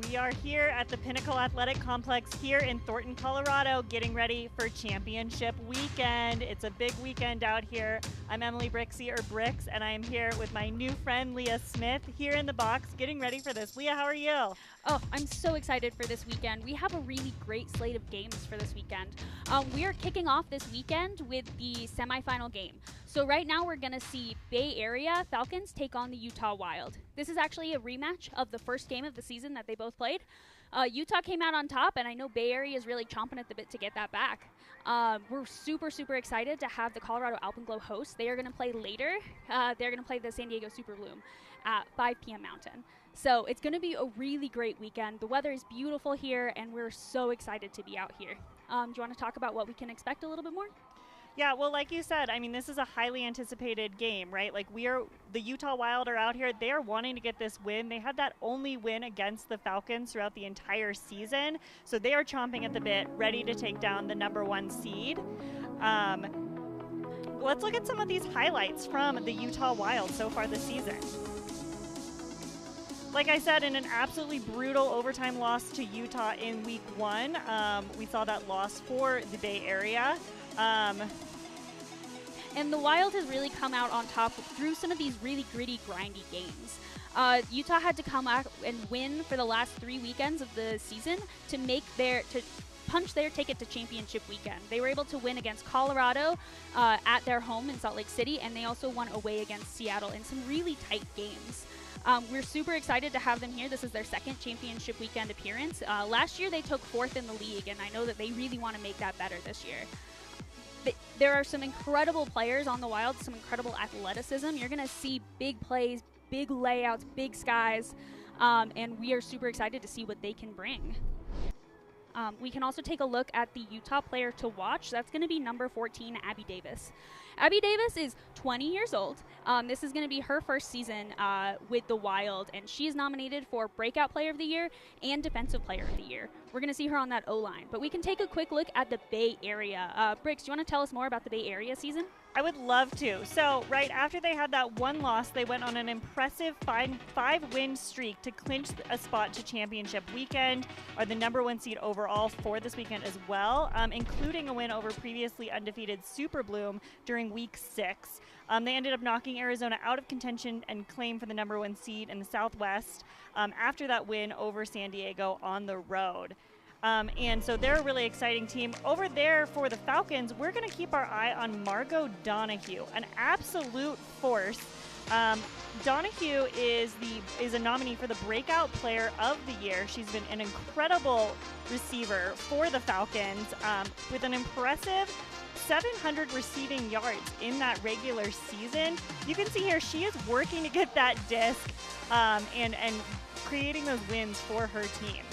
We are here at the Pinnacle Athletic Complex here in Thornton, Colorado, getting ready for championship weekend. It's a big weekend out here. I'm Emily Brixey, or Brix, and I am here with my new friend, Leah Smith, here in the box, getting ready for this. Leah, how are you? Oh, I'm so excited for this weekend. We have a really great slate of games for this weekend. We are kicking off this weekend with the semifinal game. So right now we're going to see Bay Area Falcons take on the Utah Wild. This is actually a rematch of the first game of the season that they both played. Utah came out on top, and I know Bay Area is really chomping at the bit to get that back. We're super, super excited to have the Colorado Alpenglow host. They are going to play later. They're going to play the San Diego Super Bloom at 5 p.m. Mountain. So it's going to be a really great weekend. The weather is beautiful here, and we're so excited to be out here. Do you want to talk about what we can expect a little bit more? Yeah, well, like you said, I mean, this is a highly anticipated game, right? Like, the Utah Wild are out here. They are wanting to get this win. They had that only win against the Falcons throughout the entire season. So they are chomping at the bit, ready to take down the #1 seed. Let's look at some of these highlights from the Utah Wild so far this season. Like I said, in an absolutely brutal overtime loss to Utah in week 1, we saw that loss for the Bay Area. And the Wild has really come out on top through some of these really gritty, grindy games. Utah had to come out and win for the last 3 weekends of the season to punch their ticket to championship weekend. They were able to win against Colorado at their home in Salt Lake City, and they also won away against Seattle in some really tight games. We're super excited to have them here. This is their second championship weekend appearance. Last year they took 4th in the league, and I know that they really want to make that better this year. There are some incredible players on the Wild, some incredible athleticism. You're going to see big plays, big layouts, big skies, and we are super excited to see what they can bring. We can also take a look at the Utah player to watch. That's going to be number 14, Abby Davis. Abby Davis is 20 years old. This is going to be her first season with the Wild, and she is nominated for Breakout Player of the Year and Defensive Player of the Year. We're going to see her on that O-line. But we can take a quick look at the Bay Area. Briggs, do you want to tell us more about the Bay Area season? I would love to. So right after they had that one loss, they went on an impressive five-win streak to clinch a spot to championship weekend, or the #1 seed overall for this weekend as well, including a win over previously undefeated Super Bloom during week 6. They ended up knocking Arizona out of contention and claim for the #1 seed in the Southwest after that win over San Diego on the road. And so they're a really exciting team. Over there for the Falcons, we're going to keep our eye on Margot Donahue, an absolute force. Donahue is a nominee for the Breakout Player of the Year. She's been an incredible receiver for the Falcons with an impressive 700 receiving yards in that regular season. You can see here she is working to get that disc and creating those wins for her team.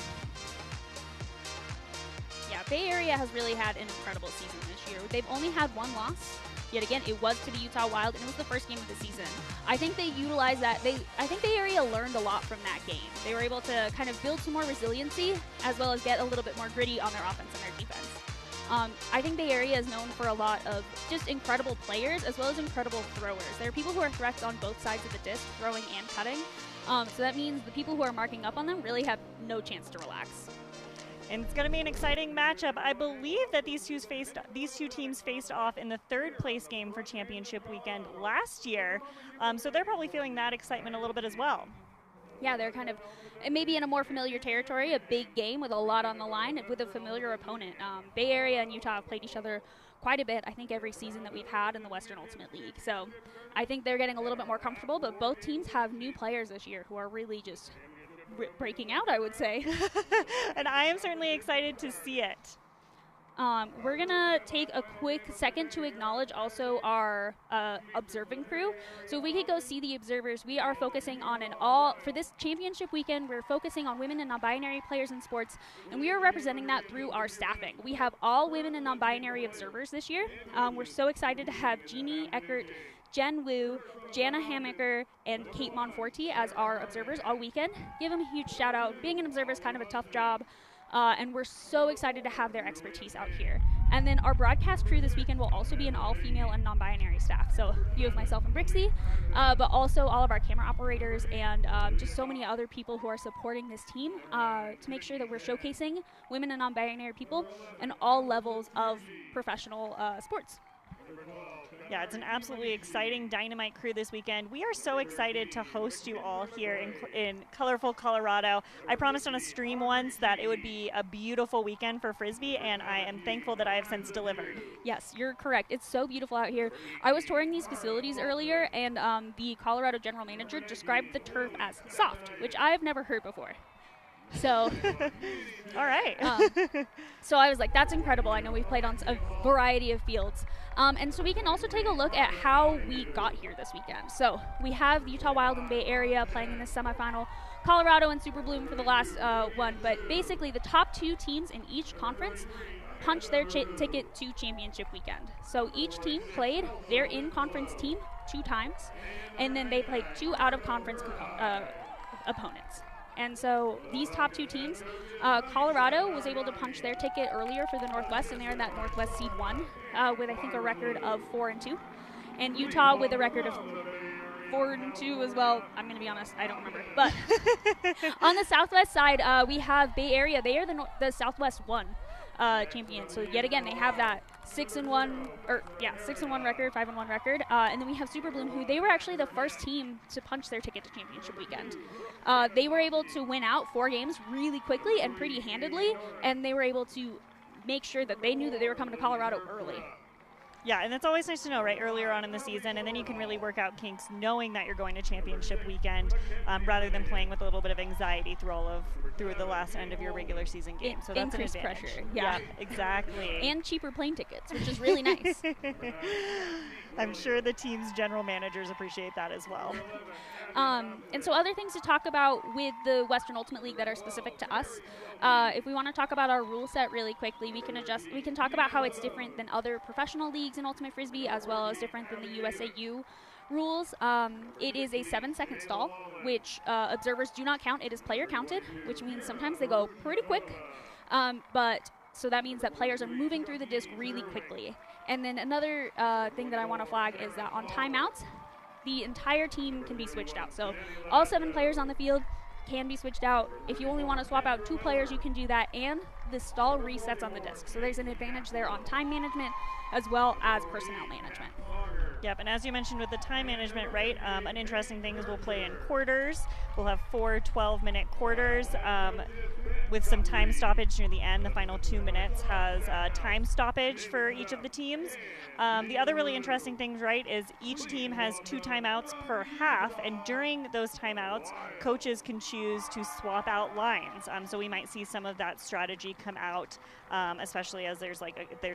Yeah, Bay Area has really had an incredible season this year. They've only had one loss. Yet again, it was to the Utah Wild, and it was the first game of the season. I think they utilized that. I think Bay Area learned a lot from that game. They were able to kind of build some more resiliency, as well as get a little bit more gritty on their offense and their defense. I think Bay Area is known for a lot of just incredible players, as well as incredible throwers. There are people who are threats on both sides of the disc, throwing and cutting. So that means the people who are marking up on them really have no chance to relax. And it's going to be an exciting matchup. I believe that these two teams faced off in the 3rd place game for championship weekend last year. So they're probably feeling that excitement a little bit as well. Yeah, they're kind of maybe in a more familiar territory, a big game with a lot on the line with a familiar opponent. Bay Area and Utah have played each other quite a bit, I think, every season that we've had in the Western Ultimate League. So I think they're getting a little bit more comfortable, but both teams have new players this year who are really just breaking out, I would say. And I am certainly excited to see it. We're going to take a quick second to acknowledge also our observing crew. So if we could go see the observers, we are focusing on for this championship weekend, we're focusing on women and non-binary players in sports, and we are representing that through our staffing. We have all women and non-binary observers this year. We're so excited to have Jeannie Eckert, Jen Wu, Jana Hamaker, and Kate Monforti as our observers all weekend. Give them a huge shout out. Being an observer is kind of a tough job, and we're so excited to have their expertise out here. And then our broadcast crew this weekend will also be an all-female and non-binary staff. So you have myself and Brixie, but also all of our camera operators and just so many other people who are supporting this team to make sure that we're showcasing women and non-binary people in all levels of professional sports. Yeah, it's an absolutely exciting Dynamite crew this weekend. We are so excited to host you all here in colorful Colorado. I promised on a stream once that it would be a beautiful weekend for Frisbee, and I am thankful that I have since delivered. Yes, you're correct. It's so beautiful out here. I was touring these facilities earlier, and the Colorado general manager described the turf as soft, which I've never heard before. So, all right. So I was like, that's incredible. I know we've played on a variety of fields. And so we can also take a look at how we got here this weekend. So we have the Utah Wild and Bay Area playing in the semifinal, Colorado and Super Bloom for the last one. But basically the top 2 teams in each conference punched their ticket to championship weekend. So each team played their in-conference team 2 times, and then they played 2 out-of-conference opponents. And so these top 2 teams, Colorado was able to punch their ticket earlier for the Northwest, and they're in that Northwest seed 1 with, I think, a record of 4-2. And Utah with a record of 4-2 as well. I'm going to be honest, I don't remember. But on the Southwest side, we have Bay Area. They are the Southwest 1 champion. So yet again, they have that 6-1 record, 5-1 record. And then we have Super Bloom, who they were actually the first team to punch their ticket to championship weekend. They were able to win out 4 games really quickly and pretty handedly, and they were able to make sure that they knew that they were coming to Colorado early. Yeah, and that's always nice to know, right, earlier on in the season, and then you can really work out kinks knowing that you're going to championship weekend rather than playing with a little bit of anxiety through the last end of your regular season game. So that's increased an advantage. Pressure. Yeah, exactly. And cheaper plane tickets, which is really nice. I'm sure the team's general managers appreciate that as well. And so other things to talk about with the Western Ultimate League that are specific to us. If we want to talk about our rule set really quickly, we can talk about how it's different than other professional leagues in Ultimate Frisbee, as well as different than the USAU rules. It is a 7-second stall, which observers do not count. It is player counted, which means sometimes they go pretty quick. So that means that players are moving through the disc really quickly. And then another thing that I want to flag is that on timeouts, the entire team can be switched out. So all 7 players on the field can be switched out. If you only want to swap out 2 players, you can do that, and the stall resets on the disc. So there's an advantage there on time management as well as personnel management. Yep, and as you mentioned with the time management, right, an interesting thing is we'll play in quarters. We'll have 4 12-minute quarters with some time stoppage near the end. The final 2 minutes has time stoppage for each of the teams. The other really interesting thing, right, is each team has 2 timeouts per half, and during those timeouts, coaches can choose to swap out lines. So we might see some of that strategy come out, especially as there's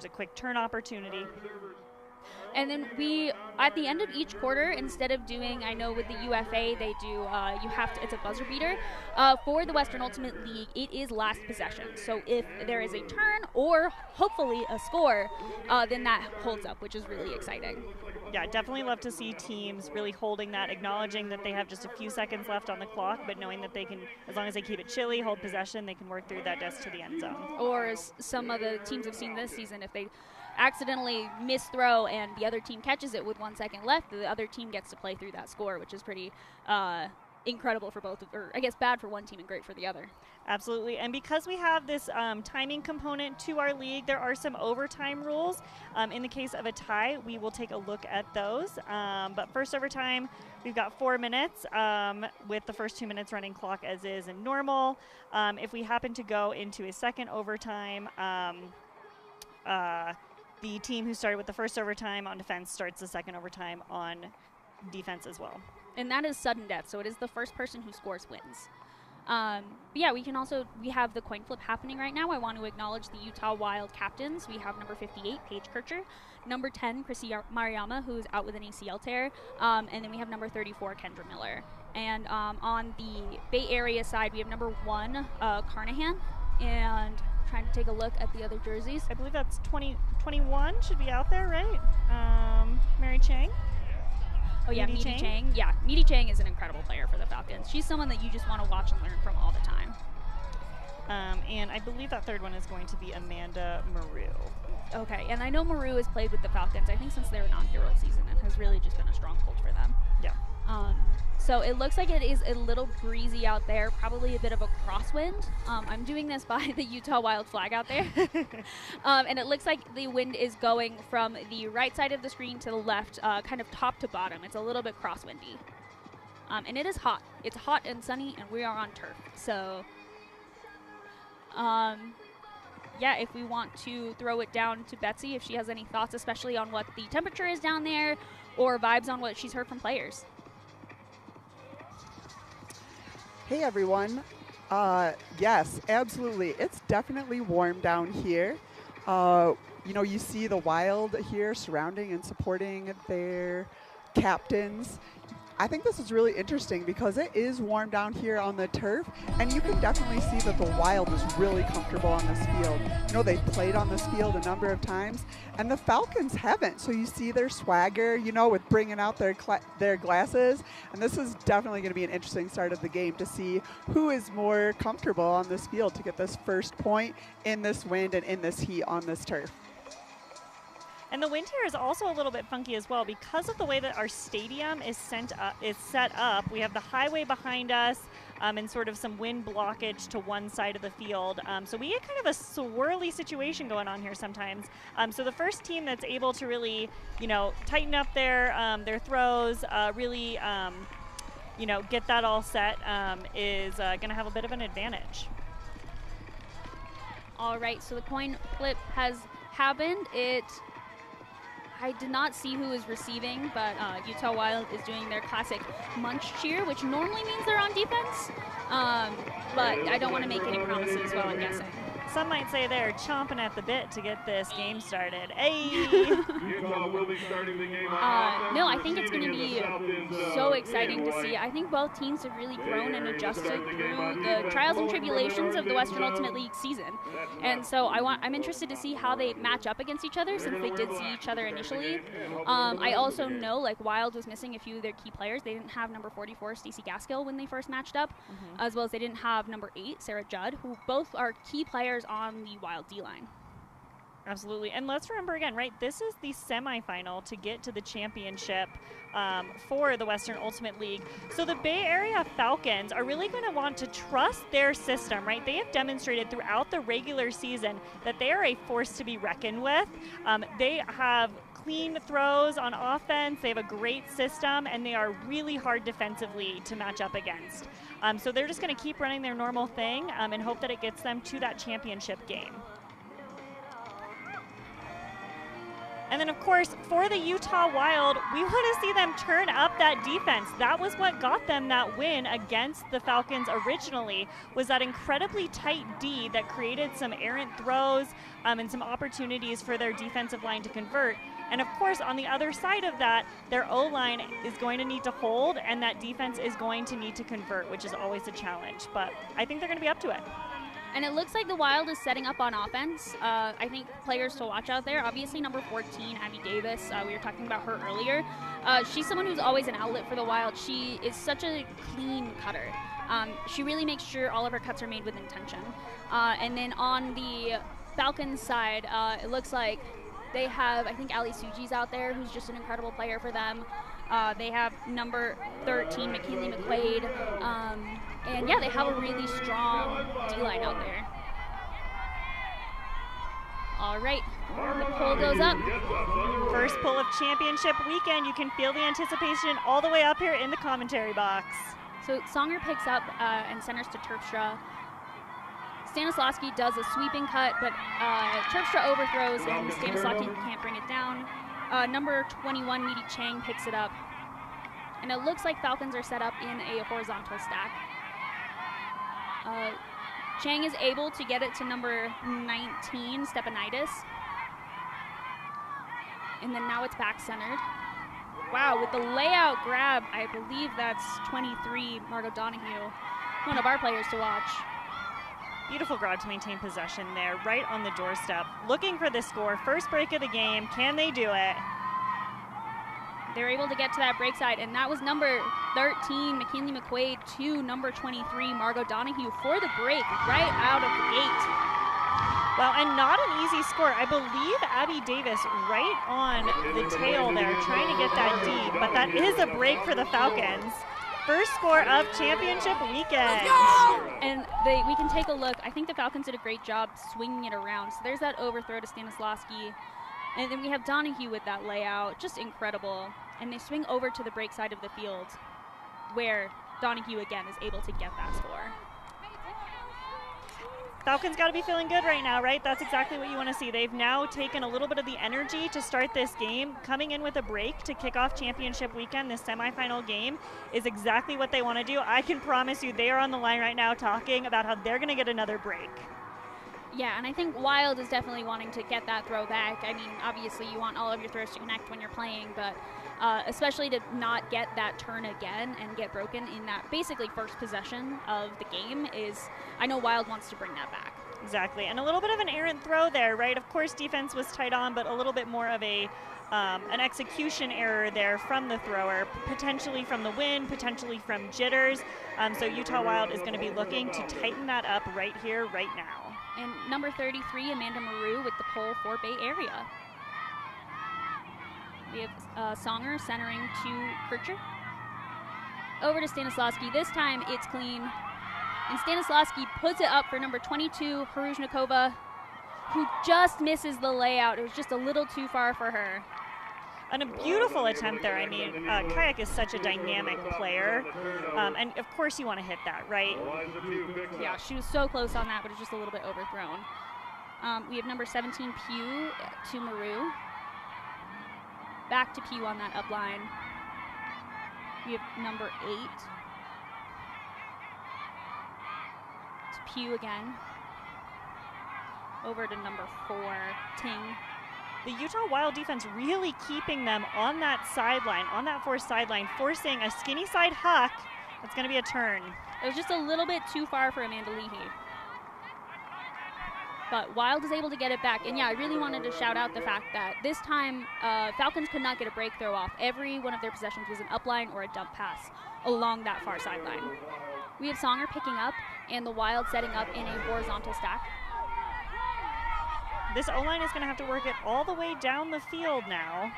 a quick turn opportunity. And then at the end of each quarter, instead of doing, I know with the UFA, they do, it's a buzzer beater. For the Western Ultimate League, it is last possession. So if there is a turn or hopefully a score, then that holds up, which is really exciting. Yeah, definitely love to see teams really holding that, acknowledging that they have just a few seconds left on the clock, but knowing that they can, as long as they keep it chilly, hold possession, they can work through that disc to the end zone. Or as some of the teams have seen this season, if they accidentally misthrow and the other team catches it with 1 second left, the other team gets to play through that score, which is pretty incredible for both, or I guess bad for one team and great for the other. Absolutely, and because we have this timing component to our league, there are some overtime rules. In the case of a tie, we will take a look at those. But first overtime, we've got 4 minutes with the first 2 minutes running clock as is and normal. If we happen to go into a second overtime, the team who started with the first overtime on defense starts the second overtime on defense as well. And that is sudden death, so it is the first person who scores wins. But yeah, we have the coin flip happening right now. I want to acknowledge the Utah Wild captains. We have number 58, Paige Kircher, number 10, Chrissy Mariyama, who is out with an ACL tear, and then we have number 34, Kendra Miller. And on the Bay Area side, we have number 1, Carnahan, and trying to take a look at the other jerseys. I believe that's 21 should be out there, right? Mary Chang. Oh yeah, Meidi Chang. Yeah, Meidi Chang is an incredible player for the Falcons. She's someone that you just want to watch and learn from all the time. And I believe that third one is going to be Amanda Maru. Okay, and I know Maru has played with the Falcons, I think since their inaugural season, and has really just been a stronghold for them. Yeah. So it looks like it is a little breezy out there, probably a bit of a crosswind. I'm doing this by the Utah Wild flag out there. And it looks like the wind is going from the right side of the screen to the left, kind of top to bottom. It's a little bit crosswindy. And it is hot. It's hot and sunny, and we are on turf. So, yeah, if we want to throw it down to Betsy, if she has any thoughts, especially on what the temperature is down there, or vibes on what she's heard from players. Hey everyone. Yes, absolutely. It's definitely warm down here. You see the Wild here surrounding and supporting their captains. I think this is really interesting because it is warm down here on the turf, and you can definitely see that the Wild is really comfortable on this field. They've played on this field a number of times, and the Falcons haven't. So you see their swagger, with bringing out their glasses, and this is definitely going to be an interesting start of the game to see who is more comfortable on this field to get this first point in this wind and in this heat on this turf. And the wind here is also a little bit funky as well because of the way that our stadium is set up. We have the highway behind us and sort of some wind blockage to one side of the field. So we get kind of a swirly situation going on here sometimes. So the first team that's able to really, tighten up their throws, really, get that all set is going to have a bit of an advantage. All right, so the coin flip has happened. I did not see who is receiving, but Utah Wild is doing their classic munch cheer, which normally means they're on defense. But I don't want to make any promises while I'm guessing. Some might say they're chomping at the bit to get this game started. Hey! No, I think it's going to be so exciting to see. I think both teams have really grown and adjusted through the trials and tribulations of the Western Ultimate League season. And so I'm interested to see how they match up against each other since they did see each other initially. I also know Wild was missing a few of their key players. They didn't have number 44, Stacey Gaskill, when they first matched up, as well as they didn't have number 8, Sarah Judd, who both are key players on the Wild D-line. Absolutely. And let's remember again, right, this is the semifinal to get to the championship for the Western Ultimate League. So the Bay Area Falcons are really going to want to trust their system, right? They have demonstrated throughout the regular season that they are a force to be reckoned with. They have clean throws on offense. They have a great system, and they are really hard defensively to match up against. So they're just going to keep running their normal thing and hope that it gets them to that championship game. And then, of course, for the Utah Wild, we want to see them turn up that defense. That was what got them that win against the Falcons originally, was that incredibly tight D that created some errant throws and some opportunities for their defensive line to convert. And, of course, on the other side of that, their O-line is going to need to hold, and that defense is going to need to convert, which is always a challenge. But I think they're going to be up to it. And it looks like the Wild is setting up on offense. I think players to watch out there. Obviously, number 14, Abby Davis. We were talking about her earlier. She's someone who's always an outlet for the Wild. She is such a clean cutter. She really makes sure all of her cuts are made with intention. And then on the Falcons side, it looks like they have, I think, Ali Suji's out there, who's just an incredible player for them. They have number 13, McKinley McQuaid. And yeah, they have a really strong D-line out there. All right, the poll goes up. First poll of championship weekend. You can feel the anticipation all the way up here in the commentary box. So Songer picks up and centers to Terpstra. Stanislavski does a sweeping cut, but Terpstra overthrows and Stanislavski can't bring it down. Number 21, Meaty Chang, picks it up. And it looks like Falcons are set up in a horizontal stack. Chang is able to get it to number 19, Stepanitis. And then now it's back-centered. Wow, with the layout grab, I believe that's 23, Margot Donahue, one of our players to watch. Beautiful grab to maintain possession there, right on the doorstep. Looking for the score. First break of the game. Can they do it? They were able to get to that break side, and that was number 13, McKinley McQuaid, to number 23, Margot Donahue, for the break right out of the gate. Well, and not an easy score. I believe Abby Davis right on the tail there, trying to get that D, but that is a break for the Falcons. First score of championship weekend. And we can take a look. I think the Falcons did a great job swinging it around. So there's that overthrow to Stanislawski. And then we have Donahue with that layout. Just incredible. And they swing over to the break side of the field, where Donahue again is able to get that score. Falcons got to be feeling good right now, right? That's exactly what you want to see. They've now taken a little bit of the energy to start this game. Coming in with a break to kick off championship weekend, this semifinal game, is exactly what they want to do. I can promise you they are on the line right now talking about how they're going to get another break. Yeah, and I think Wild is definitely wanting to get that throw back. I mean, obviously you want all of your throws to connect when you're playing, but especially to not get that turn again and get broken in that basically first possession of the game I know Wild wants to bring that back. Exactly, and a little bit of an errant throw there, right? Of course, defense was tight on, but a little bit more of an execution error there from the thrower, potentially from the wind, potentially from jitters. So Utah Wild is going to be looking to tighten that up right here, right now. And number 33, Amanda Maru with the pole for Bay Area. We have Songer centering to Kircher. Over to Stanislawski. This time it's clean. And Stanislawski puts it up for number 22, Haruzhnikova, who just misses the layout. It was just a little too far for her. And a beautiful attempt there. I mean, Kayak is such a dynamic player. And of course you want to hit that, right? Yeah, she was so close on that, but it's just a little bit overthrown. We have number 17, Pugh, to Maru. Back to Pugh on that up line. We have number 8. To Pugh again. Over to number 4, Ting. The Utah Wild defense really keeping them on that sideline, on that forced sideline, forcing a skinny side huck. That's going to be a turn. It was just a little bit too far for Amanda Leahy. But Wild is able to get it back. And yeah, I really wanted to shout out the fact that this time Falcons could not get a break throw off. Every one of their possessions was an upline or a dump pass along that far sideline. We have Songer picking up and the Wild setting up in a horizontal stack. This O-line is going to have to work it all the way down the field now.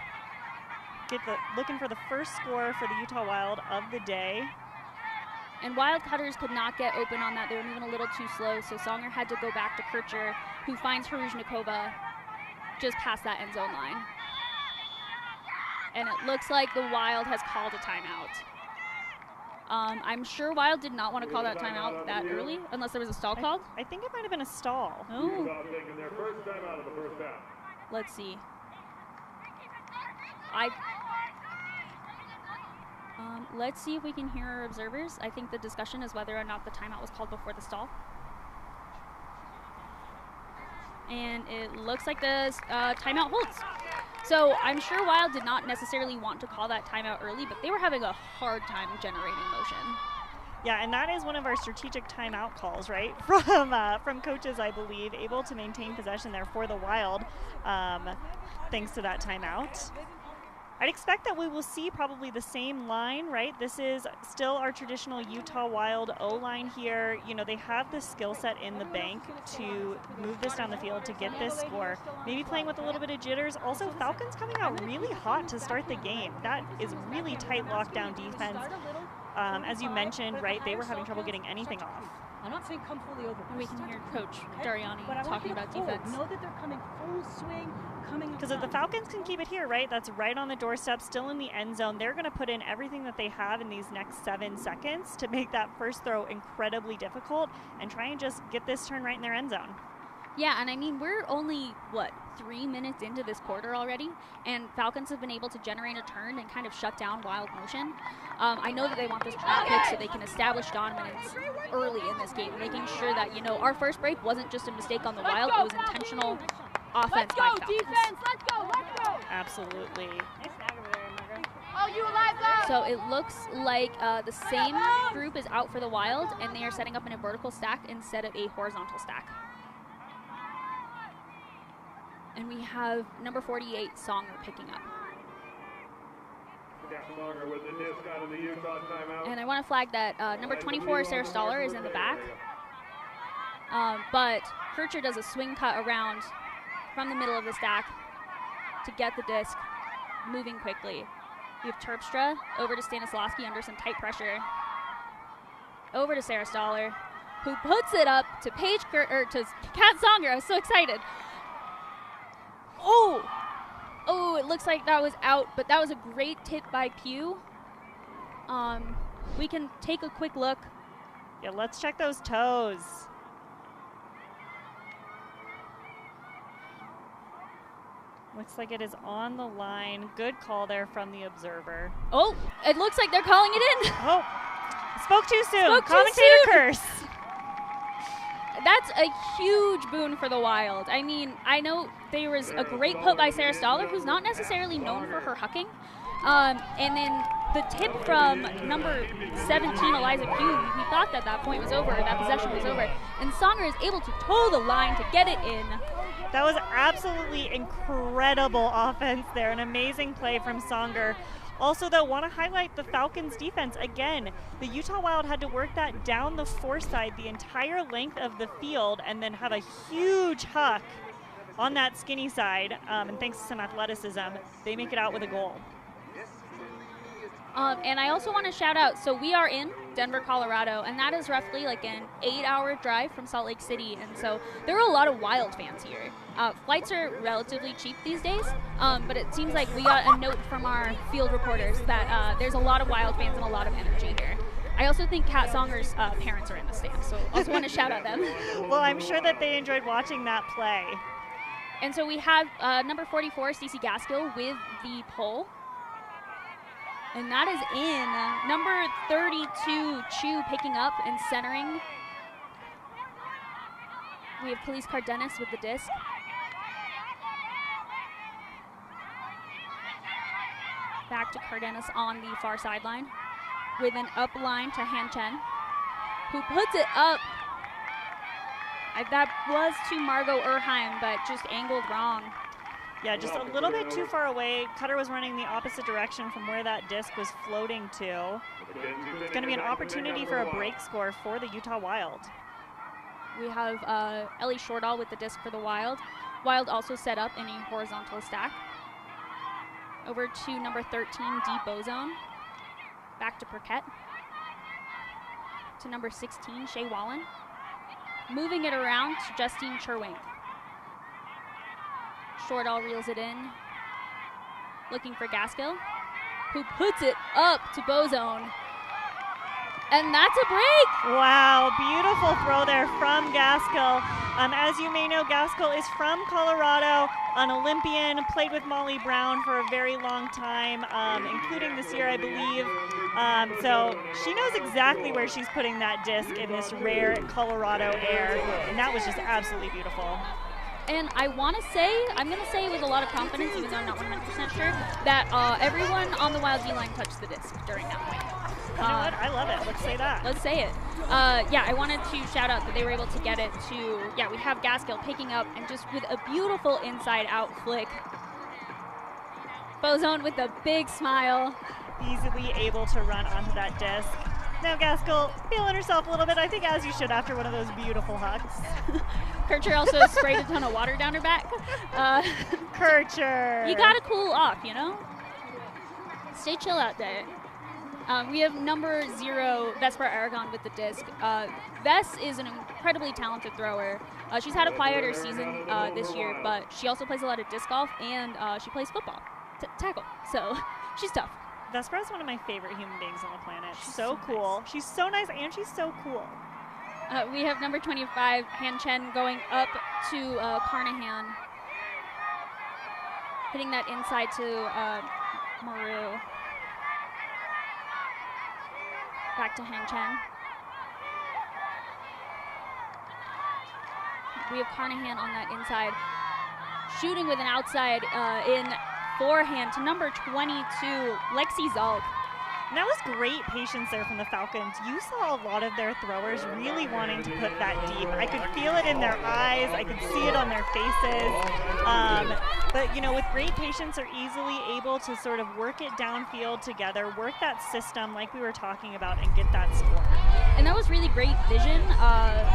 Looking for the first score for the Utah Wild of the day. And Wild Cutters could not get open on that. They were moving a little too slow, so Songer had to go back to Kircher, who finds Haruzhnikova just past that end zone line. And it looks like the Wild has called a timeout. I'm sure Wild did not want to call that timeout that early, unless there was a stall called. I think it might have been a stall. Oh. Let's see. Let's see if we can hear our observers. I think the discussion is whether or not the timeout was called before the stall. And it looks like the timeout holds. So I'm sure Wild did not necessarily want to call that timeout early, but they were having a hard time generating motion. Yeah, and that is one of our strategic timeout calls, right? From coaches, I believe, able to maintain possession there for the Wild, thanks to that timeout. I'd expect that we will see probably the same line, right? This is still our traditional Utah Wild O-line here. You know, they have the skill set in the bank to move this down the field to get this score. Maybe playing with a little bit of jitters. Also, Falcons coming out really hot to start the game. That is really tight lockdown defense. As you mentioned, right, they were having trouble getting anything off. I'm not saying come fully over. We can hear Coach Dariani talking about defense. Know that they're coming full swing, coming. Because if the Falcons can keep it here, right, that's right on the doorstep, still in the end zone. They're going to put in everything that they have in these next 7 seconds to make that first throw incredibly difficult and try and just get this turn right in their end zone. Yeah, and I mean, we're only, 3 minutes into this quarter already, and Falcons have been able to generate a turn and kind of shut down Wild motion. I know that they want this turn kick so they can establish dominance early in this game, making sure that, our first break wasn't just a mistake on the Wild, it was intentional offense by Falcons. Defense, let's go! Absolutely. Oh, you alive, though? So it looks like the same group is out for the Wild, and they are setting up in a vertical stack instead of a horizontal stack. And we have number 48, Songer, picking up. And I want to flag that number 24, Sarah Stoller, is in the back. But Kircher does a swing cut around from the middle of the stack to get the disc moving quickly. We have Terpstra over to Stanislawski under some tight pressure. Over to Sarah Stoller, who puts it up to to Kat Songer. I was so excited. Oh, it looks like that was out, but that was a great tip by Pugh. We can take a quick look. Yeah, let's check those toes. Looks like it is on the line. Good call there from the observer. Oh, it looks like they're calling it in. Oh, spoke too soon. Spoke too Commentator soon. curse. That's a huge boon for the Wild. I mean, I know there was a great put by Sarah Stoller, who's not necessarily known for her hucking. And then the tip from number 17, Eliza Pugh, we thought that that point was over, that possession was over. And Songer is able to toe the line to get it in. That was absolutely incredible offense there. An amazing play from Songer. Also, though, want to highlight the Falcons' defense. Again, the Utah Wild had to work that down the foreside the entire length of the field and then have a huge huck on that skinny side. And thanks to some athleticism, they make it out with a goal. And I also want to shout out, so we are in Denver, Colorado, and that is roughly like an 8-hour drive from Salt Lake City, and so there are a lot of Wild fans here. Flights are relatively cheap these days, but it seems like we got a note from our field reporters that there's a lot of Wild fans and a lot of energy here. I also think Kat Songer's parents are in the stands, so also want to shout out them. Well, I'm sure that they enjoyed watching that play. And so we have number 44, Stacey Gaskill, with the pole. And that is in. Number 32, Chu, picking up and centering. We have Khalees Cardenas with the disc. Back to Cardenas on the far sideline with an up line to Han Chen, who puts it up. That was to Margot Erheim, but just angled wrong. Yeah, just a little bit too far away. Cutter was running the opposite direction from where that disc was floating to. It's going to be an opportunity for a break score for the Utah Wild. We have Ellie Shortall with the disc for the Wild. Wild also set up in a horizontal stack. Over to number 13, D. Bozone. Back to Perquette. To number 16, Shea Wallen. Moving it around to Justine Cherwink. Shortall reels it in. Looking for Gaskill, who puts it up to Bozone. And that's a break! Wow, beautiful throw there from Gaskill. As you may know, Gaskill is from Colorado, an Olympian, played with Molly Brown for a very long time, including this year, I believe. So she knows exactly where she's putting that disc in this rare Colorado air, and that was just absolutely beautiful. And I want to say, I'm going to say with a lot of confidence, even though I'm not 100% sure, that everyone on the Wild D-line touched the disc during that point. You know what? I love it. Let's say that. Let's say it. Yeah, I wanted to shout out that they were able to get it to, we have Gaskill picking up and just with a beautiful inside-out flick. Bozone with a big smile. Easily able to run onto that disc. Now Gaskill feeling herself a little bit, I think, as you should after one of those beautiful hucks. Kircher also sprayed a ton of water down her back. Kircher. You gotta cool off, you know? Stay chill out there. We have number 0, Vesper Aragon with the disc. Ves is an incredibly talented thrower. She's had a quieter season this year, but she also plays a lot of disc golf and she plays football, tackle. So she's tough. Vesper is one of my favorite human beings on the planet. She's so cool. Nice. She's so nice and she's so cool. We have number 25, Han Chen, going up to Carnahan. Hitting that inside to Maru. Back to Han Chen. We have Carnahan on that inside. Shooting with an outside in forehand to number 22, Lexi Zalk. And that was great patience there from the Falcons. You saw a lot of their throwers really wanting to put that deep. I could feel it in their eyes. I could see it on their faces. But, you know, with great patience, they're easily able to sort of work it downfield together, work that system like we were talking about, and get that score. And that was really great vision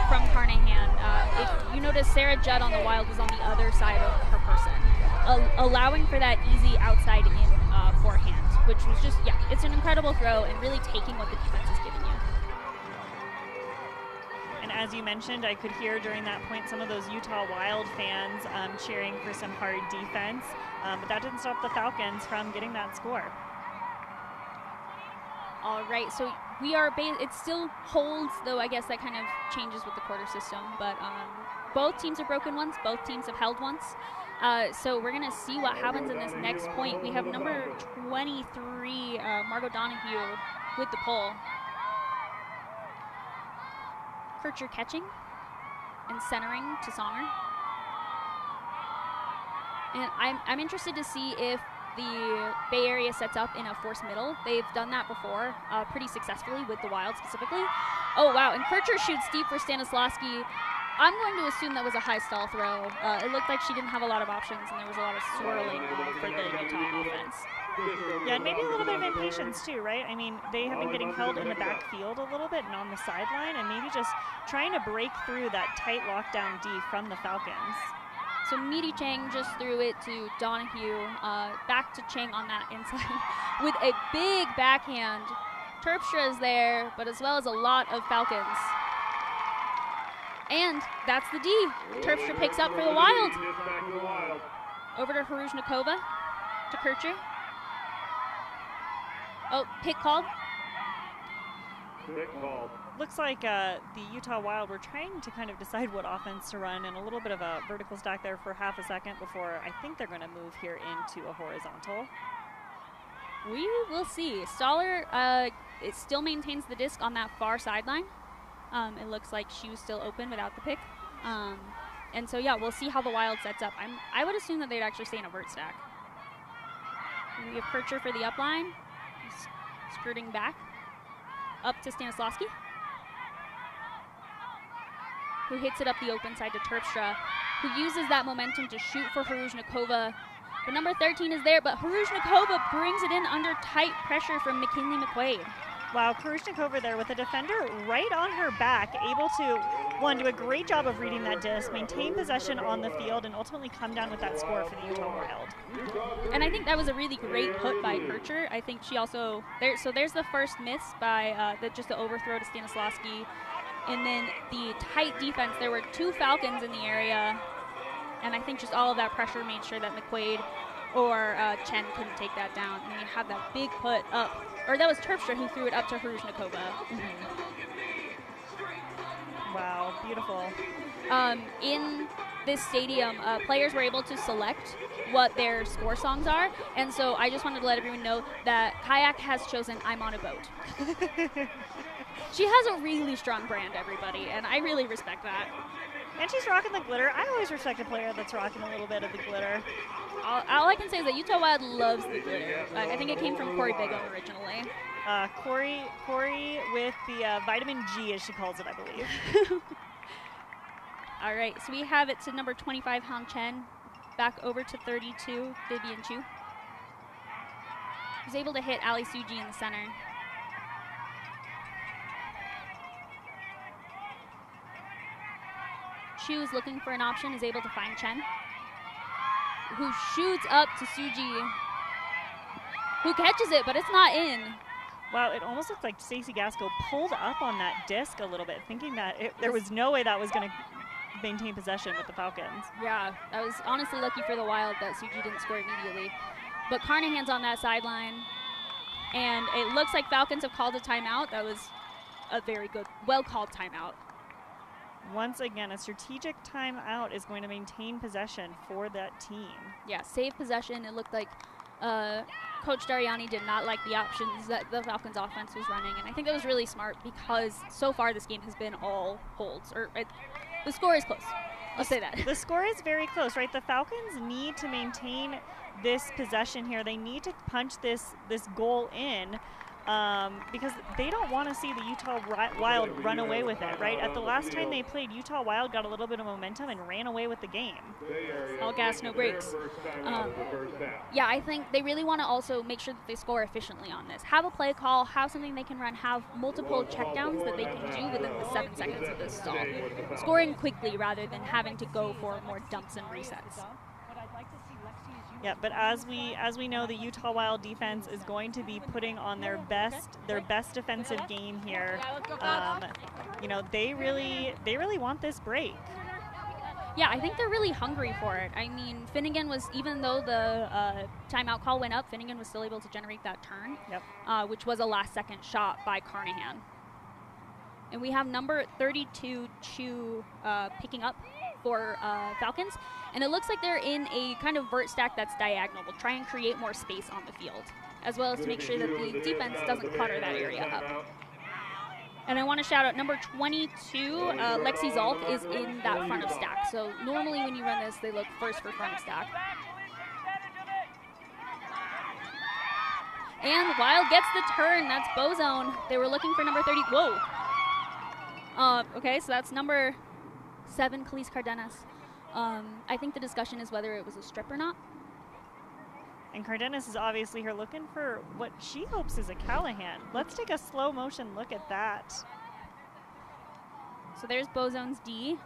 from Carnahan. If you notice, Sarah Judd on the Wild was on the other side of her person, allowing for that easy outside in forehand, which was just, yeah, it's an incredible throw and really taking what the defense is giving you. And as you mentioned, I could hear during that point some of those Utah Wild fans cheering for some hard defense, but that didn't stop the Falcons from getting that score. All right, so we are, it still holds, though I guess that kind of changes with the quarter system, but both teams have broken once, both teams have held once. So we're going to see what happens in this next point. We have number 23, Margot Donahue, with the pull. Kircher catching and centering to Songer. And I'm interested to see if the Bay Area sets up in a forced middle. They've done that before pretty successfully with the Wild specifically. Oh, wow, and Kircher shoots deep for Stanislavski. I'm going to assume that was a high stall throw. It looked like she didn't have a lot of options, and there was a lot of swirling for the Utah offense. Yeah, and maybe a little bit of impatience too, right? I mean, they have been getting held in the backfield a little bit and on the sideline, and maybe just trying to break through that tight lockdown D from the Falcons. So Meaty Chang just threw it to Donahue, back to Chang on that inside with a big backhand. Terpstra is there, but as well as a lot of Falcons. And that's the D. Terpstra picks up for the Wild. Over to Hruzhnikova, to Kircher. Oh, pick called. Pick called. Looks like the Utah Wild were trying to kind of decide what offense to run, and a little bit of a vertical stack there for half a second before I think they're going to move here into a horizontal. We will see. Stoller, it still maintains the disc on that far sideline. It looks like she was still open without the pick. And so, yeah, we'll see how the Wild sets up. I would assume that they'd actually stay in a vert stack. We have Kircher for the upline. He's skirting back. Up to Stanislavski, who hits it up the open side to Terpstra, who uses that momentum to shoot for Hruzhnikova. The number 13 is there, but Hruzhnikova brings it in under tight pressure from McKinley McQuaid. Wow, Hruzhnikova there with a defender right on her back, able to, one, do a great job of reading that disc, maintain possession on the field, and ultimately come down with that score for the Utah Wild. And I think that was a really great put by Kircher. I think she also, so there's the first miss by just the overthrow to Stanislavski. And then the tight defense, there were two Falcons in the area, and I think just all of that pressure made sure that McQuaid or Chen couldn't take that down. And then you have that big put up, or that was Terpstra who threw it up to Hruzhnikova. Mm-hmm. Wow, beautiful. In this stadium, players were able to select what their score songs are, and so I just wanted to let everyone know that Kayak has chosen I'm on a Boat. She has a really strong brand, everybody, and I really respect that. And she's rocking the glitter. I always respect a player that's rocking a little bit of the glitter. All I can say is that Utah Wild loves the glitter. I think it came from Corey Bigum originally. Corey with the vitamin G, as she calls it, I believe. All right, so we have it to number 25, Han Chen, back over to 32, Vivian Chu. Who's able to hit Ali Suji in the center. Chu is looking for an option, is able to find Chen, who shoots up to Suji, who catches it, but it's not in. Wow, it almost looked like Stacey Gasco pulled up on that disc a little bit, thinking that there was no way that was going to maintain possession with the Falcons. Yeah, that was honestly lucky for the Wild that Suji didn't score immediately. But Carnahan's on that sideline, and it looks like Falcons have called a timeout. That was a very good, well-called timeout. Once again, a strategic timeout is going to maintain possession for that team. Yeah, save possession. It looked like Coach Dariani did not like the options that the Falcons offense was running, and I think that was really smart because so far this game has been all holds. The score is close. I'll say that. The score is very close, right? The Falcons need to maintain this possession here. They need to punch this goal in. because they don't want to see the Utah Wild run away with it, right? At the last time they played, Utah Wild got a little bit of momentum and ran away with the game. All gas, no brakes. Yeah, I think they really want to also make sure that they score efficiently on this. Have a play call, have something they can run, have multiple checkdowns that they can do within the 7 seconds of this stall. Scoring quickly rather than having to go for more dumps and resets. Yeah, but as we know, the Utah Wild defense is going to be putting on their best defensive game here. You know, they really want this break. Yeah, I think they're really hungry for it. I mean, Finnegan was, even though the timeout call went up, Finnegan was still able to generate that turn, which was a last-second shot by Carnahan. And we have number 32 Chu picking up for Falcons. And it looks like they're in a kind of vert stack that's diagonal. We'll try and create more space on the field, as well as to make sure that the defense doesn't clutter that area up. And I want to shout out number 22, Lexi Zalt is in that front of stack. So normally when you run this, they look first for front of stack. And Wild gets the turn. That's Bozone. They were looking for number 30. Whoa. Okay, so that's number 7, Khalees Cardenas. I think the discussion is whether it was a strip or not. And Cardenas is obviously here looking for what she hopes is a Callahan. Let's take a slow motion look at that. So there's Bozone's D.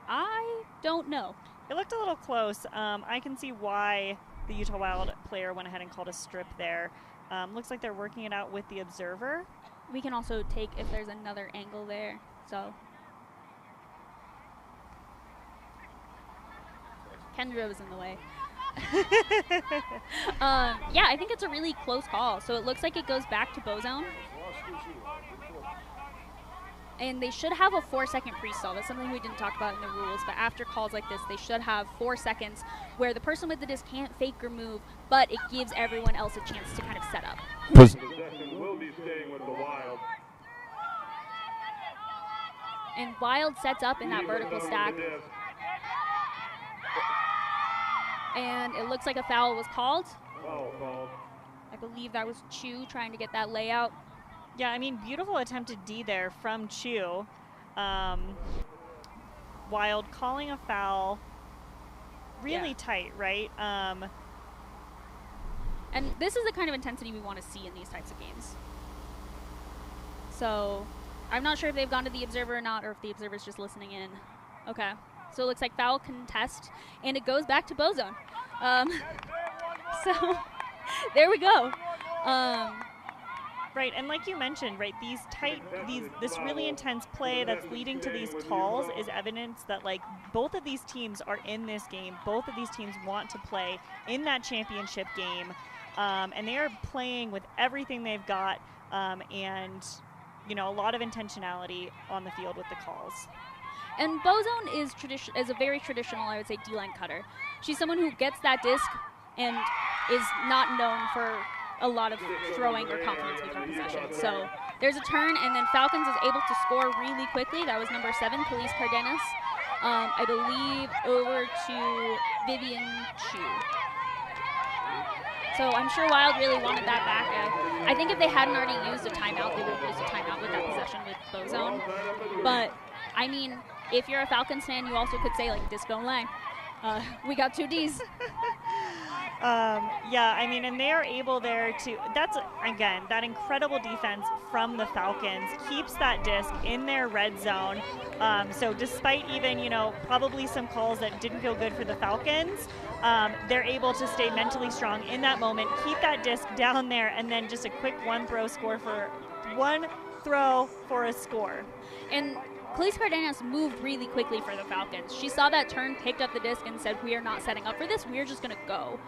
I don't know. It looked a little close. I can see why the Utah Wild player went ahead and called a strip there. Looks like they're working it out with the observer. We can also take if there's another angle there. So Kendra was in the way. Yeah, I think it's a really close call. So it looks like it goes back to Bozone. And they should have a 4-second pre-stall. That's something we didn't talk about in the rules, but after calls like this, they should have 4 seconds where the person with the disc can't fake or move, but it gives everyone else a chance to kind of set up. Will be staying with the Wild. And Wild sets up in that vertical stack. And it looks like a foul was called. I believe that was Chu trying to get that layout. Yeah, I mean, beautiful attempted D there from Chu. Wild calling a foul really tight, right? And this is the kind of intensity we want to see in these types of games. So I'm not sure if they've gone to the observer or not, or if the observer's just listening in. Okay. So it looks like foul contest, and it goes back to Bozone. So there we go. Right, and like you mentioned, right, this really intense play that's leading to these calls is evidence that, like, both of these teams are in this game. Both of these teams want to play in that championship game, and they are playing with everything they've got, and, you know, a lot of intentionality on the field with the calls. And Bozone is a very traditional, I would say, D-line cutter. She's someone who gets that disc and is not known for a lot of throwing or confidence with her possession. So there's a turn, and then Falcons is able to score really quickly. That was number 7, Khalees Cardenas. I believe over to Vivian Chu. So I'm sure Wild really wanted that back. I think if they hadn't already used a timeout, they would have used a timeout with that possession with Bozone. But, I mean, if you're a Falcons fan, you also could say, like, disc don't lie. We got 2 Ds. Yeah, I mean, and they are able there to, that's, again, that incredible defense from the Falcons keeps that disc in their red zone. So despite even, you know, probably some calls that didn't feel good for the Falcons, they're able to stay mentally strong in that moment, keep that disc down there, and then just a quick one throw for a score. And Khalees Cardenas moved really quickly for the Falcons. She saw that turn, picked up the disc, and said, we are not setting up for this, we are just going to go.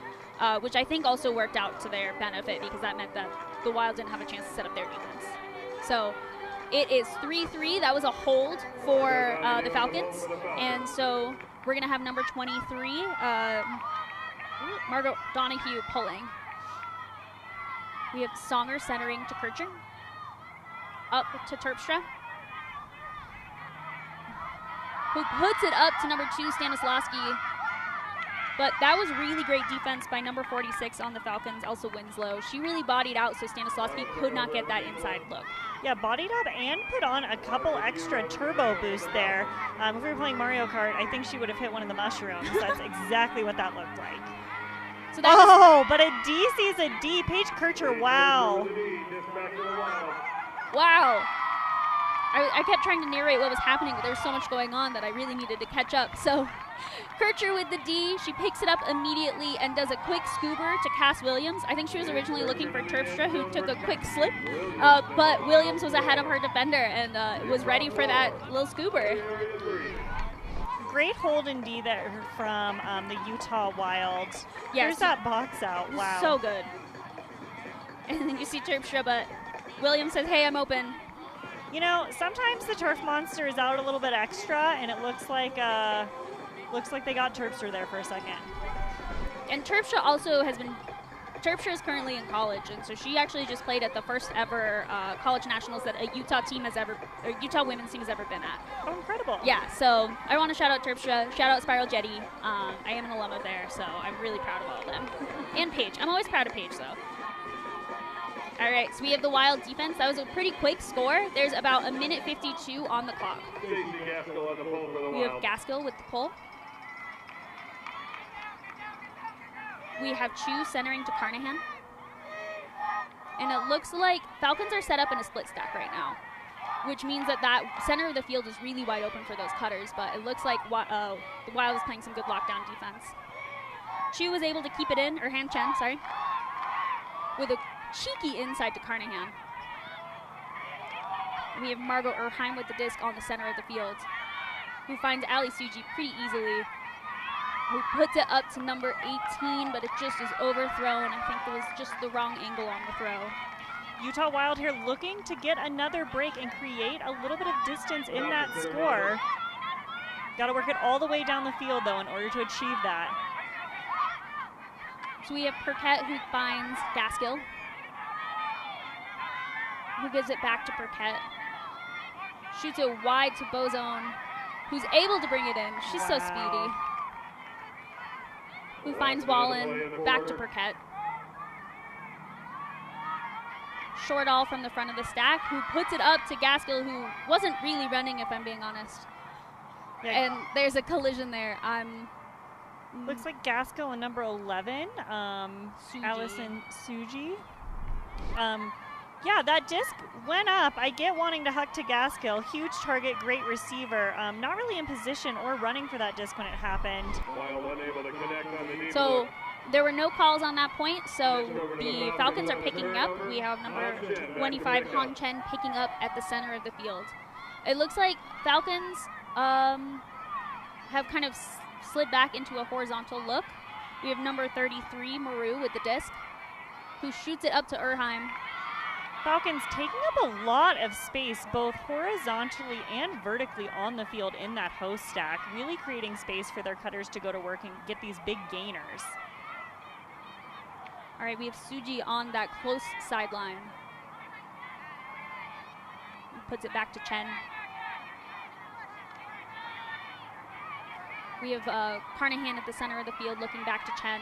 Which I think also worked out to their benefit, because that meant that the Wild didn't have a chance to set up their defense. So it is 3-3. That was a hold for the Falcons. And so we're going to have number 23, Margot Donahue, pulling. We have Songer centering to Kircher. Up to Terpstra, who puts it up to number 2, Stanislawski. But that was really great defense by number 46 on the Falcons, Elsa Winslow. She really bodied out so Stanislavski could not get that inside look. Yeah, bodied up and put on a couple extra turbo boosts there. If we were playing Mario Kart, I think she would have hit one of the mushrooms. That's exactly what that looked like. So that but a D sees a D. Paige Kircher, wow. Wow. I kept trying to narrate what was happening, but there was so much going on that I really needed to catch up. So Kircher with the D, she picks it up immediately and does a quick scoober to Cass Williams. I think she was originally looking for Terpstra, who took a quick slip, but Williams was ahead of her defender and was ready for that little scoober. Great hold in D there from the Utah Wild. Yes. Here's that box out. Wow. So good. And then you see Terpstra, but Williams says, hey, I'm open. You know, sometimes the Turf Monster is out a little bit extra, and it looks like they got Terpstra there for a second. And Terpstra also has been. Terpstra is currently in college, and so she actually just played at the first ever college nationals that a Utah Utah women's team has ever been at. Oh, incredible! Yeah, so I want to shout out Terpstra, shout out Spiral Jetty. I am an alum of there, so I'm really proud of all of them. And Paige, I'm always proud of Paige, though. All right, so we have the Wild defense. That was a pretty quick score. There's about 1:52 on the clock. We have Gaskill with the pull. We have Chu centering to Carnahan. And it looks like Falcons are set up in a split stack right now, which means that center of the field is really wide open for those cutters, but it looks like the Wild is playing some good lockdown defense. Chu was able to keep it in, or Han Chen, sorry, with a cheeky inside to Carnahan. We have Margot Erheim with the disc on the center of the field, who finds Ali Suji pretty easily, who puts it up to number 18, but it just is overthrown. I think there was just the wrong angle on the throw. Utah Wild here looking to get another break and create a little bit of distance in that score. Got to work it all the way down the field, though, in order to achieve that. So we have Perquette, who finds Gaskill, who gives it back to Perquette. Shoots it wide to Bozone, who's able to bring it in. She's so speedy. Who finds Wallen, back to Perquette. Short all from the front of the stack, who puts it up to Gaskill, who wasn't really running, if I'm being honest. Yeah. And there's a collision there. Looks like Gaskill and number 11, Allison Suji. Yeah, that disc went up. I get wanting to huck to Gaskill. Huge target, great receiver. Not really in position or running for that disc when it happened. So there were no calls on that point, so the Falcons are picking up. We have number 25, Han Chen, picking up at the center of the field. It looks like Falcons have kind of slid back into a horizontal look. We have number 33, Maru, with the disc, who shoots it up to Erheim. Falcons taking up a lot of space, both horizontally and vertically on the field in that host stack, really creating space for their cutters to go to work and get these big gainers. All right, we have Suji on that close sideline. Puts it back to Chen. We have Carnahan at the center of the field looking back to Chen.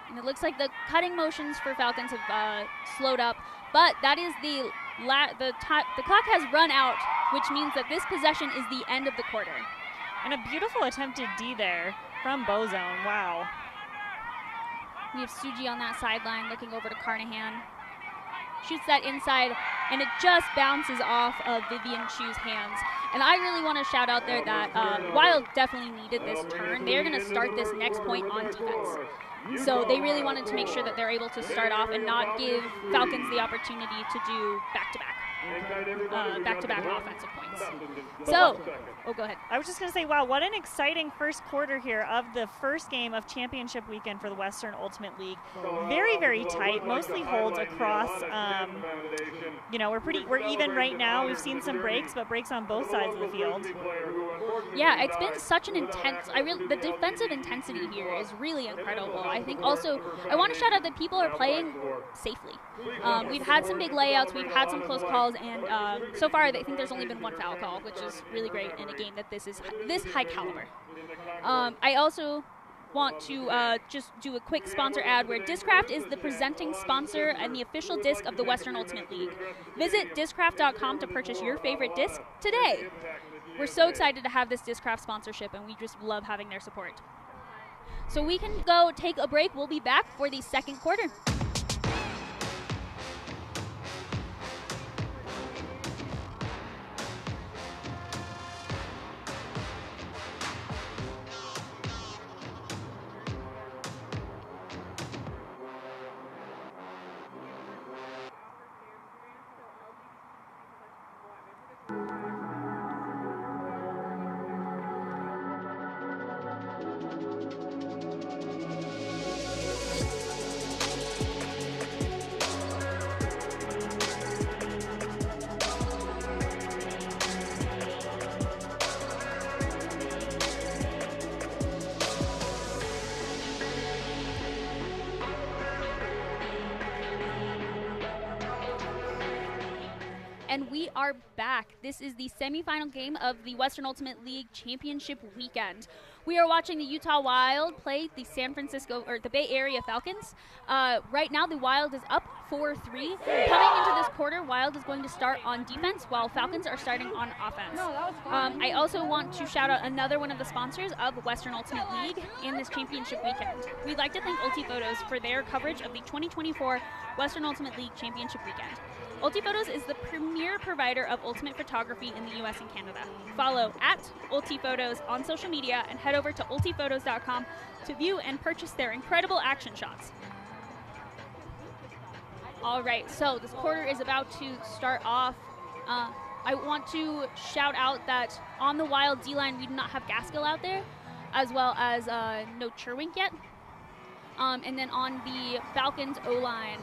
And it looks like the cutting motions for Falcons have slowed up, but that is the clock has run out, which means that this possession is the end of the quarter. And a beautiful attempted D there from Bozone. Wow. We have Suji on that sideline looking over to Carnahan. Shoots that inside, and it just bounces off of Vivian Chu's hands. And I really want to shout out there that Wild definitely needed this turn. They're going to start this next point on defense. So they really wanted to make sure that they're able to start off and not give Falcons the opportunity to do back-to-back offensive points. So, go ahead. I was just going to say, wow, what an exciting first quarter here of the first game of championship weekend for the Western Ultimate League. Very, very tight, mostly holds across. You know, we're even right now. We've seen some breaks, but breaks on both sides of the field. Yeah, it's been such an intense. The defensive intensity here is really incredible. I think also I want to shout out that people are playing safely. We've had some big layouts, we've had some close calls, and so far I think there's only been one foul call, which is really great in a game that this is this high caliber. I also want to just do a quick sponsor ad where Discraft is the presenting sponsor and the official disc of the Western Ultimate League. Visit discraft.com to purchase your favorite disc today. We're so excited to have this Discraft sponsorship, and we just love having their support. So we can go take a break. We'll be back for the second quarter. And we are back. This is the semifinal game of the Western Ultimate League Championship weekend. We are watching the Utah Wild play the the Bay Area Falcons. Right now, the Wild is up 4-3. Coming into this quarter, Wild is going to start on defense, while Falcons are starting on offense. I also want to shout out another one of the sponsors of Western Ultimate League in this championship weekend. We'd like to thank Ultiphotos for their coverage of the 2024 Western Ultimate League Championship weekend. Ultiphotos is the premier provider of ultimate photography in the US and Canada. Follow @Ultiphotos on social media and head over to ultiphotos.com to view and purchase their incredible action shots. All right, so this quarter is about to start off. I want to shout out that on the Wild D-line, we do not have Gaskill out there, as well as no Cherwink yet. And then on the Falcons O-line,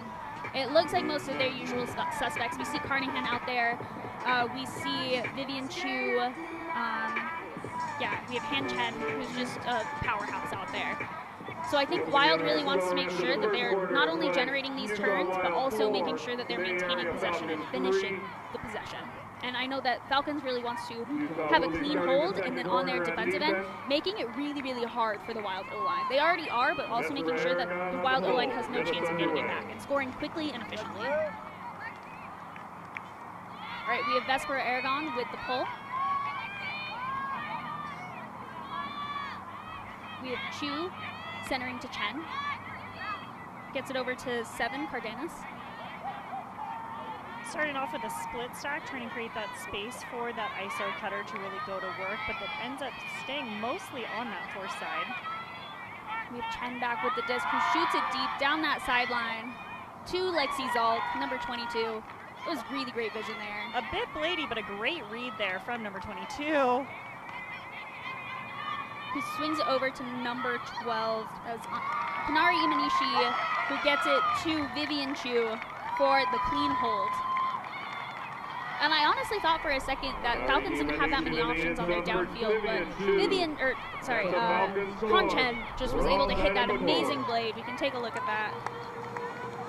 it looks like most of their usual suspects. We see Carnahan out there. We see Vivian Chu. We have Han Chen, who's just a powerhouse out there. So I think Wild really wants to make sure that they're not only generating these turns, but also making sure that they're maintaining possession and finishing the possession. And I know that Falcons really wants to have a clean hold, and then on their defensive end, making it really, really hard for the Wild O-line. They already are, but also making sure that the Wild O-line has no chance of getting it back and scoring quickly and efficiently. All right, we have Vesper Aragon with the pull. We have Chu centering to Chen. Gets it over to 7, Cardenas. Starting off with a split stack, trying to create that space for that ISO cutter to really go to work, but that ends up staying mostly on that force side. We have Chen back with the disc, who shoots it deep down that sideline to Lexi Zalt, number 22. It was really great vision there. A bit blady, but a great read there from number 22. Who swings it over to number 12. As Kanari Imanishi, who gets it to Vivian Chu for the clean hold. And I honestly thought for a second that Falcons didn't have that many options on their downfield, but Han Chen just was able to hit that amazing blade. We can take a look at that.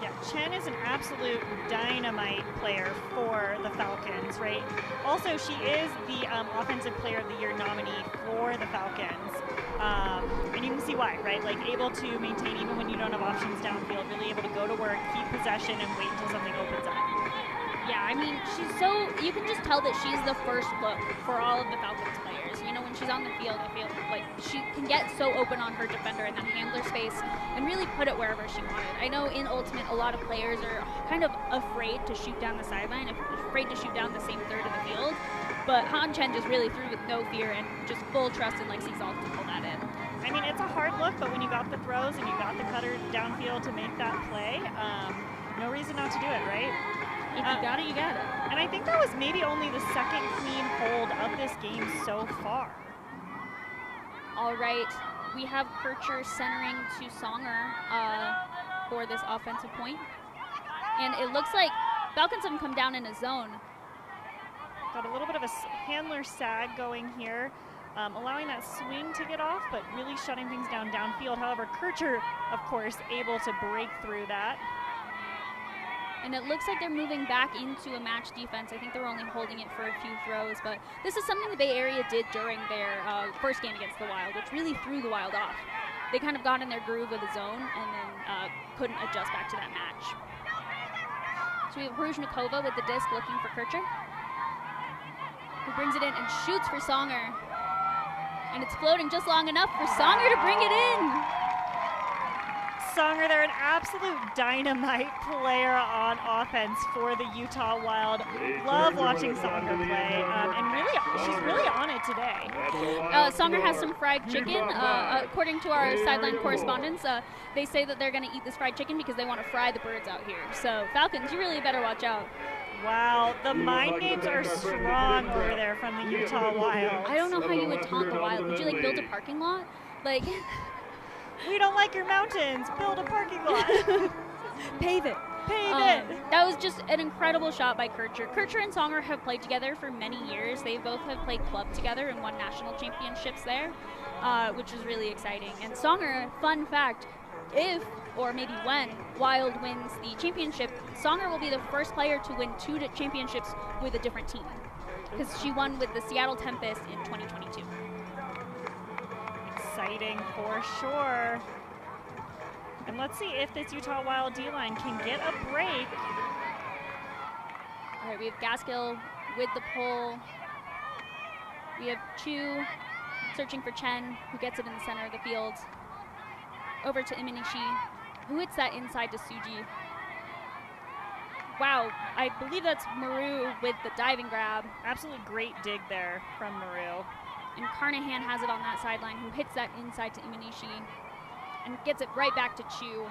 Yeah, Chen is an absolute dynamite player for the Falcons, right? Also, she is the Offensive Player of the Year nominee for the Falcons. And you can see why, right? Like, able to maintain even when you don't have options downfield, really able to go to work, keep possession, and wait until something opens up. Yeah, I mean, you can just tell that she's the first look for all of the Falcons players. You know, when she's on the field, I feel like she can get so open on her defender and that handler space and really put it wherever she wanted. I know in Ultimate, a lot of players are kind of afraid to shoot down the sideline, afraid to shoot down the same third of the field, but Han Chen just really threw with no fear and just full trust in Lexi Zalt to pull that in. I mean, it's a hard look, but when you got the throws and you got the cutter downfield to make that play, no reason not to do it, right? If you got it, you got it. And I think that was maybe only the second clean hold of this game so far. All right, we have Kircher centering to Songer for this offensive point. And it looks like Falcons have come down in a zone. Got a little bit of a handler sag going here. allowing that swing to get off, but really shutting things down downfield. However, Kircher, of course, able to break through that. And it looks like they're moving back into a match defense. I think they were only holding it for a few throws, but this is something the Bay Area did during their first game against the Wild, which really threw the Wild off. They kind of got in their groove of the zone and then couldn't adjust back to that match. So we have Ruzhnikova with the disc looking for Kircher, who brings it in and shoots for Songer. And it's floating just long enough for Songer to bring it in. Songer, they're an absolute dynamite player on offense for the Utah Wild. Love watching Songer play, and really, she's really on it today. Songer has some fried chicken. According to our sideline correspondents, they say that they're going to eat this fried chicken because they want to fry the birds out here. So Falcons, you really better watch out. Wow, the mind games are strong over there from the Utah Wild. I don't know how you would taunt the Wild. Would you like build a parking lot? Like, we don't like your mountains. Build a parking lot. Pave it. Pave it. That was just an incredible shot by Kircher. Kircher and Songer have played together for many years. They both have played club together and won national championships there, which is really exciting. And Songer, fun fact, if or maybe when Wild wins the championship, Songer will be the first player to win 2 championships with a different team, because she won with the Seattle Tempest in 2022. Exciting for sure. And let's see if this Utah Wild D-line can get a break. All right, we have Gaskill with the pull. We have Chu searching for Chen, who gets it in the center of the field. Over to Imanishi, who hits that inside to Suji. Wow, I believe that's Maru with the diving grab. Absolutely great dig there from Maru. And Carnahan has it on that sideline, who hits that inside to Imanishi and gets it right back to Chu.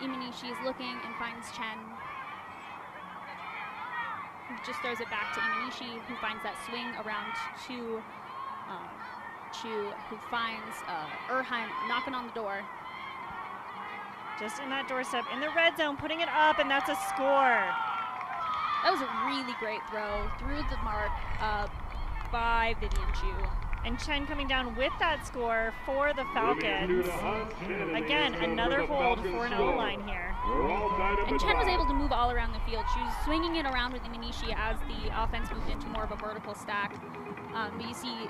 Imanishi is looking and finds Chen, who just throws it back to Imanishi, who finds that swing around to Chu, who finds Erheim knocking on the door. Just in that doorstep, in the red zone, putting it up, and that's a score. That was a really great throw through the mark by Vivian Chu. And Chen coming down with that score for the Falcons. Again, another hold for an O-line here. And Chen was able to move all around the field. She was swinging it around with Imanishi as the offense moved into more of a vertical stack. But you see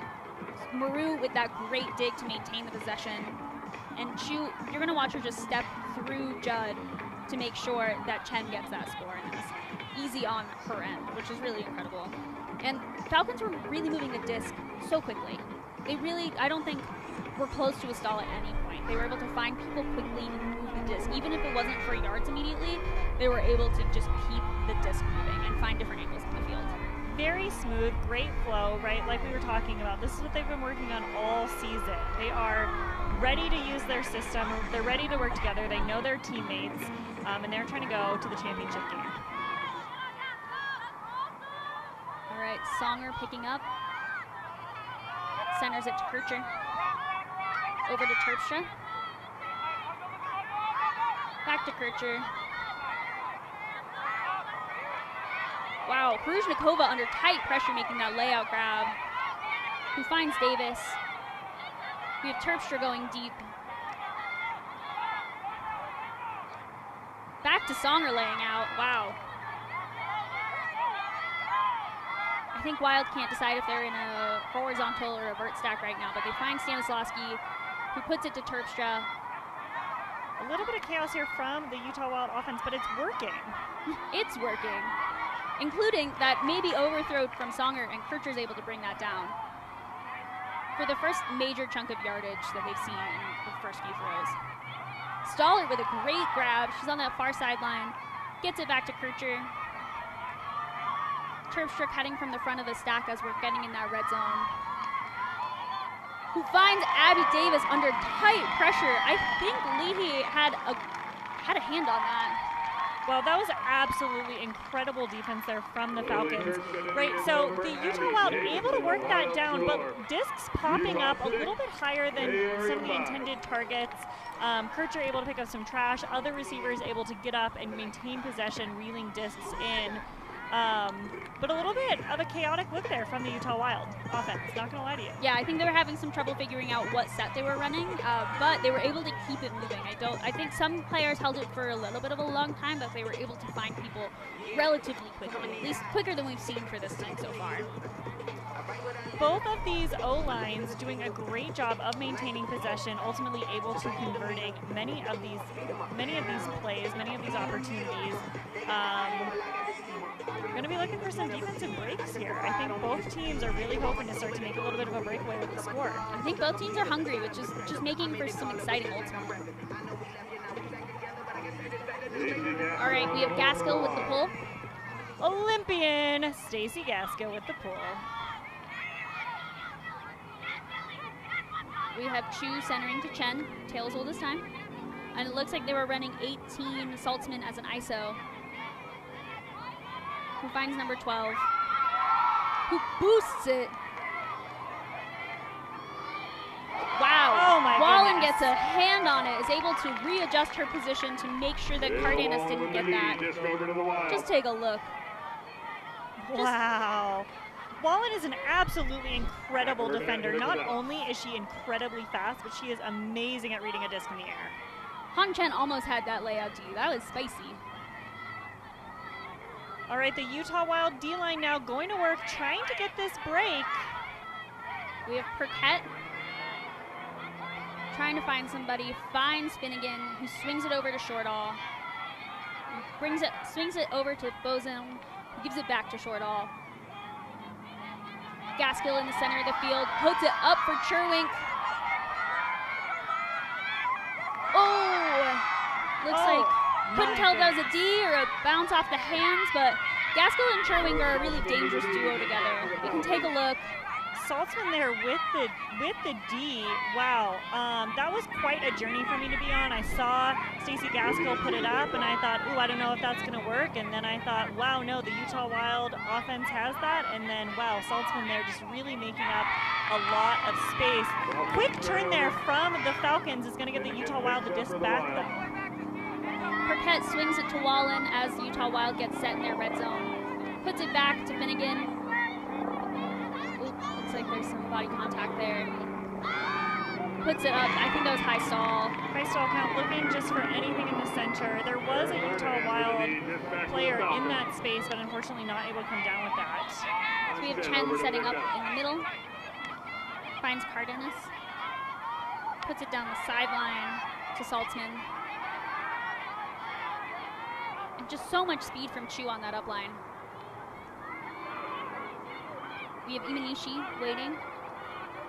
Maru with that great dig to maintain the possession. And Chu, you're going to watch her just step through Judd to make sure that Chen gets that score. And it's easy on her end, which is really incredible. And Falcons were really moving the disc so quickly. They really, I don't think, were close to a stall at any point. They were able to find people quickly and move the disc. Even if it wasn't for yards immediately, they were able to just keep the disc moving and find different angles in the field. Very smooth, great flow, right? Like we were talking about. This is what they've been working on all season. They are ready to use their system. They're ready to work together. They know their teammates, and they're trying to go to the championship game. All right, Songer picking up. Centers it to Kircher. Over to Terpstra. Back to Kircher. Wow, Ruzhnikova under tight pressure making that layout grab. Who finds Davis. We have Terpstra going deep. Back to Songer laying out, wow. I think Wild can't decide if they're in a horizontal or a vert stack right now, but they find Stanislavski, who puts it to Terpstra. A little bit of chaos here from the Utah Wild offense, but it's working. It's working, including that maybe overthrow from Songer, and Kircher's able to bring that down for the first major chunk of yardage that they've seen in the first few throws. Stoller with a great grab. She's on that far sideline, gets it back to Kircher. Terpstra cutting from the front of the stack as we're getting in that red zone. Who finds Abby Davis under tight pressure. I think Leahy had a hand on that. Well, that was absolutely incredible defense there from the Falcons. Right, so the Utah Wild able to work that down, but discs popping up a little bit higher than some of the intended targets. Kircher able to pick up some trash. Other receivers able to get up and maintain possession, reeling discs in. But a little bit of a chaotic look there from the Utah Wild offense, not going to lie to you. Yeah, I think they were having some trouble figuring out what set they were running, but they were able to keep it moving. I think some players held it for a little bit of a long time, but they were able to find people relatively quickly, at least quicker than we've seen for this team so far. Both of these O-lines doing a great job of maintaining possession, ultimately able to converting many of these plays, many of these opportunities. We're going to be looking for some defensive breaks here. I think both teams are really hoping to start to make a little bit of a breakaway with the score. I think both teams are hungry, which is just making for some exciting ultimately. All right, we have Gaskill with the pull. Olympian Stacy Gaskill with the pull. We have Chu centering to Chen, tails all this time. And it looks like they were running 18 Saltzman as an ISO. Who finds number 12, who boosts it. Wow. Oh my Wallen goodness. gets a hand on it, is able to readjust her position to make sure that Cardenas didn't get that. Just take a look. Wow. Wallen is an absolutely incredible defender. Not only is she incredibly fast, but she is amazing at reading a disc in the air. Han Chen almost had that layout to you. That was spicy. All right, the Utah Wild D-line now going to work, trying to get this break. We have Perquette trying to find somebody, finds Finnegan, who swings it over to Shortall. Swings it over to Bozen, who gives it back to Shortall. Gaskill in the center of the field, puts it up for Cherwink. Oh, looks like, couldn't tell if that was a D or a bounce off the hands, but Gaskill and Cherwink are a really dangerous duo together. We can take a look. Saltzman there with the D. Wow, that was quite a journey for me to be on. I saw Stacy Gaskill put it up, and I thought, ooh, I don't know if that's going to work. And then I thought, wow, no, the Utah Wild offense has that. And then, wow, Saltzman there just really making up a lot of space. Quick turn there from the Falcons is going to get the Utah Wild the disc back, though. Perquette swings it to Wallen as the Utah Wild gets set in their red zone. Puts it back to Finnegan. Looks like there's some body contact there. Puts it up. I think that was high stall. High stall count, looking just for anything in the center. There was a Utah Wild player in that space, but unfortunately not able to come down with that. So we have Chen setting up in the middle. Finds Cardenas. Puts it down the sideline to Saltzman. And just so much speed from Chu on that upline. We have Imanishi waiting.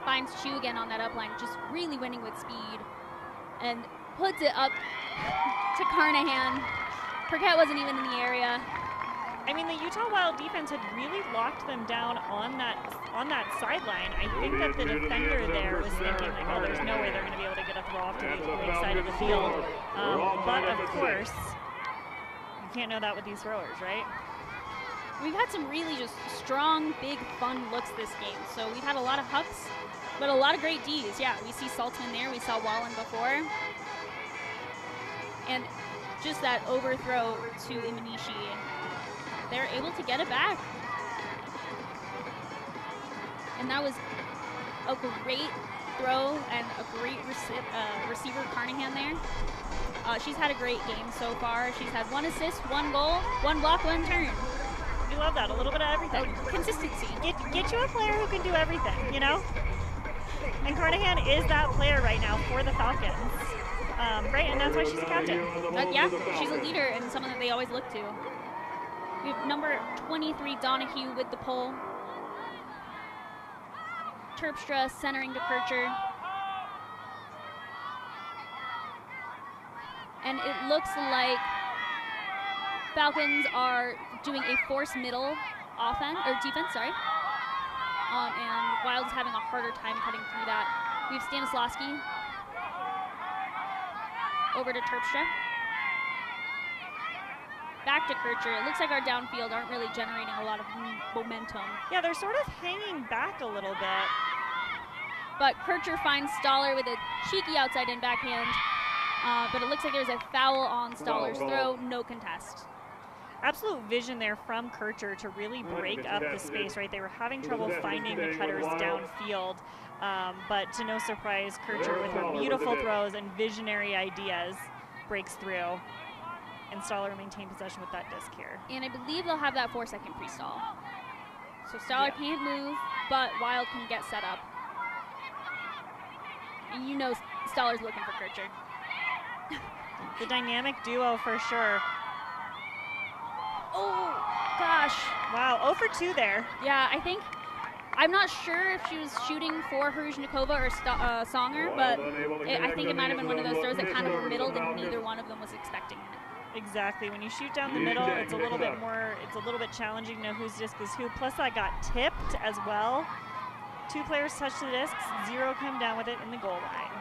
Finds Chu again on that upline, just really winning with speed. And puts it up to Carnahan. Perquette wasn't even in the area. I mean, the Utah Wild defense had really locked them down on that sideline. I think that the defender there was thinking, like, oh, there's no way they're going to be able to get a throw off to the weak side of the field. But, of course, you can't know that with these throwers, right? We've had some really just strong, big, fun looks this game. So we've had a lot of hucks, but a lot of great Ds. Yeah, we see Saltzman there. We saw Wallen before. And just that overthrow to Imanishi. They're able to get it back. And that was a great throw and a great receiver, Carnahan, there. She's had a great game so far. She's had 1 assist, 1 goal, 1 block, 1 turn. We love that, a little bit of everything. Consistency. Get you a player who can do everything, you know? And Carnahan is that player right now for the Falcons. Right, and that's why she's a captain. Yeah, she's a leader and someone that they always look to. We have number 23, Donahue, with the pull. Terpstra centering to Kircher. And it looks like Falcons are doing a forced middle defense, sorry. And Wild's having a harder time cutting through that. We have Stanislawski over to Terpstra. Back to Kircher. It looks like our downfield aren't really generating a lot of momentum. Yeah, they're sort of hanging back a little bit. But Kircher finds Stoller with a cheeky outside in backhand. But it looks like there's a foul on Stoller's throw. No contest. absolute vision there from Kircher to really break up the space, right? They were having trouble finding the cutters downfield, but to no surprise, Kircher with her beautiful throws and visionary ideas breaks through, and Stoller maintain possession with that disc here. And I believe they'll have that 4-second pre-stall. So Stoller can't move, but Wild can get set up. And you know Stoller's looking for Kircher. The dynamic duo for sure. Oh, gosh. Wow, 0 for 2 there. Yeah, I'm not sure if she was shooting for Hruzhnikova or Songer, but I think it might have been one of those throws that kind of middled and neither one of them was expecting it. Exactly. When you shoot down the middle, it's a little bit challenging to know whose disc is who. Plus that got tipped as well. 2 players touched the discs, 0 come down with it in the goal line.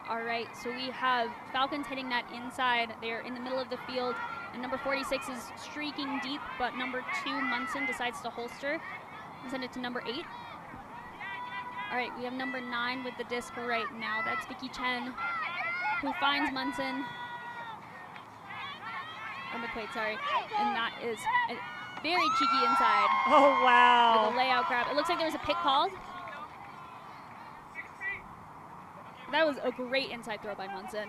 All right, so we have Falcons hitting that inside. They're in the middle of the field, and number 46 is streaking deep, but number 2, Munson, decides to holster and send it to number 8. All right, we have number 9 with the disc right now. That's Vicky Chen, who finds Munson. Or McQuaid, sorry. And that is a very cheeky inside. Oh, wow. With a layout grab. It looks like there was a pick called. That was a great inside throw by Munson.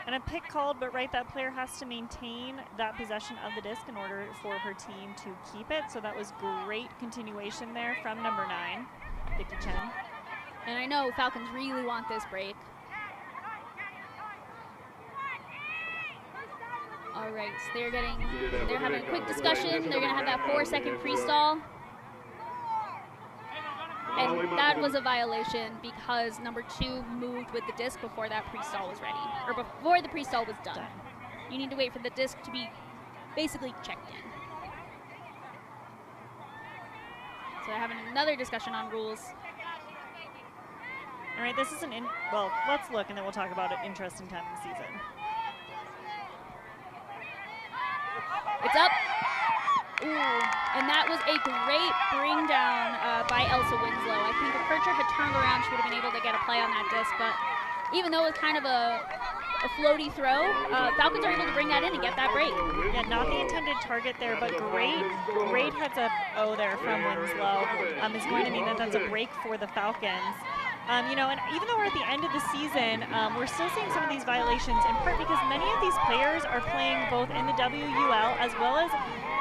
And a pick called, but right, that player has to maintain that possession of the disc in order for her team to keep it. So that was great continuation there from number 9, Vicky Chen. And I know Falcons really want this break. All right, so they're having a quick discussion. They're gonna have that 4-second pre-stall. And that was a violation because number 2 moved with the disc before that pre-stall was ready, or before the pre-stall was done. You need to wait for the disc to be basically checked in. So they're having another discussion on rules. All right, this is well, let's look and then we'll talk about an interesting time of the season. It's up. Ooh, and that was a great bring down by Elsa Winslow. I think if Kircher had turned around, she would have been able to get a play on that disc, but even though it was kind of a floaty throw, Falcons are able to bring that in and get that break. Yeah, not the intended target there, but great heads up there from Winslow is going to mean that that's a break for the Falcons. You know, and even though we're at the end of the season, we're still seeing some of these violations, in part because many of these players are playing both in the WUL as well as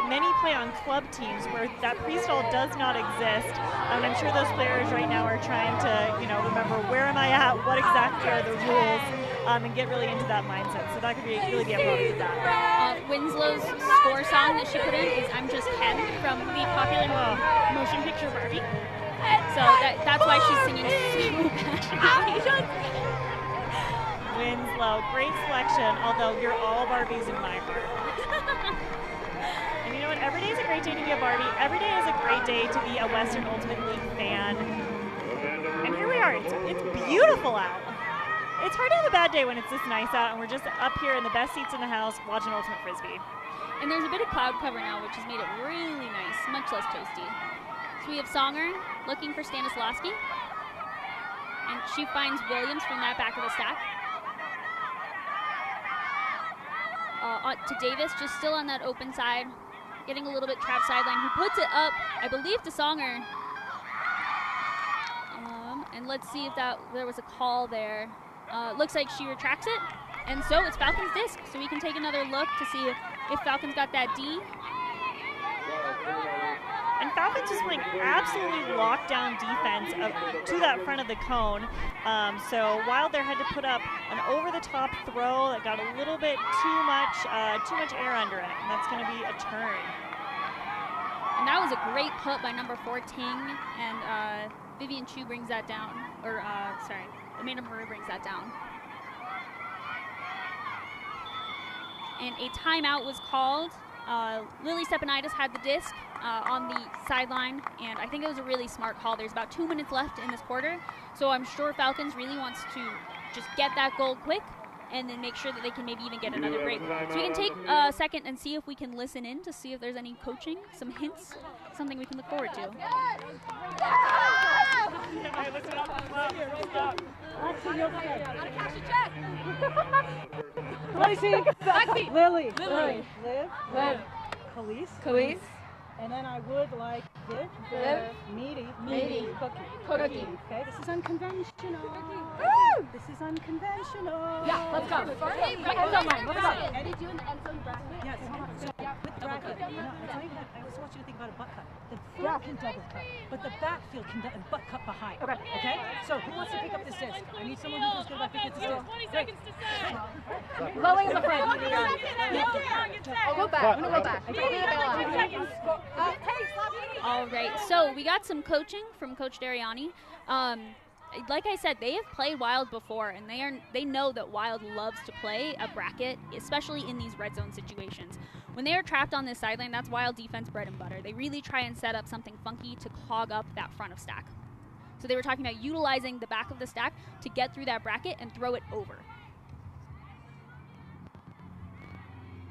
many play on club teams where that pre-stall does not exist. I'm sure those players right now are trying to, you know, remember where am I at, what exactly are the rules, and get really into that mindset. So that could really be a product of that. Winslow's score song that she put in is "I'm Just Ken" from the popular motion picture Barbie. So that's why she's singing so passionately. Winslow, great selection, although you're all Barbies in my heart. And you know what, every day is a great day to be a Barbie. Every day is a great day to be a Western Ultimate League fan. And here we are, it's beautiful out. It's hard to have a bad day when it's this nice out and we're just up here in the best seats in the house watching Ultimate Frisbee. And there's a bit of cloud cover now, which has made it really nice, much less toasty. So we have Songer looking for Stanislavski. And she finds Williams from that back of the stack. To Davis, just still on that open side, getting a little bit trapped sideline. He puts it up, I believe, to Songer. And let's see if there was a call there. Looks like she retracts it. And so it's Falcons disc. So we can take another look to see if Falcons got that D. And Falcons just playing absolutely lockdown defense to that front of the cone. So Wild there had to put up an over-the-top throw that got a little bit too much air under it, and that's going to be a turn. And that was a great put by number 4, Ting, and Vivian Chu brings that down, or sorry, Amanda Marie brings that down. And a timeout was called. Lily Stepanitis had the disc on the sideline, and I think it was a really smart call. There's about 2 minutes left in this quarter, so I'm sure Falcons really wants to just get that goal quick and then make sure that they can maybe even get another break. So we can take a second and see if we can listen in to see if there's any coaching, some hints, something we can look forward to. Lacey. Lexi. Lily. Lily. Liv. Liv. Khalees. And then I would like Viv. Meaty. Cookie. Okay, this is unconventional. This is unconventional. Yeah, let's go. End zone line. Let's go. Eddie doing the end zone bracket? Yes. So with bracket, I also want you to think about a butt cut. The front can double cut, but the backfield can butt cut behind. Okay? So who wants to pick up this disc? I need someone who's good about picking up this disc. 20 seconds to set. Lily in the front. I'll go back. I'm going to go back. I'll be the bailout. All right, so we got some coaching from Coach Dariani. Like I said, they have played Wild before, and they know that Wild loves to play a bracket, especially in these red zone situations. When they are trapped on this sideline, that's Wild defense bread and butter. They really try and set up something funky to clog up that front of stack. So they were talking about utilizing the back of the stack to get through that bracket and throw it over.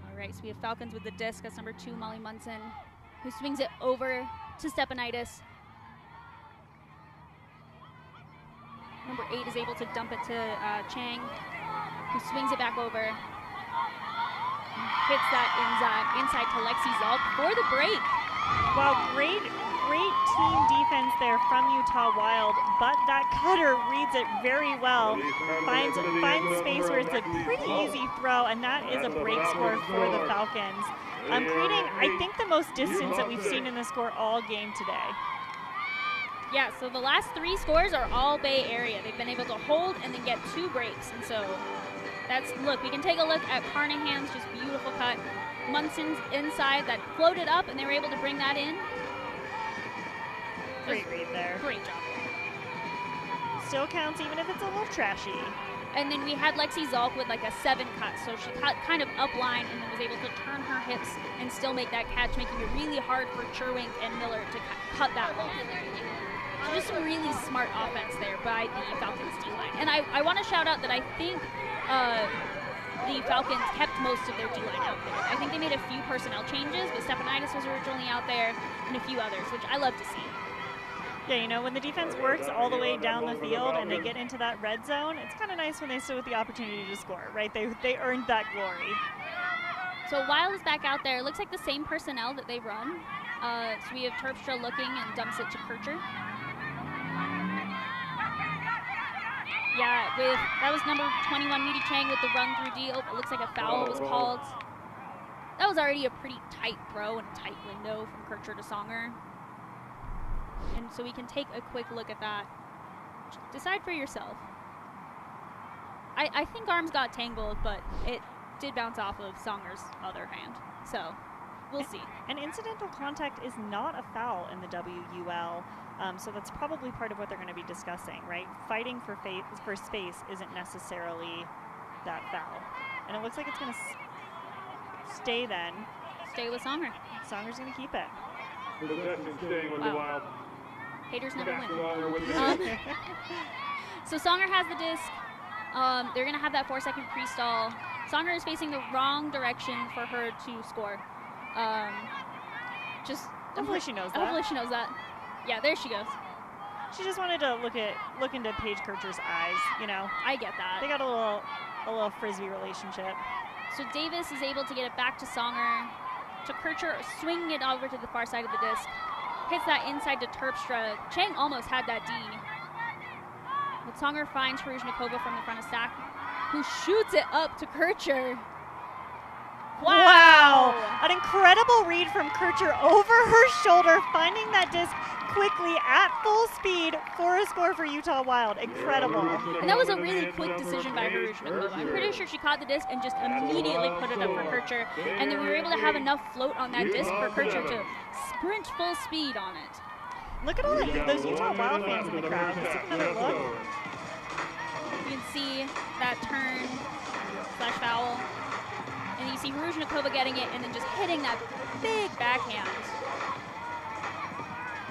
All right, so we have Falcons with the disc. That's number 2, Molly Munson, who swings it over to Stepanidis. Number 8 is able to dump it to Chang, who swings it back over. Hits that inside to Lexi Zalk for the break. Wow, great team defense there from Utah Wild, but that cutter reads it very well. Finds space where it's a pretty easy throw, and that is a break score for the Falcons. Creating, I think, the most distance that we've seen in the score all game today. Yeah, so the last 3 scores are all Bay Area. They've been able to hold and then get 2 breaks. And so look, we can take a look at Carnahan's just beautiful cut. Munson's inside that floated up, and they were able to bring that in. Great read there. Great job. Still counts even if it's a little trashy. And then we had Lexi Zalk with like a 7 cut. So she cut kind of up line and then was able to turn her hips and still make that catch, making it really hard for Cherwink and Miller to cut that low. So just some really smart offense there by the Falcons D-line. And I want to shout out that I think the Falcons kept most of their D-line out there. I think they made a few personnel changes, but Stepanidis was originally out there and a few others, which I love to see. Yeah, you know, when the defense works all the way down the field and they get into that red zone, it's kind of nice when they still with the opportunity to score, right? They earned that glory. So Wild is back out there. It looks like the same personnel that they run. So we have Terpstra looking and dumps it to Kircher. Yeah, that was number 21, Meaty Chang with the run through D. Oh, it looks like a foul was called. That was already a pretty tight throw and a tight window from Kircher to Songer. And so we can take a quick look at that. Decide for yourself. I think arms got tangled, but it did bounce off of Songer's other hand. So we'll see. And incidental contact is not a foul in the WUL. So that's probably part of what they're going to be discussing, right? Fighting for space isn't necessarily that foul. And it looks like it's going to stay then. Stay with Songer. Songer's going to keep it. Staying with the Wild. Haters never win. So Songer has the disc. They're going to have that 4-second pre-stall. Songer is facing the wrong direction for her to score. Hopefully she knows that. Hopefully she knows that. Yeah, there she goes. She just wanted to look into Paige Kircher's eyes, you know. I get that. They got a little frisbee relationship. So Davis is able to get it back to Songer. To Kircher, swinging it over to the far side of the disc. Hits that inside to Terpstra. Chang almost had that D. But Songer finds Hruzhnikova from the front of stack, who shoots it up to Kircher. Wow! An incredible read from Kircher over her shoulder, finding that disc quickly at full speed for a score for Utah Wild. Incredible. And that was a really quick decision by Hruzhnikova. I'm pretty sure she caught the disc and just immediately put it up for Kircher. And then we were able to have enough float on that disc for Kircher to sprint full speed on it. Look at all those Utah Wild fans in the crowd. Let's take another look. You can see that turn / foul. And you see Hruzhnikova getting it and then just hitting that big backhand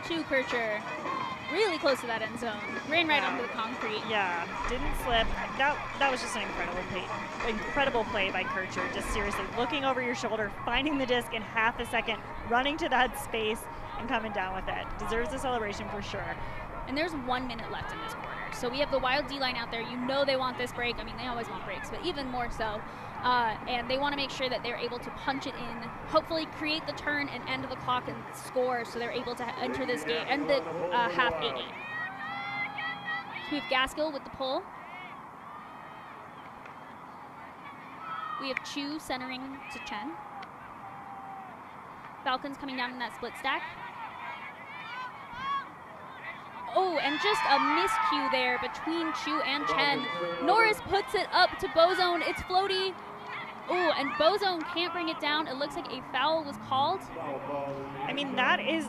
to Kircher. Really close to that end zone. Ran right onto the concrete. Yeah, didn't slip. That was just an incredible play by Kircher. Just seriously looking over your shoulder, finding the disc in half a second, running to that space and coming down with it. Deserves a celebration for sure. And there's 1 minute left in this quarter. So we have the Wild D-line out there. You know they want this break. I mean, they always want breaks, but even more so. And they want to make sure that they're able to punch it in, hopefully create the turn and end the clock and score so they're able to enter this game, end the half 8-8. So we have Gaskill with the pull. We have Chu centering to Chen. Falcons coming down in that split stack. Oh, and just a miscue there between Chu and Chen. Norris puts it up to Bozone. It's floaty. Oh, and Bozone can't bring it down. It looks like a foul was called. I mean, that is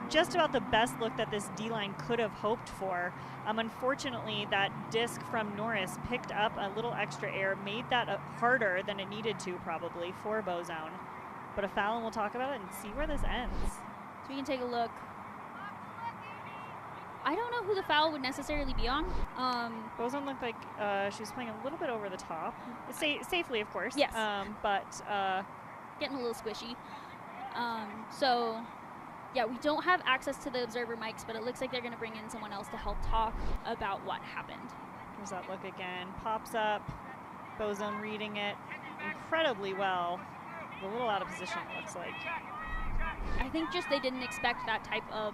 just about the best look that this D-line could have hoped for. Unfortunately, that disc from Norris picked up a little extra air, made that harder than it needed to probably for Bozone. But a foul, and we'll talk about it and see where this ends. So we can take a look. I don't know who the foul would necessarily be on. Bozone looked like she was playing a little bit over the top. Safely, of course. Yes. But getting a little squishy. So, yeah, we don't have access to the observer mics, but it looks like they're going to bring in someone else to help talk about what happened. There's that look again. Pops up. Bozone reading it incredibly well. A little out of position, it looks like. I think just they didn't expect that type of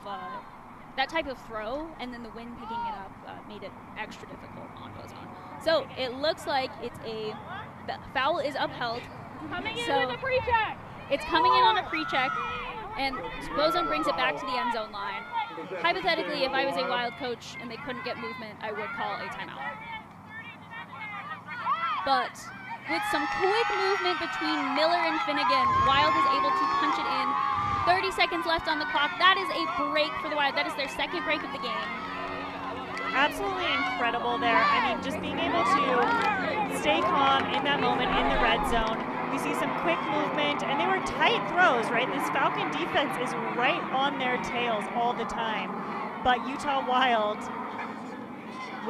throw, and then the wind picking it up made it extra difficult on Bozone. So it looks like the foul is upheld. Coming in so with a pre-check. It's coming in on a pre-check, and Bozone brings it back to the end zone line. Hypothetically, if I was a Wild coach and they couldn't get movement, I would call a timeout. But with some quick movement between Miller and Finnegan, Wild is able to punch it in. 30 seconds left on the clock. That is a break for the Wild. That is their second break of the game. Absolutely incredible there. I mean, just being able to stay calm in that moment in the red zone. We see some quick movement, and they were tight throws, right? This Falcon defense is right on their tails all the time. But Utah Wild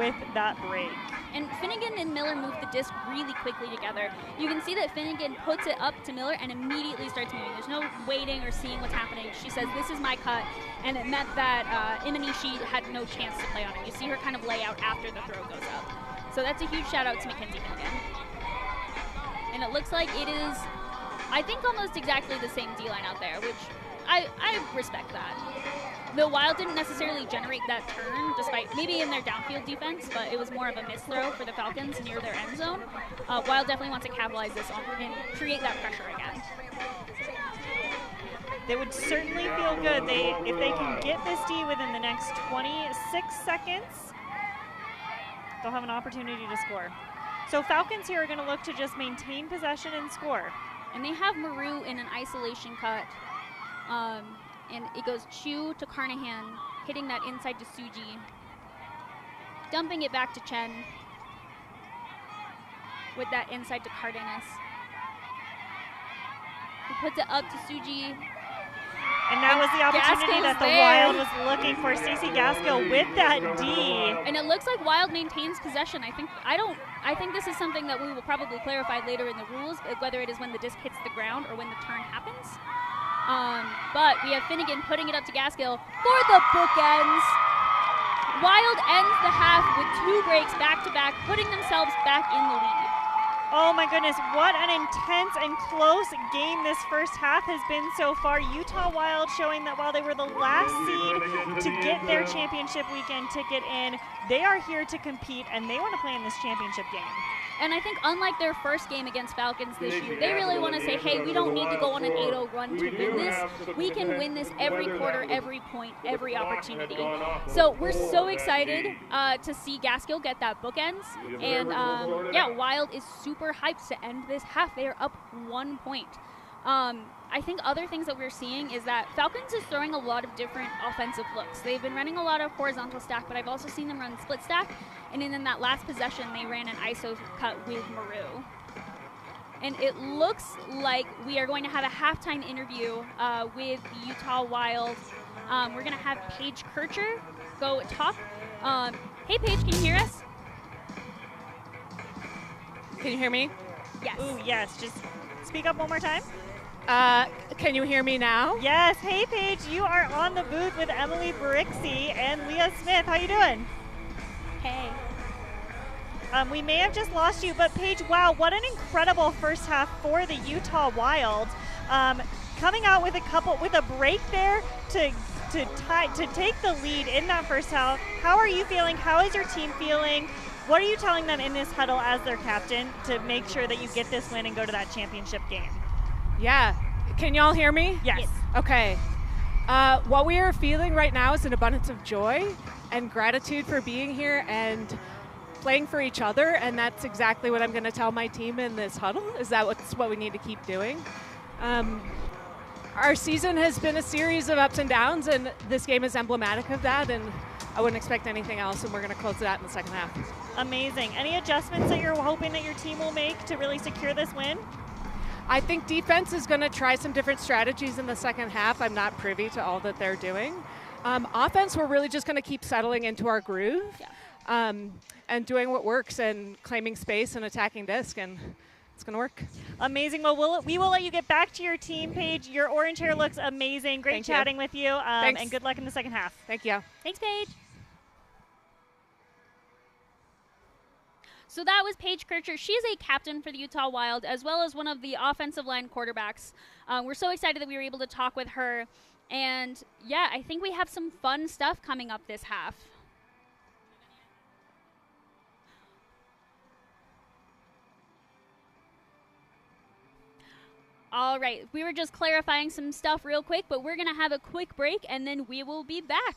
with that break. And Finnegan and Miller move the disc really quickly together. You can see that Finnegan puts it up to Miller and immediately starts moving. There's no waiting or seeing what's happening. She says, this is my cut, and it meant that Imanishi had no chance to play on it. You see her kind of lay out after the throw goes up. So that's a huge shout out to Mackenzie Finnegan. And it looks like it is, I think, almost exactly the same D-line out there, which I respect that. The Wild didn't necessarily generate that turn, despite maybe in their downfield defense, but it was more of a miss throw for the Falcons near their end zone. Wild definitely wants to capitalize this on and create that pressure again. They would certainly feel good if they can get this D within the next 26 seconds. They'll have an opportunity to score. So Falcons here are going to look to just maintain possession and score. And they have Maru in an isolation cut. And it goes Chu to Carnahan, hitting that inside to Suji. Dumping it back to Chen with that inside to Cardenas. He puts it up to Suji. And that was the opportunity Gaskell's that the there. Wild was looking for. Cece Gaskill with that D. And it looks like Wild maintains possession. I think this is something that we will probably clarify later in the rules, whether it is when the disc hits the ground or when the turn happens. But we have Finnegan putting it up to Gaskill for the bookends. Wild ends the half with 2 breaks back-to-back, putting themselves back in the lead. Oh my goodness, what an intense and close game this first half has been so far. Utah Wild showing that while they were the last seed to get their championship weekend ticket in, they are here to compete and they want to play in this championship game. And I think unlike their first game against Falcons this year, they really want to say, hey, we don't need to go on an 8-0 run to win this. We can win this every quarter, every point, every opportunity. So we're so excited to see Gaskill get that bookends. And yeah, Wild is super hyped to end this half. They are up 1 point. I think other things that we're seeing is that Falcons is throwing a lot of different offensive looks. They've been running a lot of horizontal stack, but I've also seen them run split stack. And then in that last possession, they ran an ISO cut with Maru. And it looks like we are going to have a halftime interview with the Utah Wild. We're going to have Paige Kircher go talk. Hey, Paige, can you hear us? Can you hear me? Yes. Ooh, yes. Just speak up one more time. Can you hear me now? Yes. Hey, Paige, you are on the booth with Emily Brixey and Leah Smith. How you doing? Hey. We may have just lost you, but Paige, wow, what an incredible first half for the Utah Wild. Coming out with a break there to take the lead in that first half. How are you feeling? How is your team feeling? What are you telling them in this huddle as their captain to make sure that you get this win and go to that championship game? Yeah. Can y'all hear me? Yes. Okay. What we are feeling right now is an abundance of joy and gratitude for being here and playing for each other, and that's exactly what I'm going to tell my team in this huddle, is that what's what we need to keep doing. Our season has been a series of ups and downs, and this game is emblematic of that, and I wouldn't expect anything else, and we're going to close it out in the second half. Amazing. Any adjustments that you're hoping that your team will make to really secure this win? I think defense is going to try some different strategies in the second half. I'm not privy to all that they're doing. Offense, we're really just going to keep settling into our groove and doing what works and claiming space and attacking disc, and it's going to work. Amazing. Well, we will let you get back to your team, Paige. Your orange hair looks amazing. Great chatting with you, and good luck in the second half. Thank you. Thanks, Paige. So that was Paige Kircher. She's a captain for the Utah Wild, as well as one of the offensive line quarterbacks. We're so excited that we were able to talk with her. And, yeah, I think we have some fun stuff coming up this half. All right, we were just clarifying some stuff real quick, but we're going to have a quick break, and then we will be back.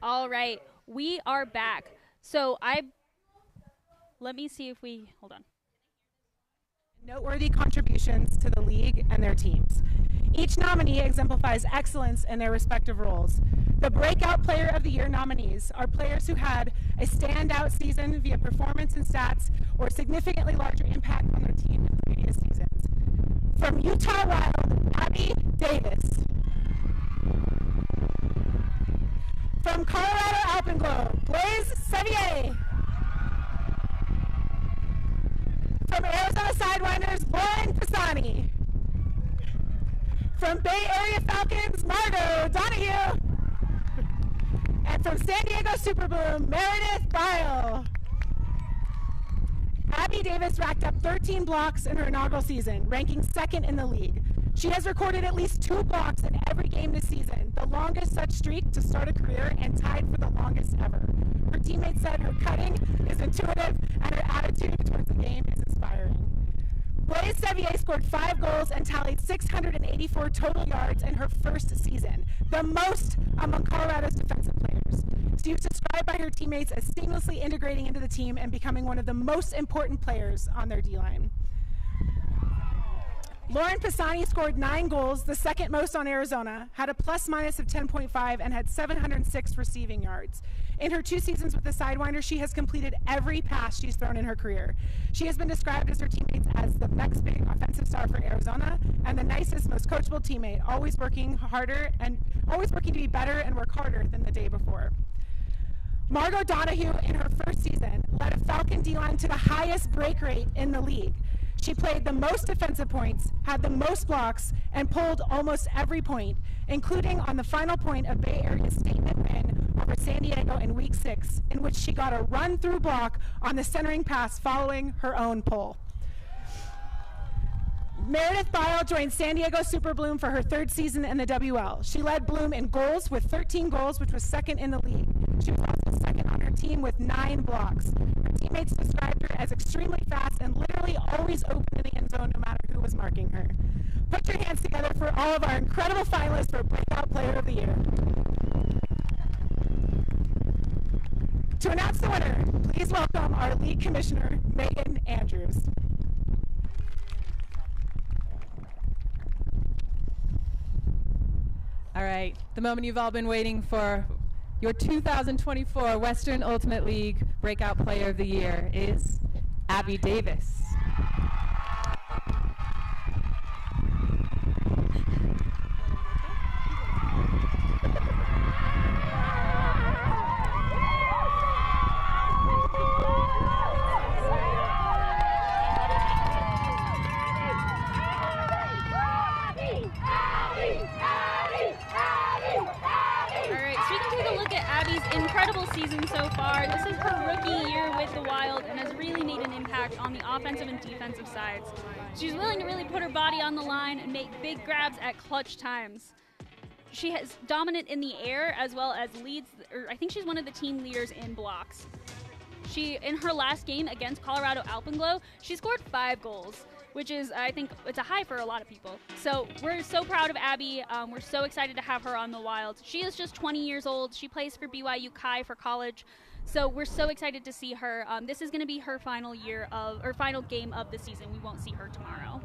All right, we are back. So let me see if we, hold on. Noteworthy contributions to the league and their teams. Each nominee exemplifies excellence in their respective roles. The Breakout Player of the Year nominees are players who had a standout season via performance and stats or significantly larger impact on their team in previous seasons. From Utah Wild, Abby Davis. From Colorado Alpenglow, Blaise Sevier. From Arizona Sidewinders, Lauren Pisani. From Bay Area Falcons, Margot Donahue. And from San Diego Superbloom, Meredith Bile. Abby Davis racked up 13 blocks in her inaugural season, ranking second in the league. She has recorded at least 2 blocks in every game this season, the longest such streak to start a career and tied for the longest ever. Her teammates said her cutting is intuitive and her attitude towards the game is inspiring. Blaise Sevier scored 5 goals and tallied 684 total yards in her first season, the most among Colorado's defensive players. She was described by her teammates as seamlessly integrating into the team and becoming one of the most important players on their D-line. Lauren Pisani scored 9 goals, the second most on Arizona, had a plus-minus of 10.5, and had 706 receiving yards. In her 2 seasons with the Sidewinder, she has completed every pass she's thrown in her career. She has been described as her teammates as the next big offensive star for Arizona and the nicest, most coachable teammate, always working to be better and work harder than the day before. Margot Donahue, in her first season, led a Falcon D-line to the highest break rate in the league. She played the most defensive points, had the most blocks, and pulled almost every point, including on the final point of Bay Area's statement win over San Diego in Week 6, in which she got a run-through block on the centering pass following her own pull. Meredith Bile joined San Diego Super Bloom for her 3rd season in the WL. She led Bloom in goals with 13 goals, which was 2nd in the league. She was also 2nd on her team with 9 blocks. Her teammates described her as extremely fast and literally always open in the end zone no matter who was marking her. Put your hands together for all of our incredible finalists for Breakout Player of the Year. To announce the winner, please welcome our league commissioner, Megan Andrews. All right, the moment you've all been waiting for. Your 2024 Western Ultimate League Breakout Player of the Year is Abby Davis. Incredible season so far. This is her rookie year with the Wild and has really made an impact on the offensive and defensive sides. She's willing to really put her body on the line and make big grabs at clutch times. She is dominant in the air as well as leads, or I think she's one of the team leaders in blocks. In her last game against Colorado Alpenglow, she scored 5 goals, which is, I think, it's a high for a lot of people. So we're so proud of Abby. We're so excited to have her on the Wild. She is just 20 years old. She plays for BYU Chi for college. So we're so excited to see her. This is going to be her final game of the season. We won't see her tomorrow.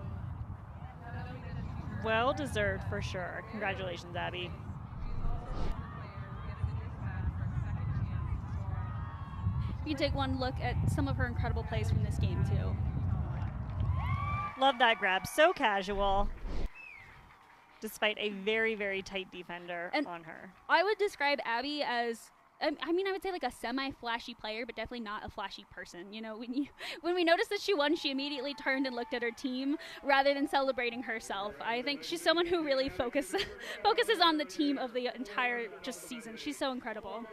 Well deserved for sure. Congratulations, Abby. You can take one look at some of her incredible plays from this game too. Love that grab. So casual, despite a very, very tight defender on her. I would describe Abby as, I mean, I would say like a semi-flashy player, but definitely not a flashy person. You know, when we noticed that she won, she immediately turned and looked at her team rather than celebrating herself. I think she's someone who really focuses on the team of the entire season. She's so incredible.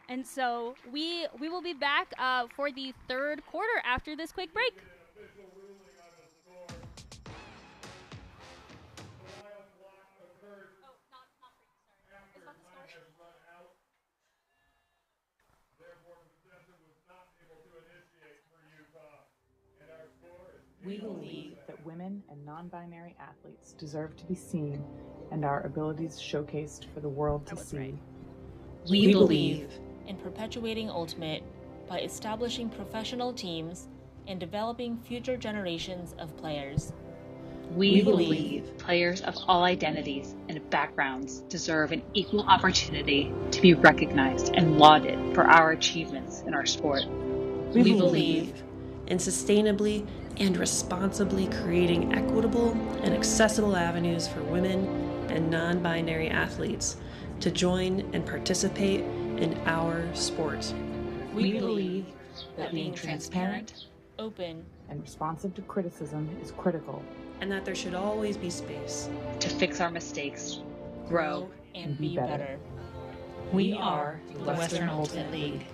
And so we will be back for the 3rd quarter after this quick break. We believe that women and non-binary athletes deserve to be seen and our abilities showcased for the world to see. Right. We believe in perpetuating Ultimate by establishing professional teams and developing future generations of players. We believe players of all identities and backgrounds deserve an equal opportunity to be recognized and lauded for our achievements in our sport. We believe in sustainably and responsibly creating equitable and accessible avenues for women and non-binary athletes to join and participate in our sport. We believe that being transparent, open, and responsive to criticism is critical, and that there should always be space to fix our mistakes, grow, and be better. We are the Western Ultimate League.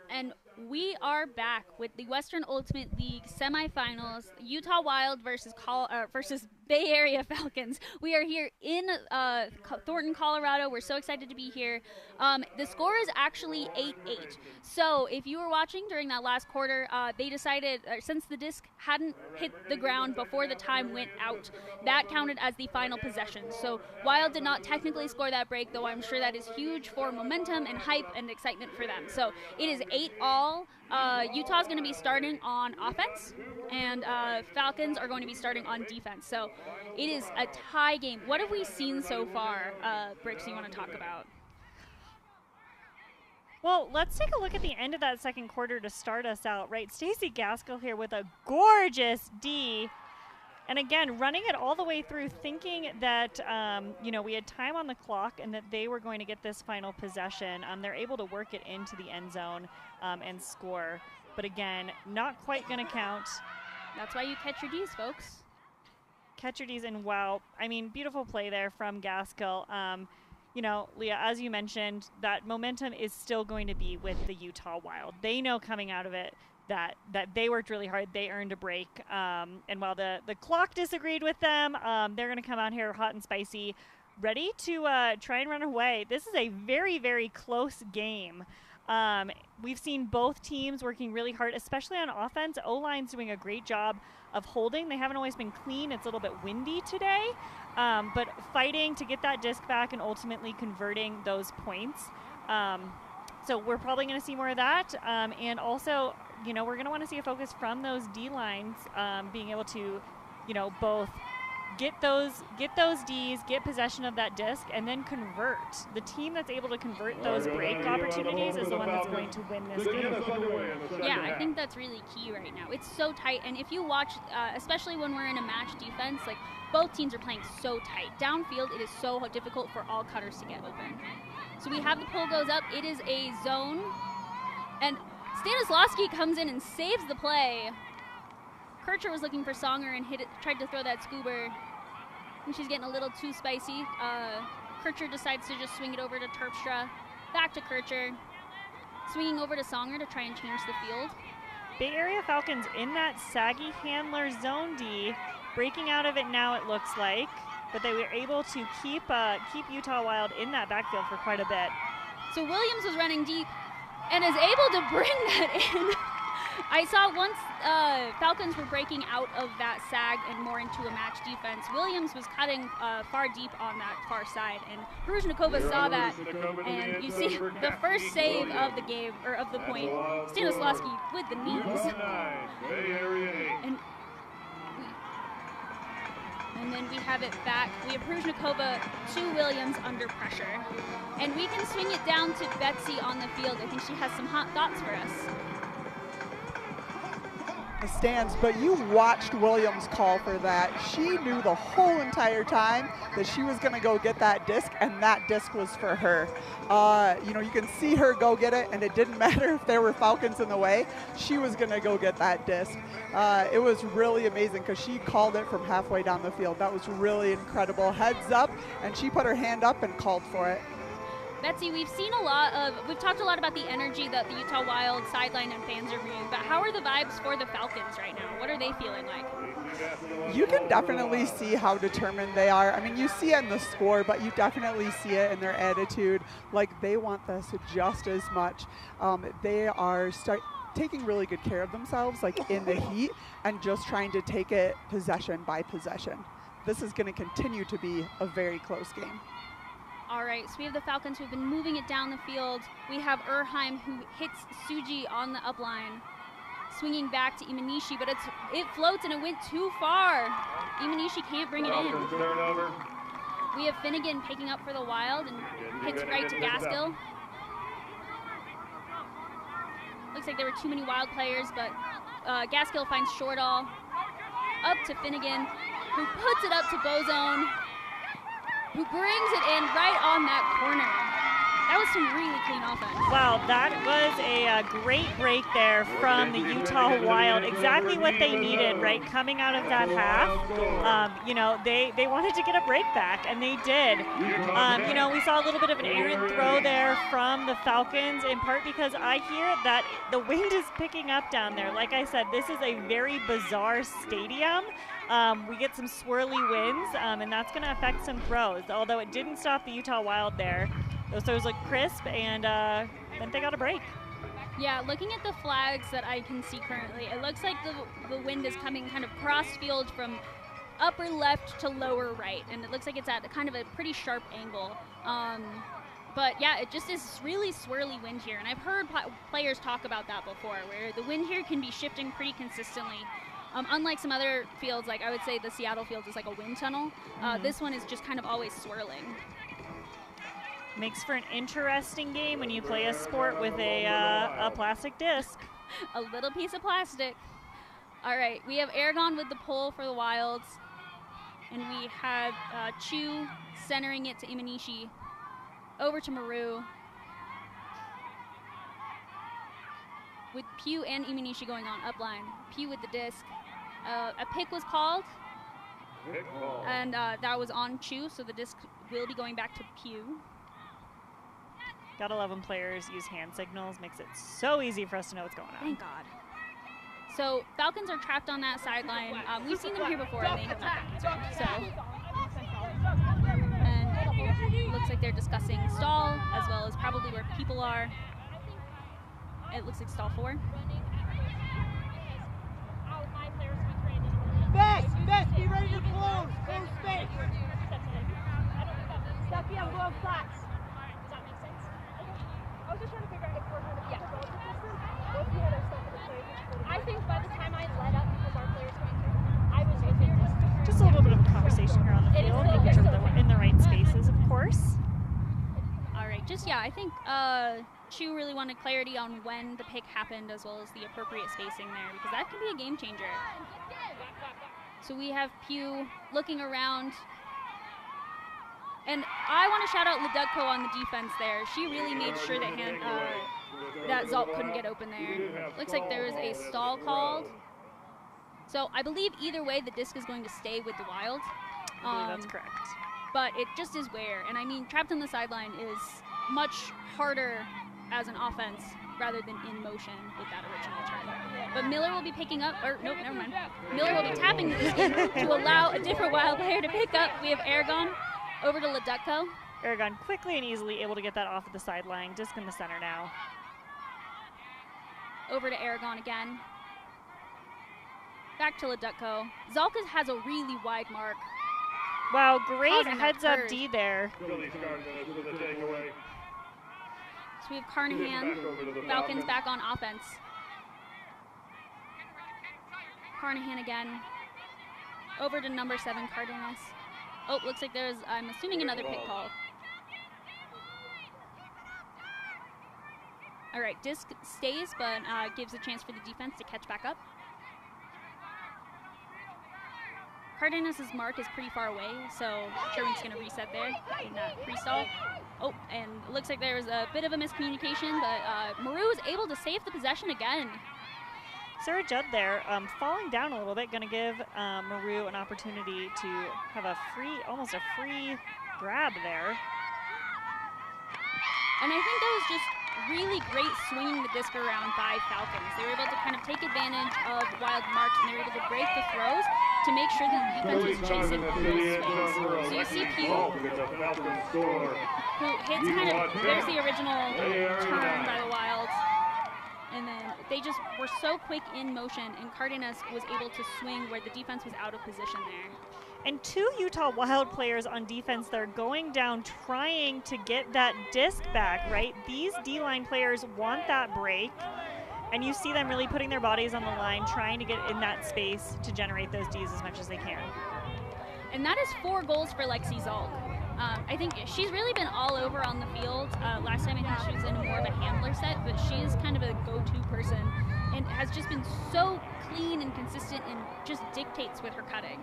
And we are back with the Western Ultimate League semifinals, Utah Wild versus Bay Area Falcons. We are here in Thornton, Colorado. We're so excited to be here. The score is actually 8-8. So if you were watching during that last quarter, they decided, since the disc hadn't hit the ground before the time went out, that counted as the final possession. So Wild did not technically score that break, though I'm sure that is huge for momentum and hype and excitement for them. So it is 8-all. Utah's going to be starting on offense, and Falcons are going to be starting on defense. So it is a tie game. What have we seen so far, Bricks, you want to talk about? Well, let's take a look at the end of that second quarter to start us out, right? Stacey Gaskell here with a gorgeous D. And again, running it all the way through, thinking that, we had time on the clock and that they were going to get this final possession. They're able to work it into the end zone and score. But again, not quite going to count. That's why you catch your Ds, folks. catch your Ds, and wow, I mean, beautiful play there from Gaskill. You know, Leah, as you mentioned, that momentum is still going to be with the Utah Wild. They know coming out of it that they worked really hard. They earned a break. And while the clock disagreed with them, they're going to come out here hot and spicy, ready to try and run away. This is a very, very close game. We've seen both teams working really hard, especially on offense. O-line's doing a great job of holding. They haven't always been clean. It's a little bit windy today, but fighting to get that disc back and ultimately converting those points. So we're probably going to see more of that. And also, you know, we're going to want to see a focus from those D-lines, being able to, you know, both get those Ds, get possession of that disc, and then convert. The team that's able to convert those break opportunities is the one that's going to win this game. Yeah, I think that's really key right now. It's so tight, and if you watch, especially when we're in a match defense, like both teams are playing so tight. Downfield, it is so difficult for all cutters to get open. So we have the pull goes up. It is a zone, and Stanislawski comes in and saves the play. Kircher was looking for Songer and tried to throw that scoober. And she's getting a little too spicy. Kircher decides to just swing it over to Terpstra. Back to Kircher. Swinging over to Songer to try and change the field. Bay Area Falcons in that saggy handler zone D. Breaking out of it now, it looks like. But they were able to keep Utah Wild in that backfield for quite a bit. So Williams was running deep and is able to bring that in. I saw once Falcons were breaking out of that sag and more into a match defense. Williams was cutting far deep on that far side, and Pruzhnikova saw that. And you see the first save of the game, or of the point, Stanislawski with the knees. And then we have it back. We have Pruzhnikova to Williams under pressure. And we can swing it down to Betsy on the field. I think she has some hot thoughts for us. The stands, but you watched Williams call for that. She knew the whole entire time that she was going to go get that disc, and that disc was for her. You know, you can see her go get it, and it didn't matter if there were Falcons in the way. She was going to go get that disc. It was really amazing because she called it from halfway down the field. That was really incredible. Heads up, and she put her hand up and called for it. Betsy, we've talked a lot about the energy that the Utah Wild sideline and fans are bringing, but how are the vibes for the Falcons right now? What are they feeling like? You can definitely see how determined they are. I mean, you see it in the score, but you definitely see it in their attitude. Like, they want this just as much. They are taking really good care of themselves, like in the heat, and just trying to take it possession by possession. This is going to continue to be a very close game. All right, so we have the Falcons who've been moving it down the field. We have Erheim who hits Suji on the upline. Swinging back to Imanishi, but it floats and it went too far. Imanishi can't bring it in. We have Finnegan picking up for the Wild and hits right to Gaskill. Looks like there were too many Wild players, but Gaskill finds Shortall. Up to Finnegan, who puts it up to Bozone, who brings it in right on that corner. That was some really clean offense. Wow, that was a great break there from the Utah Wild. Exactly what they needed, right? Coming out of that half, you know, they wanted to get a break back, and they did. You know, we saw a little bit of an errant throw there from the Falcons, in part because I hear that the wind is picking up down there. Like I said, this is a very bizarre stadium. We get some swirly winds, and that's going to affect some throws, although it didn't stop the Utah Wild there. Those throws look crisp, and then they got a break. Yeah, looking at the flags that I can see currently, it looks like the wind is coming kind of cross-field from upper left to lower right, and it looks like it's at kind of a pretty sharp angle. But yeah, it just is really swirly wind here, and I've heard players talk about that before, where the wind here can be shifting pretty consistently. Unlike some other fields, like I would say the Seattle field is like a wind tunnel, this one is just kind of always swirling. Makes for an interesting game when you play a sport with a plastic disc. A little piece of plastic. All right, we have Aragon with the pull for the Wilds, and we have Chu centering it to Imanishi. Over to Maru. With Pugh and Imanishi going on upline. Pugh with the disc. A pick was called. And that was on Chu, so the disc will be going back to Pew. Gotta love when players use hand signals. Makes it so easy for us to know what's going on. Thank God. So Falcons are trapped on that sideline. We've seen them here before, and they have not been concerned. And it looks like they're discussing stall, as well as probably where people are. It looks like stall 4. Best, be ready to close space. Stuffy, I'm going flats. Does that make sense? I was just trying to figure out if we're going to get the relative distance, or if we had our stuff in the play. I think by the time I let up, because our players coming through, I was within distance. Just a little bit of a conversation here on the field, making sure that we're in the right spaces, of course. All right, I think Chu really wanted clarity on when the pick happened, as well as the appropriate spacing there, because that can be a game changer. So we have Pew looking around. And I want to shout out Ledutko on the defense there. She really made sure that that Zalk couldn't get open there. Looks like there was a stall called. So I believe either way the disc is going to stay with the Wild. I believe that's correct. But it just is where. And I mean, trapped on the sideline is much harder as an offense rather than in motion with that original turn. But Miller will be picking up, or nope, never mind. Miller will be tapping the disc in to allow a different Wild player to pick up. We have Aragon over to Ledutko. Aragon quickly and easily able to get that off of the sideline. Disc in the center now. Over to Aragon again. Back to Ledutko. Zalka has a really wide mark. Wow, great heads up D there. So we have Carnahan. Falcons back on offense. Carnahan again. Over to number 7, Cardenas. Oh, looks like there's, I'm assuming, another pick call. All right, disc stays, but gives a chance for the defense to catch back up. Cardenas' mark is pretty far away, so Sherman's going to reset there in that pre-stall. Oh, and it looks like there was a bit of a miscommunication, but Maru is able to save the possession again. Sarah Judd there, falling down a little bit, going to give Maru an opportunity to have a free, almost a free grab there. And I think that was just really great swinging the disc around by Falcons. They were able to kind of take advantage of Wild marks, and they were able to break the throws to make sure that the defense was chasing through space. So you see Pew, who hits kind of, there's the original turn by the Wild. And then they just were so quick in motion, and Cardenas was able to swing where the defense was out of position there. And 2 Utah Wild players on defense, they're going down trying to get that disc back, right? These D-line players want that break, and you see them really putting their bodies on the line, trying to get in that space to generate those Ds as much as they can. And that is 4 goals for Lexi Zalk. I think she's really been all over on the field. Last time I think she was in more of a handler set, but she is kind of a go-to person and has just been so clean and consistent and just dictates with her cutting.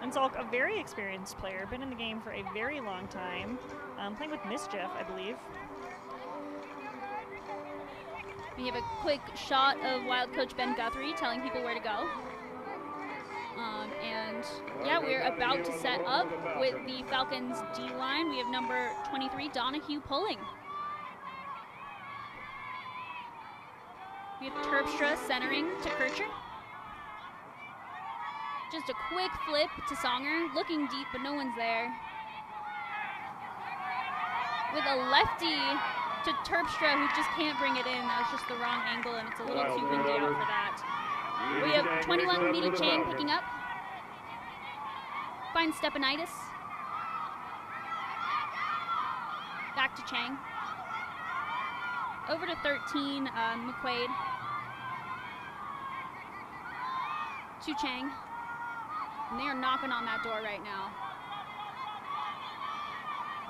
And Zalk, a very experienced player, been in the game for a very long time, playing with Mischief, I believe. We have a quick shot of Wild coach Ben Guthrie telling people where to go. And yeah, we're about to set up with the Falcons D-line. We have number 23, Donahue, pulling. We have Terpstra centering to Kircher. Just a quick flip to Songer, looking deep, but no one's there. With a lefty to Terpstra, who just can't bring it in. That was just the wrong angle, and it's a little too windy out for that. We have 21, Midi Chang picking up. Finds Stepanitis. Back to Chang. Over to 13, McQuaid. To Chang. And they are knocking on that door right now.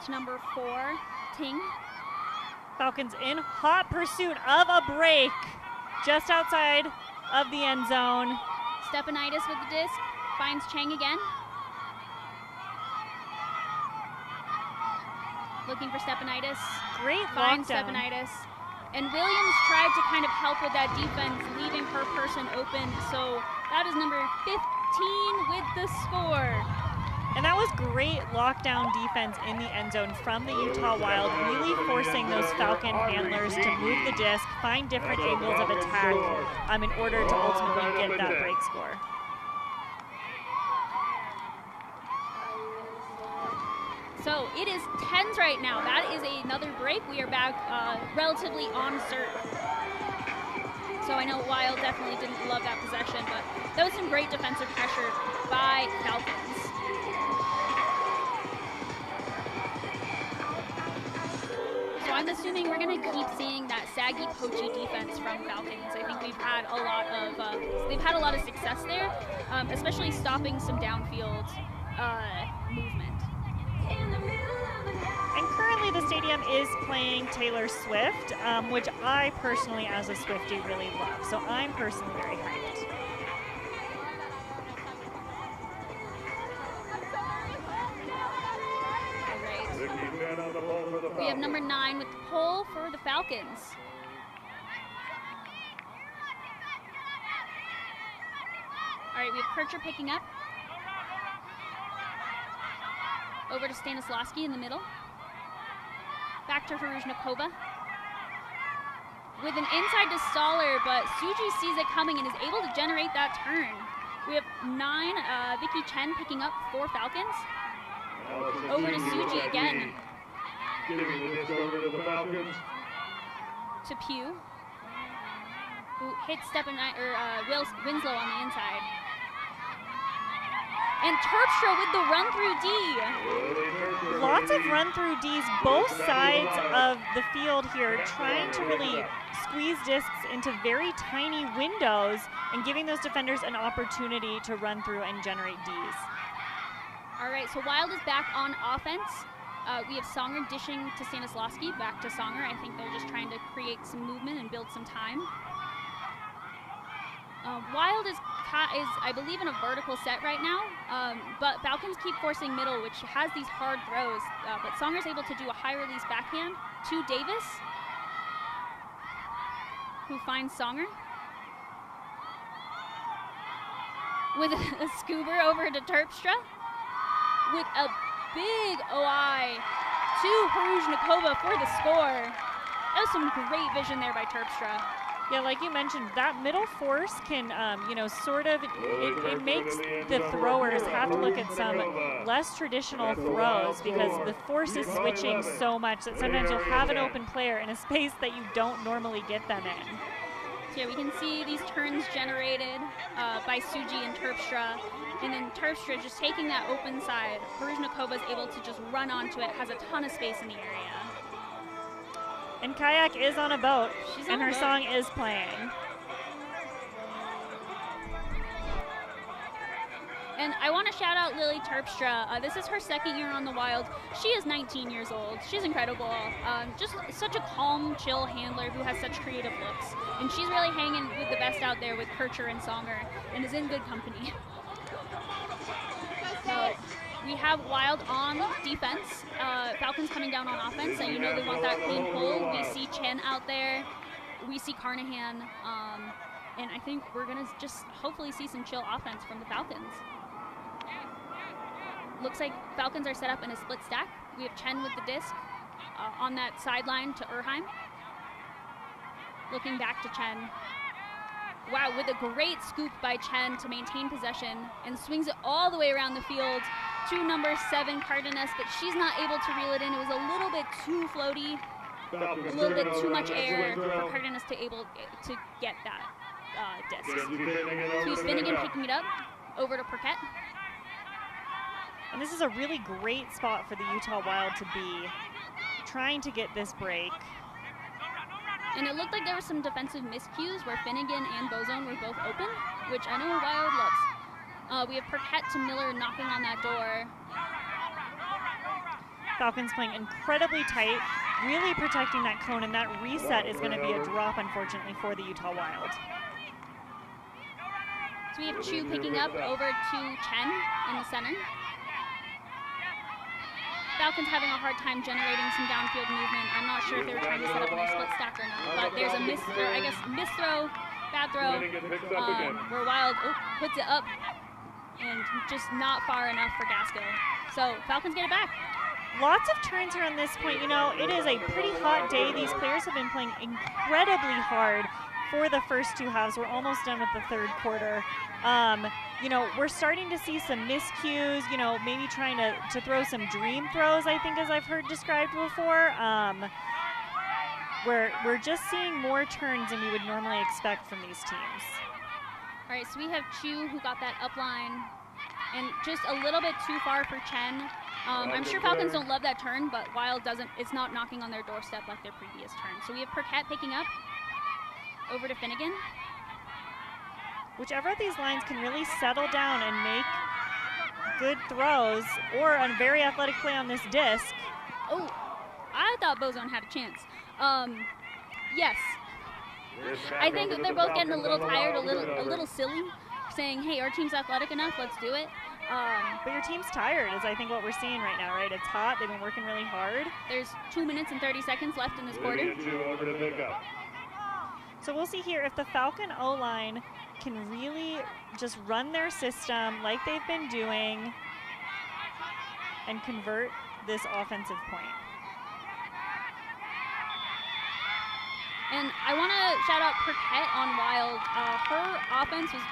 To number 4, Ting. Falcons in hot pursuit of a break just outside of the end zone. Stepanitis with the disc, finds Chang again. Looking for Stepanitis. Great finds lockdown. Stepanitis. And Williams tried to kind of help with that defense, leaving her person open. So that is number with the score. And that was great lockdown defense in the end zone from the Utah Wild, really forcing those Falcon handlers to move the disc, find different angles of attack in order to ultimately get that break score. So it is 10s right now. That is another break. We are back relatively on serve. So I know Wild definitely didn't love that possession, but that was some great defensive pressure by Falcons. So I'm assuming we're going to keep seeing that saggy, poachy defense from Falcons. I think we've had a lot of they've had a lot of success there, especially stopping some downfield movement. And currently the stadium is playing Taylor Swift, which I personally, as a Swiftie, really love. So I'm personally very hyped. We have number 9 with the pole for the Falcons. All right, we have Kircher picking up. Over to Stanislavski in the middle. Back to Hruzhnikova. With an inside to Stoller, but Suji sees it coming and is able to generate that turn. We have 9, Vicky Chen picking up for Falcons. Over to Suji again. Giving the disc over to the Falcons. To Pugh, who hits Winslow on the inside. And Terpstra with the run-through D. Lots of run-through Ds, both sides of the field here, trying to really squeeze discs into very tiny windows and giving those defenders an opportunity to run through and generate Ds. All right, so Wild is back on offense. We have Songer dishing to Stanislavski, back to Songer. I think they're just trying to create some movement and build some time. Wild is, I believe, in a vertical set right now, but Falcons keep forcing middle, which has these hard throws, but Songer's able to do a high release backhand to Davis, who finds Songer. With a scoober over to Terpstra, with a big OI to Hruzhnikova for the score. That was some great vision there by Terpstra. Yeah, like you mentioned, that middle force can, sort of, it makes the throwers have to look at some less traditional throws because the force is switching so much that sometimes you'll have an open player in a space that you don't normally get them in. So yeah, we can see these turns generated by Suji and Terpstra, and then Terpstra just taking that open side. Hruzhnikova is able to just run onto it, has a ton of space in the area. And Kayak is on a boat, and her song is playing. And I want to shout out Lily Terpstra. This is her second year on the Wild. She is 19 years old. She's incredible. Just such a calm, chill handler who has such creative looks. And she's really hanging with the best out there with Kircher and Songer and is in good company. So we have Wild on defense. Falcons coming down on offense, and you know they want that clean pull. We see Chen out there. We see Carnahan. And I think we're going to just hopefully see some chill offense from the Falcons. Looks like Falcons are set up in a split stack. We have Chen with the disc on that sideline to Urheim. Looking back to Chen. Wow, with a great scoop by Chen to maintain possession and swings it all the way around the field to number 7, Cardenas, but she's not able to reel it in. It was a little bit too floaty, a little bit too much air for Cardenas to able to get that disc. So he's Finnegan picking it up over to Perquette. And this is a really great spot for the Utah Wild to be, trying to get this break. And it looked like there were some defensive miscues where Finnegan and Bozone were both open, which I know Wild loves. We have Perquette to Miller knocking on that door. Falcons playing incredibly tight, really protecting that cone, and that reset is going to be a drop, unfortunately, for the Utah Wild. So we have Chu picking up over to Chen in the center. Falcons having a hard time generating some downfield movement. I'm not sure if they were trying to set up a split stack or not, but there's a bad throw, where Wild puts it up and just not far enough for Gaskell. So Falcons get it back. Lots of turns here on this point. You know, it is a pretty hot day. These players have been playing incredibly hard for the first two halves. We're almost done with the third quarter. You know, we're starting to see some miscues, you know, maybe trying to throw some dream throws, I think, as I've heard described before. We're just seeing more turns than we would normally expect from these teams. All right, so we have Chu who got that up line and just a little bit too far for Chen. I'm sure Falcons don't love that turn, but Wild doesn't, it's not knocking on their doorstep like their previous turn. So we have Perquette picking up over to Finnegan. Whichever of these lines can really settle down and make good throws, or a very athletic play on this disc. Oh, I thought Bozone had a chance. Yes. I think that they're both getting a little tired, a little silly, saying, hey, our team's athletic enough, let's do it. But your team's tired is I think what we're seeing right now, right? It's hot, they've been working really hard. There's 2 minutes and 30 seconds left in this quarter. So we'll see here if the Falcon O-line can really just run their system like they've been doing and convert this offensive point. And I want to shout out Perquette on Wild. Her offense was,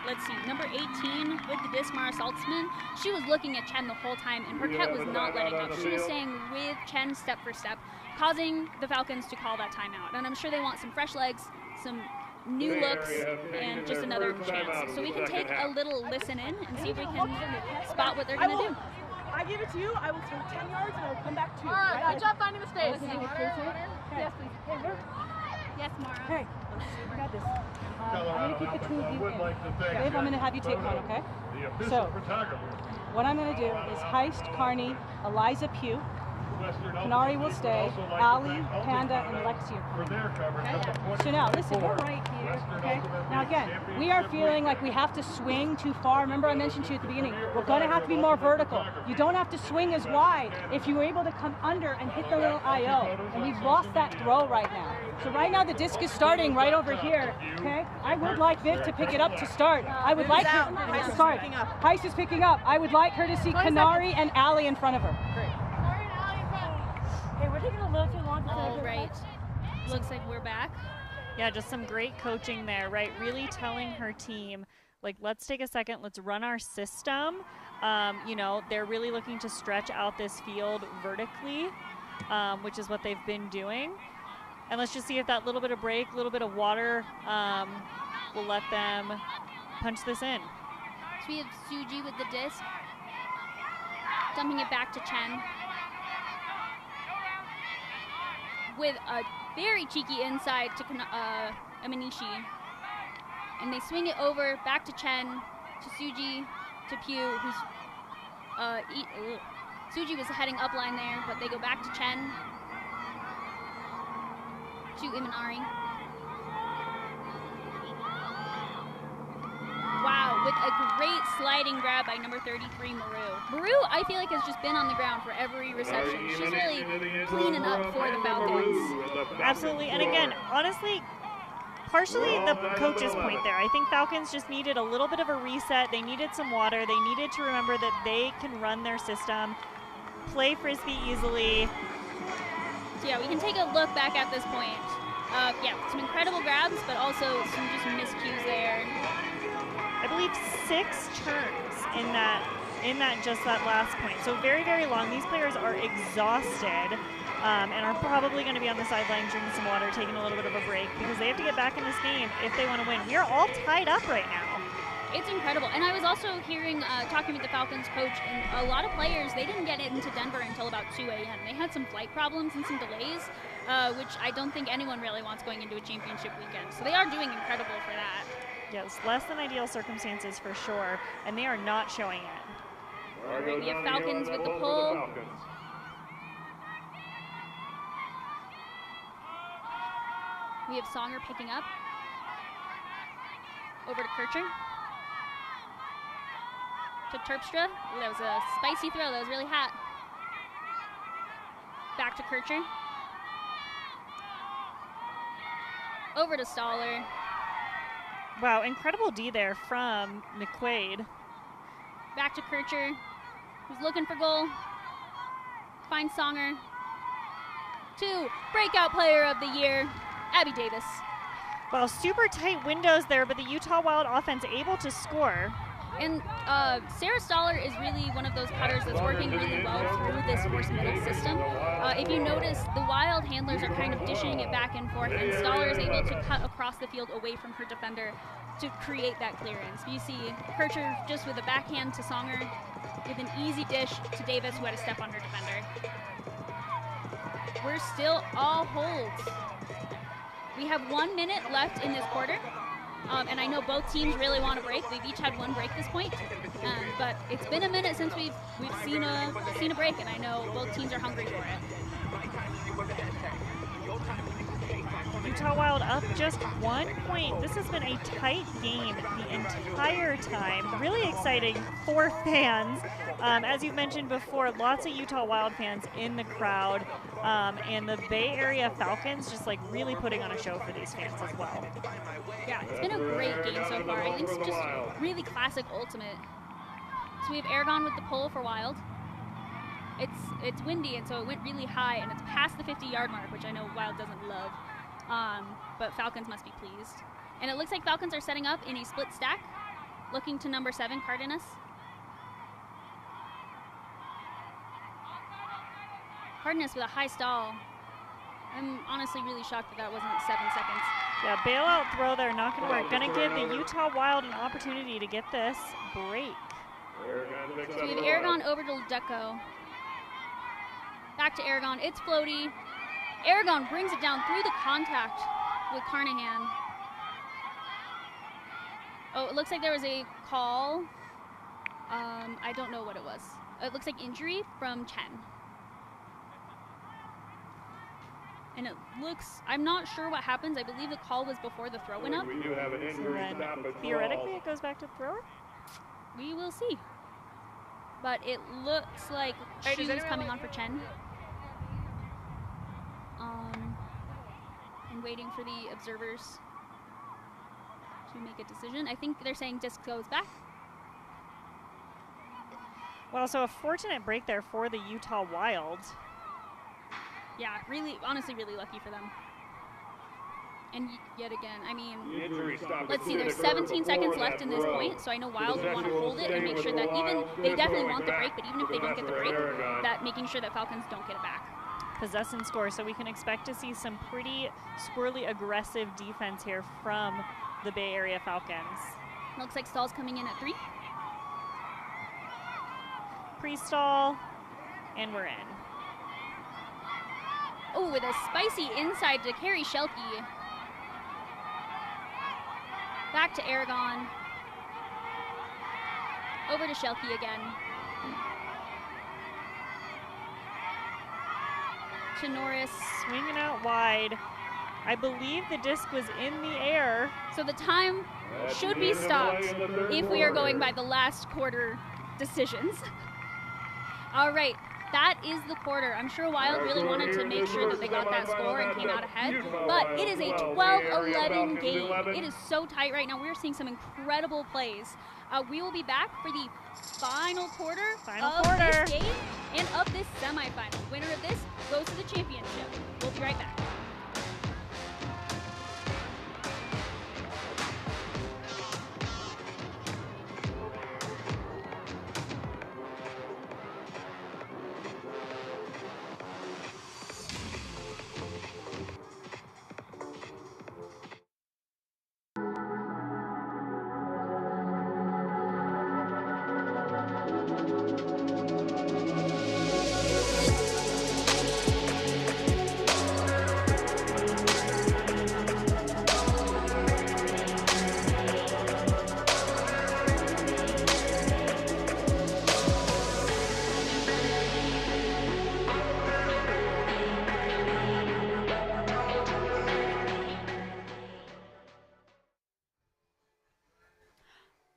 let's see, number 18 with the disc, Mara Saltzman. She was looking at Chen the whole time, and Perquette was not letting up. She was staying with Chen step for step, causing the Falcons to call that timeout. And I'm sure they want some fresh legs, some new looks, and just another chance. So we can take a little listen in and see if we can spot what they're going to do. I give it to you, I will throw 10 yards and I will come back 2. All right, good job finding the space. Yes, please. Hey, where? Yes, Mara. Hey, we got this. I'm going to keep the 2 of you in. Dave, I'm going to have you take one, okay? So, what I'm going to do is Heist, Carney, Eliza Pugh, Canary will stay, Ali, Panda, and Lexi are coming. Okay? So now, listen, we're right here, okay? Now again, we are feeling like we have to swing too far. Remember I mentioned to you at the beginning, we're going to have to be more vertical. You don't have to swing as wide if you're able to come under and hit the little I.O. And we've lost that throw right now. So right now the disc is starting right over here, okay? I would like Viv to pick it up to start. I would like her, sorry, Heist is picking up. I would like her to see Canary and Ali in front of her. Great. Hey, we're taking a little too long to All right. Looks like we're back. Yeah, just some great coaching there, right? Really telling her team, like, let's take a second, let's run our system. You know, they're really looking to stretch out this field vertically, which is what they've been doing. And let's just see if that little bit of break, little bit of water will let them punch this in. So we have Suji with the disc, dumping it back to Chen. With a very cheeky inside to Amanishi. And they swing it over back to Chen, to Suji, to Pugh, who's Suji was heading up line there, but they go back to Chen, to Imanari. Wow, with a great sliding grab by number 33, Maru. Maru, I feel like, has just been on the ground for every reception. She's really cleaning up for the Falcons. Absolutely, and again, honestly, partially the coach's point there. I think Falcons just needed a little bit of a reset. They needed some water. They needed to remember that they can run their system, play Frisbee easily. So yeah, we can take a look back at this point. Yeah, some incredible grabs, but also some just miscues there. I believe 6 turns in that just that last point. So very, very long. These players are exhausted and are probably going to be on the sideline drinking some water, taking a little bit of a break because they have to get back in this game if they want to win. We are all tied up right now. It's incredible. And I was also hearing, talking with the Falcons coach, and a lot of players, they didn't get into Denver until about 2 a.m. They had some flight problems and some delays, which I don't think anyone really wants going into a championship weekend. So they are doing incredible for that. Yes, less than ideal circumstances for sure, and they are not showing it. All right, we have Falcons with the pull. We have Songer picking up. Over to Kircher. To Terpstra. Ooh, that was a spicy throw. That was really hot. Back to Kircher. Over to Stoller. Wow, incredible D there from McQuaid. Back to Kircher, who's looking for goal. Finds Songer. 2, breakout player of the year, Abby Davis. Well, super tight windows there, but the Utah Wild offense able to score. And Sarah Stoller is really one of those cutters that's working really well through this force middle system. If you notice, the Wild handlers are kind of dishing it back and forth, and Stoller is able to cut across the field away from her defender to create that clearance. You see Kircher just with a backhand to Songer, with an easy dish to Davis, who had a step on her defender. We're still all holds. We have 1 minute left in this quarter. And I know both teams really want to break. They've each had one break this point, but it's been a minute since we've seen a break, and I know both teams are hungry for it. Utah Wild up just 1 point. This has been a tight game the entire time. Really exciting for fans. As you've mentioned before, lots of Utah Wild fans in the crowd, and the Bay Area Falcons just like really putting on a show for these fans as well. Yeah, it's been a great game so far. I think it's just really classic ultimate. So we have Aragon with the pull for Wild. It's windy, and so it went really high, and it's past the 50-yard mark, which I know Wild doesn't love. But Falcons must be pleased. And it looks like Falcons are setting up in a split stack, looking to number 7, Cardenas. Cardenas with a high stall. I'm honestly really shocked that wasn't 7 seconds. Yeah, bailout throw there, not going to work. Going to give the Utah Wild an opportunity to get this break. So we have Aragon over to Ledeco. Back to Aragon. It's floaty. Aragon brings it down through the contact with Carnahan. Oh, it looks like there was a call. I don't know what it was. It looks like injury from Chen. And it looks, I'm not sure what happens. I believe the call was before the throw went up. We do have an injury stop at theoretically, it goes back to the thrower? We will see. But it looks like shoes coming on for Chen. And waiting for the observers to make a decision. I think they're saying disc goes back. Well, so a fortunate break there for the Utah Wild. Yeah, really, honestly, really lucky for them. And yet again, I mean, let's see, there's 17 seconds left in this point, so I know Wild will want to hold it and make sure that they definitely want the break, but even if they don't get the break, that making sure that Falcons don't get it back. Possess and score, so we can expect to see some pretty squirrely, aggressive defense here from the Bay Area Falcons. Looks like Stahl's coming in at 3. Pre-stall, and we're in. Oh, with a spicy inside to Carrie Shelke. Back to Aragon. Over to Shelke again. To Norris. Swinging out wide. I believe the disc was in the air. So the time should be stopped if we are going by the last quarter decisions. All right. That is the quarter. I'm sure Wild really wanted to make sure that they got that score and came out ahead, but it is a 12-11 game. It is so tight right now. We're seeing some incredible plays. We will be back for the final quarter of this game and of this semifinal. Winner of this goes to the championship. We'll be right back.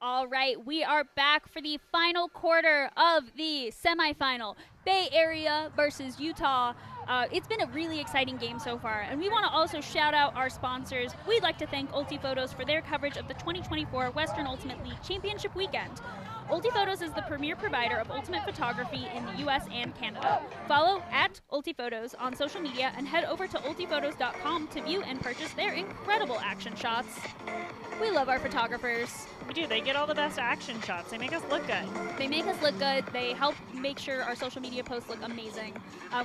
All right, we are back for the final quarter of the semifinal. Bay Area versus Utah. It's been a really exciting game so far, and we want to also shout out our sponsors. We'd like to thank Ulti Photos for their coverage of the 2024 Western Ultimate League Championship Weekend. Ultiphotos is the premier provider of ultimate photography in the US and Canada. Follow at Ultiphotos on social media and head over to ultiphotos.com to view and purchase their incredible action shots. We love our photographers. We do. They get all the best action shots. They make us look good. They make us look good. They help make sure our social media posts look amazing.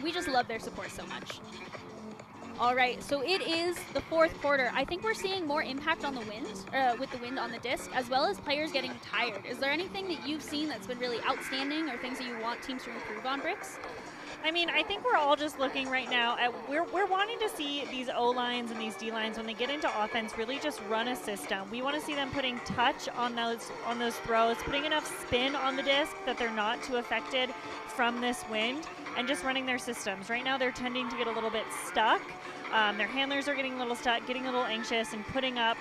We just love their support so much. All right, so it is the fourth quarter. I think we're seeing more impact on the wind, with the wind on the disc, as well as players getting tired. Is there anything that you've seen that's been really outstanding or things that you want teams to improve on, Bricks? I mean, I think we're all just looking right now at we're wanting to see these O-lines and these D-lines when they get into offense really just run a system. We want to see them putting touch on those throws, putting enough spin on the disc that they're not too affected from this wind, and just running their systems. Right now they're tending to get a little bit stuck. Their handlers are getting a little stuck, getting a little anxious, and putting up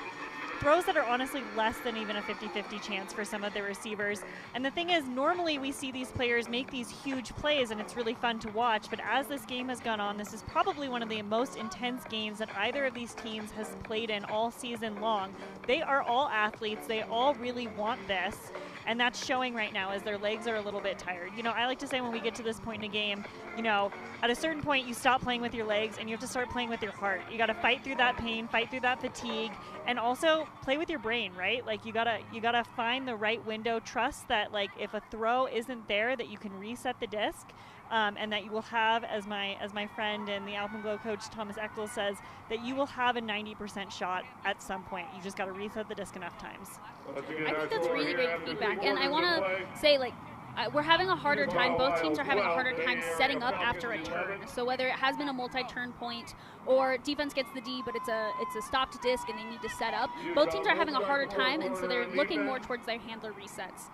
throws that are honestly less than even a 50-50 chance for some of the receivers. And the thing is, normally we see these players make these huge plays and it's really fun to watch, but as this game has gone on, this is probably one of the most intense games that either of these teams has played in all season long. They are all athletes. They all really want this. And that's showing right now as their legs are a little bit tired. You know, I like to say when we get to this point in a game, you know, at a certain point you stop playing with your legs and you have to start playing with your heart. You got to fight through that pain, fight through that fatigue, and also play with your brain, right? Like you gotta find the right window. Trust that, like, if a throw isn't there, that you can reset the disc. And that you will have, as my friend and the Alpenglow coach Thomas Echtel says, that you will have a 90% shot at some point. You just got to reset the disc enough times. I think that's really great feedback. And I want to say, like, we're having a harder time. Both teams are having a harder time setting up after a turn. So whether it has been a multi-turn point or defense gets the D, but it's a stopped disc and they need to set up, both teams are having a harder time, and so they're looking more towards their handler resets.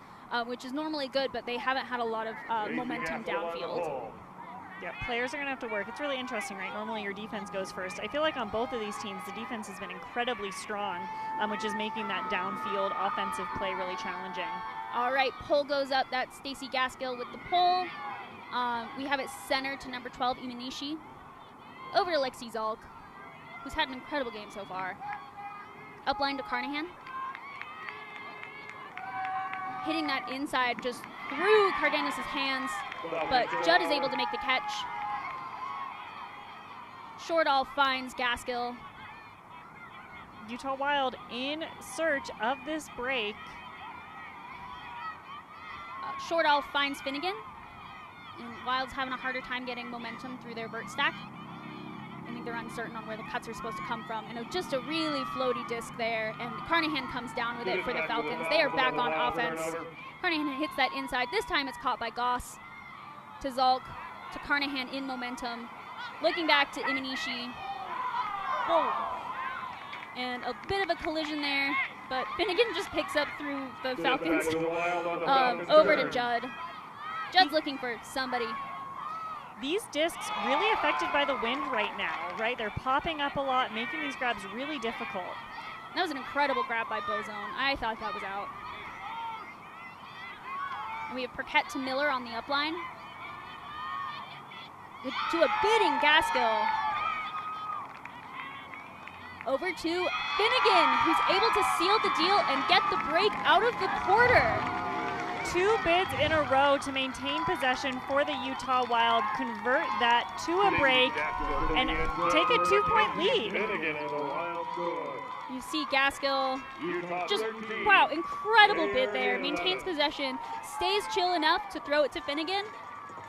Which is normally good, but they haven't had a lot of momentum downfield. Yeah, players are going to have to work. It's really interesting, right? Normally your defense goes first. I feel like on both of these teams, the defense has been incredibly strong, which is making that downfield offensive play really challenging. All right, pull goes up. That's Stacy Gaskill with the pull. We have it center to number 12, Imanishi. Over to Lexi Zalk, who's had an incredible game so far. Upline to Carnahan. Hitting that inside just through Cardenas' hands, but Judd is able to make the catch. Shortall finds Gaskill. Utah Wild in search of this break. Shortall finds Finnegan, and Wild's having a harder time getting momentum through their vert stack. I think they're uncertain on where the cuts are supposed to come from. And just a really floaty disc there, and Carnahan comes down with it for the Falcons. They are back on offense. Carnahan hits that inside. This time it's caught by Goss. To Zalk, to Carnahan in momentum. Looking back to Imanishi. Whoa. And a bit of a collision there, but Finnegan just picks up through the Falcons. Over to Judd. Judd's looking for somebody. These discs really affected by the wind right now, right? They're popping up a lot, making these grabs really difficult. That was an incredible grab by Bozone. I thought that was out. And we have Perquette to Miller on the upline. To a bidding Gaskill. Over to Finnegan, who's able to seal the deal and get the break out of the quarter. 2 bids in a row to maintain possession for the Utah Wild, convert that to a break, and take a 2-point lead. You see Gaskill, just, wow, incredible bid there. Maintains possession, stays chill enough to throw it to Finnegan,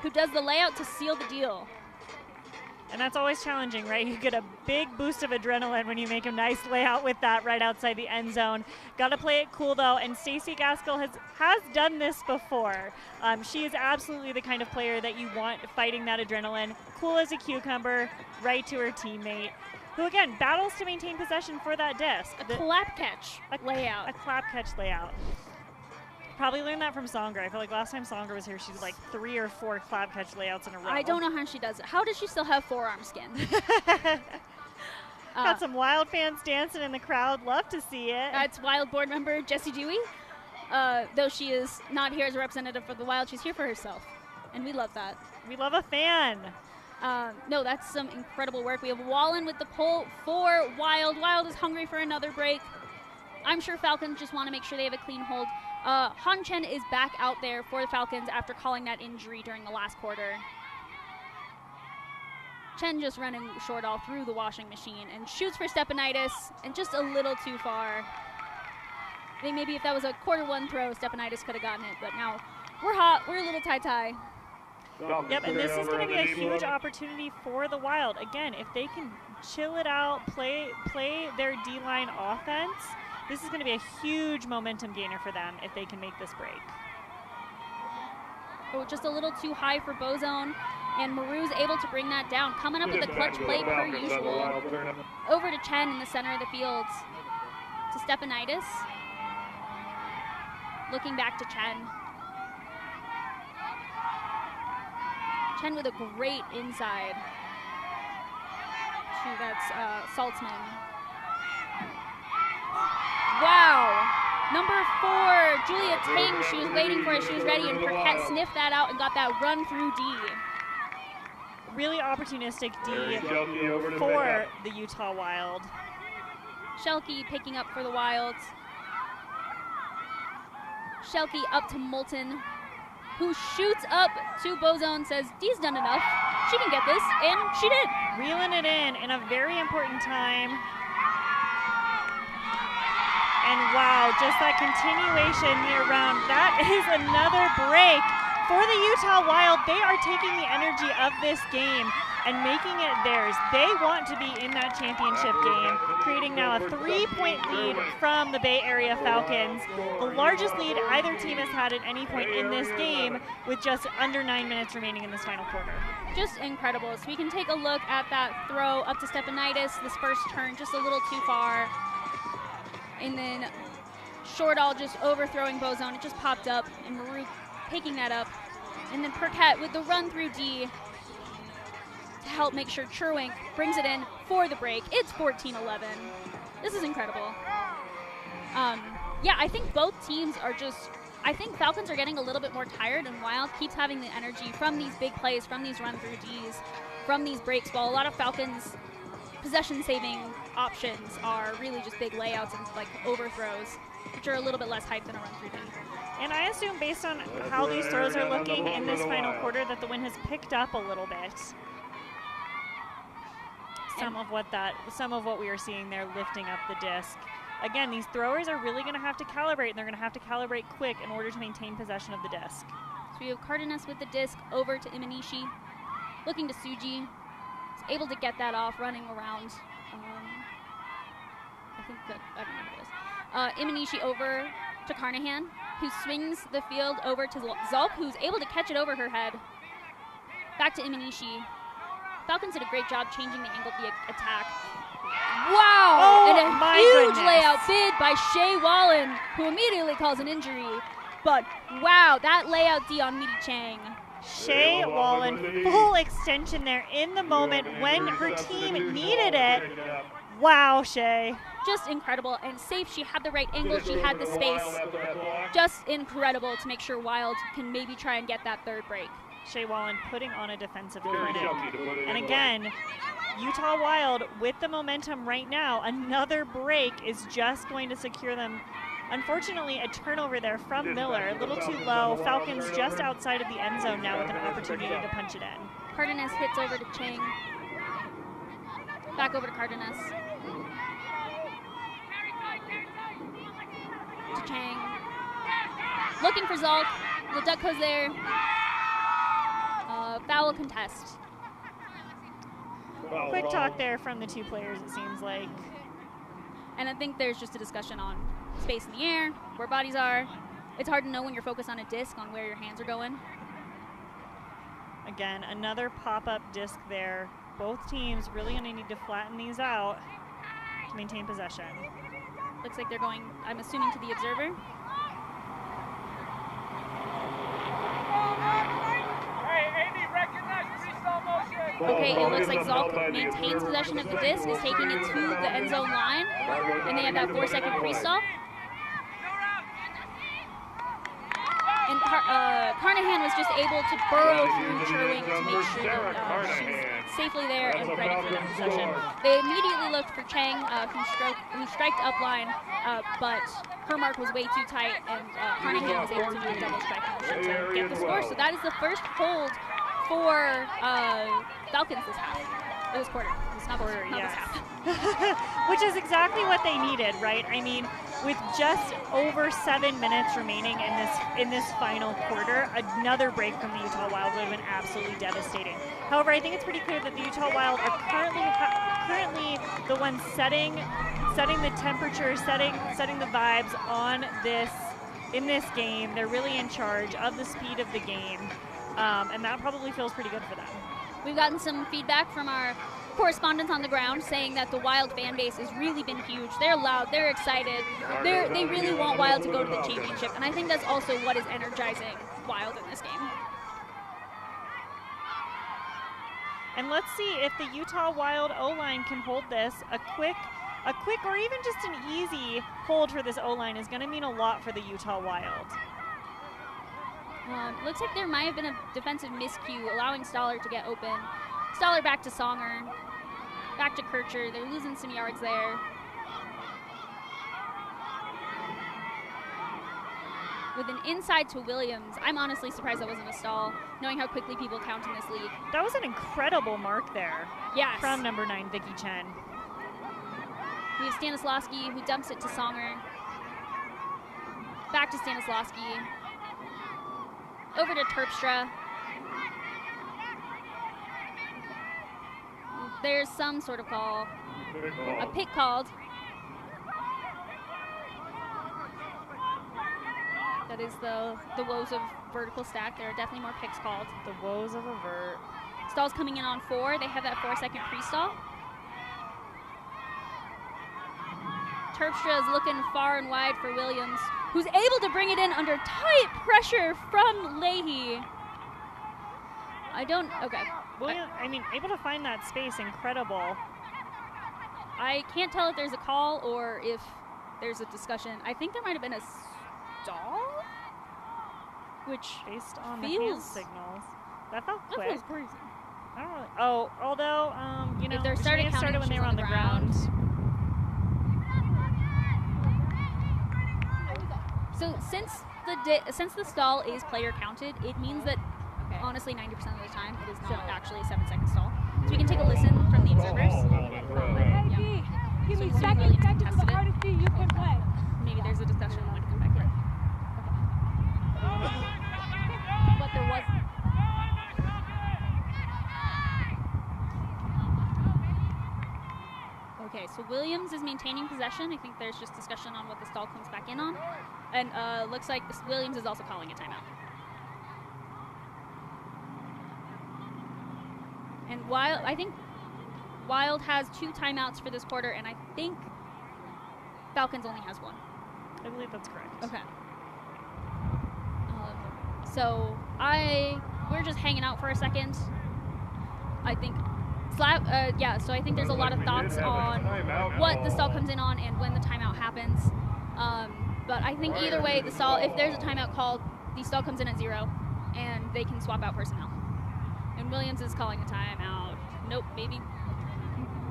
who does the layout to seal the deal. And that's always challenging, right? You get a big boost of adrenaline when you make a nice layout with that right outside the end zone. Got to play it cool, though, and Stacy Gaskill has done this before. She is absolutely the kind of player that you want fighting that adrenaline. Cool as a cucumber, right to her teammate, who, again, battles to maintain possession for that disc. A clap catch layout. A clap catch layout. Probably learned that from Songer. I feel like last time Songer was here, she did like 3 or 4 clap catch layouts in a row. I don't know how she does it. How does she still have forearm skin? Got some Wild fans dancing in the crowd. Love to see it. That's Wild board member Jessie Dewey. Though she is not here as a representative for the Wild, she's here for herself. And we love that. We love a fan. No, that's some incredible work. We have Wallen with the pull for Wild. Wild is hungry for another break. I'm sure Falcons just want to make sure they have a clean hold. Han Chen is back out there for the Falcons after calling that injury during the last quarter. Chen just running short all through the washing machine and shoots for Stepanidis, and just a little too far. I think maybe if that was a quarter one throw, Stepanidis could have gotten it, but now we're hot. We're a little tie-tie. Yep, and this is going to be a huge opportunity for the Wild. Again, if they can chill it out, play their D-line offense, this is going to be a huge momentum gainer for them if they can make this break. Oh, just a little too high for Bozone, and Maru's able to bring that down. Coming up with a clutch play per usual. Over to Chen in the center of the field. To Stepanidis. Looking back to Chen. Chen with a great inside. That's Saltzman. Wow. Number 4, Julia Tang, she was waiting for it, she was ready, and Perquette sniffed that out and got that run through D. Really opportunistic D for the Utah Wild. Schelke picking up for the Wilds. Schelke up to Moulton, who shoots up to Bozone, says, Dee's done enough. She can get this, and she did. Reeling it in a very important time. And wow, just that continuation year round. That is another break for the Utah Wild. They are taking the energy of this game and making it theirs. They want to be in that championship game, creating now a 3-point lead from the Bay Area Falcons. The largest lead either team has had at any point in this game, with just under 9 minutes remaining in this final quarter. Just incredible. So we can take a look at that throw up to Stepanidis. This first turn just a little too far. And then Shortall just overthrowing Bozone. It just popped up, and Maru picking that up. And then Perquette with the run through D to help make sure Cherwink brings it in for the break. It's 14-11. This is incredible. Yeah, I think both teams are just, I think Falcons are getting a little bit more tired, and Wild keeps having the energy from these big plays, from these run through Ds, from these breaks, while a lot of Falcons possession-saving options are really just big layouts and like overthrows, which are a little bit less hype than a run-through D. And I assume, based on how these throws are looking in this final quarter, that the wind has picked up a little bit. Some of what we are seeing there, lifting up the disc. Again, these throwers are really going to have to calibrate, and they're going to have to calibrate quick in order to maintain possession of the disc. So we have Cardenas with the disc over to Imanishi, looking to Suji. Able to get that off, running around. I think that, I don't know what it is. Imanishi over to Carnahan, who swings the field over to Zalk, who's able to catch it over her head. Back to Imanishi. Falcons did a great job changing the angle of the attack. Wow! Oh, and a huge layout bid by Shea Wallen, who immediately calls an injury. But wow, that layout D on Midi Chang. Shea Wallen, full extension there in the moment when her team needed it. Wow, Shea. Just incredible and safe. She had the right angle. She had the space. Just incredible to make sure Wild can maybe try and get that third break. Shea Wallen putting on a defensive clinic. And again, Utah Wild with the momentum right now. Another break is just going to secure them. Unfortunately, a turnover there from Miller, a little too low. Falcons just outside of the end zone now with an opportunity to punch it in. Cardenas hits over to Chang. Back over to Cardenas. To Chang. Looking for Zalk. The duck goes there. Foul contest. Quick talk there from the two players, it seems like. And I think there's just a discussion on space in the air, where bodies are. It's hard to know when you're focused on a disc on where your hands are going. Again, another pop-up disc there. Both teams really going to need to flatten these out to maintain possession. Looks like they're going, I'm assuming, to the observer. Okay, it looks like Zalk maintains possession of the disc, is taking it to the end zone line, and they have that 4-second pre-stall. And Carnahan was just able to burrow through Cherwink to make sure that she's safely there and ready for that possession. They immediately looked for Chang, who striked up line, but her mark was way too tight, and Carnahan was able to do a double strike motion to get the score. So that is the first hold for Falcons this half. This quarter. This quarter, not this half. Which is exactly what they needed, right? I mean, with just over 7 minutes remaining in this final quarter, another break from the Utah Wild would have been absolutely devastating. However, I think it's pretty clear that the Utah Wild are currently the ones setting the temperature, setting the vibes on in this game. They're really in charge of the speed of the game, and that probably feels pretty good for them. We've gotten some feedback from our correspondents on the ground saying that the Wild fan base has really been huge. They're loud, they're excited, they really want Wild to go to the championship, and I think that's also what is energizing Wild in this game. And let's see if the Utah Wild O-line can hold this. A quick or even just an easy hold for this O-line is going to mean a lot for the Utah Wild. Looks like there might have been a defensive miscue, allowing Stoller to get open. Stoller back to Songer, back to Kircher. They're losing some yards there. With an inside to Williams, I'm honestly surprised that wasn't a stall, knowing how quickly people count in this league. That was an incredible mark there. Yes. From number 9, Vicky Chen. We have Stanislawski, who dumps it to Songer. Back to Stanislawski. Over to Terpstra. There's some sort of call. A pick called. That is the woes of vertical stack. There are definitely more picks called. The woes of a vert. Stall's coming in on 4. They have that 4-second pre-stall. Terpstra is looking far and wide for Williams, who's able to bring it in under tight pressure from Leahy. Okay. William, able to find that space, incredible. I can't tell if there's a call or if there's a discussion. I think there might have been a stall, which based on the hand signals, that felt quick. That feels crazy. I don't really. Oh, although if they're starting when they were on the ground. So since the stall is player counted, it means that honestly 90% of the time it is not actually a 7-second stall. So we can take a listen from the observers. Hey, give me seconds to the hardest D you can play. Maybe there's a discussion when we come back here. But there was. Okay, so Williams is maintaining possession. I think there's just discussion on what the stall comes back in on. And looks like Williams is also calling a timeout. And I think Wild has 2 timeouts for this quarter, and I think Falcons only has 1. I believe that's correct. Okay. So we're just hanging out for a second. I think so I think there's a lot of thoughts on what the stall comes in on and when the timeout happens. But I think either way, the stall, if there's a timeout called, the stall comes in at 0, and they can swap out personnel. And Williams is calling a timeout. Nope, maybe.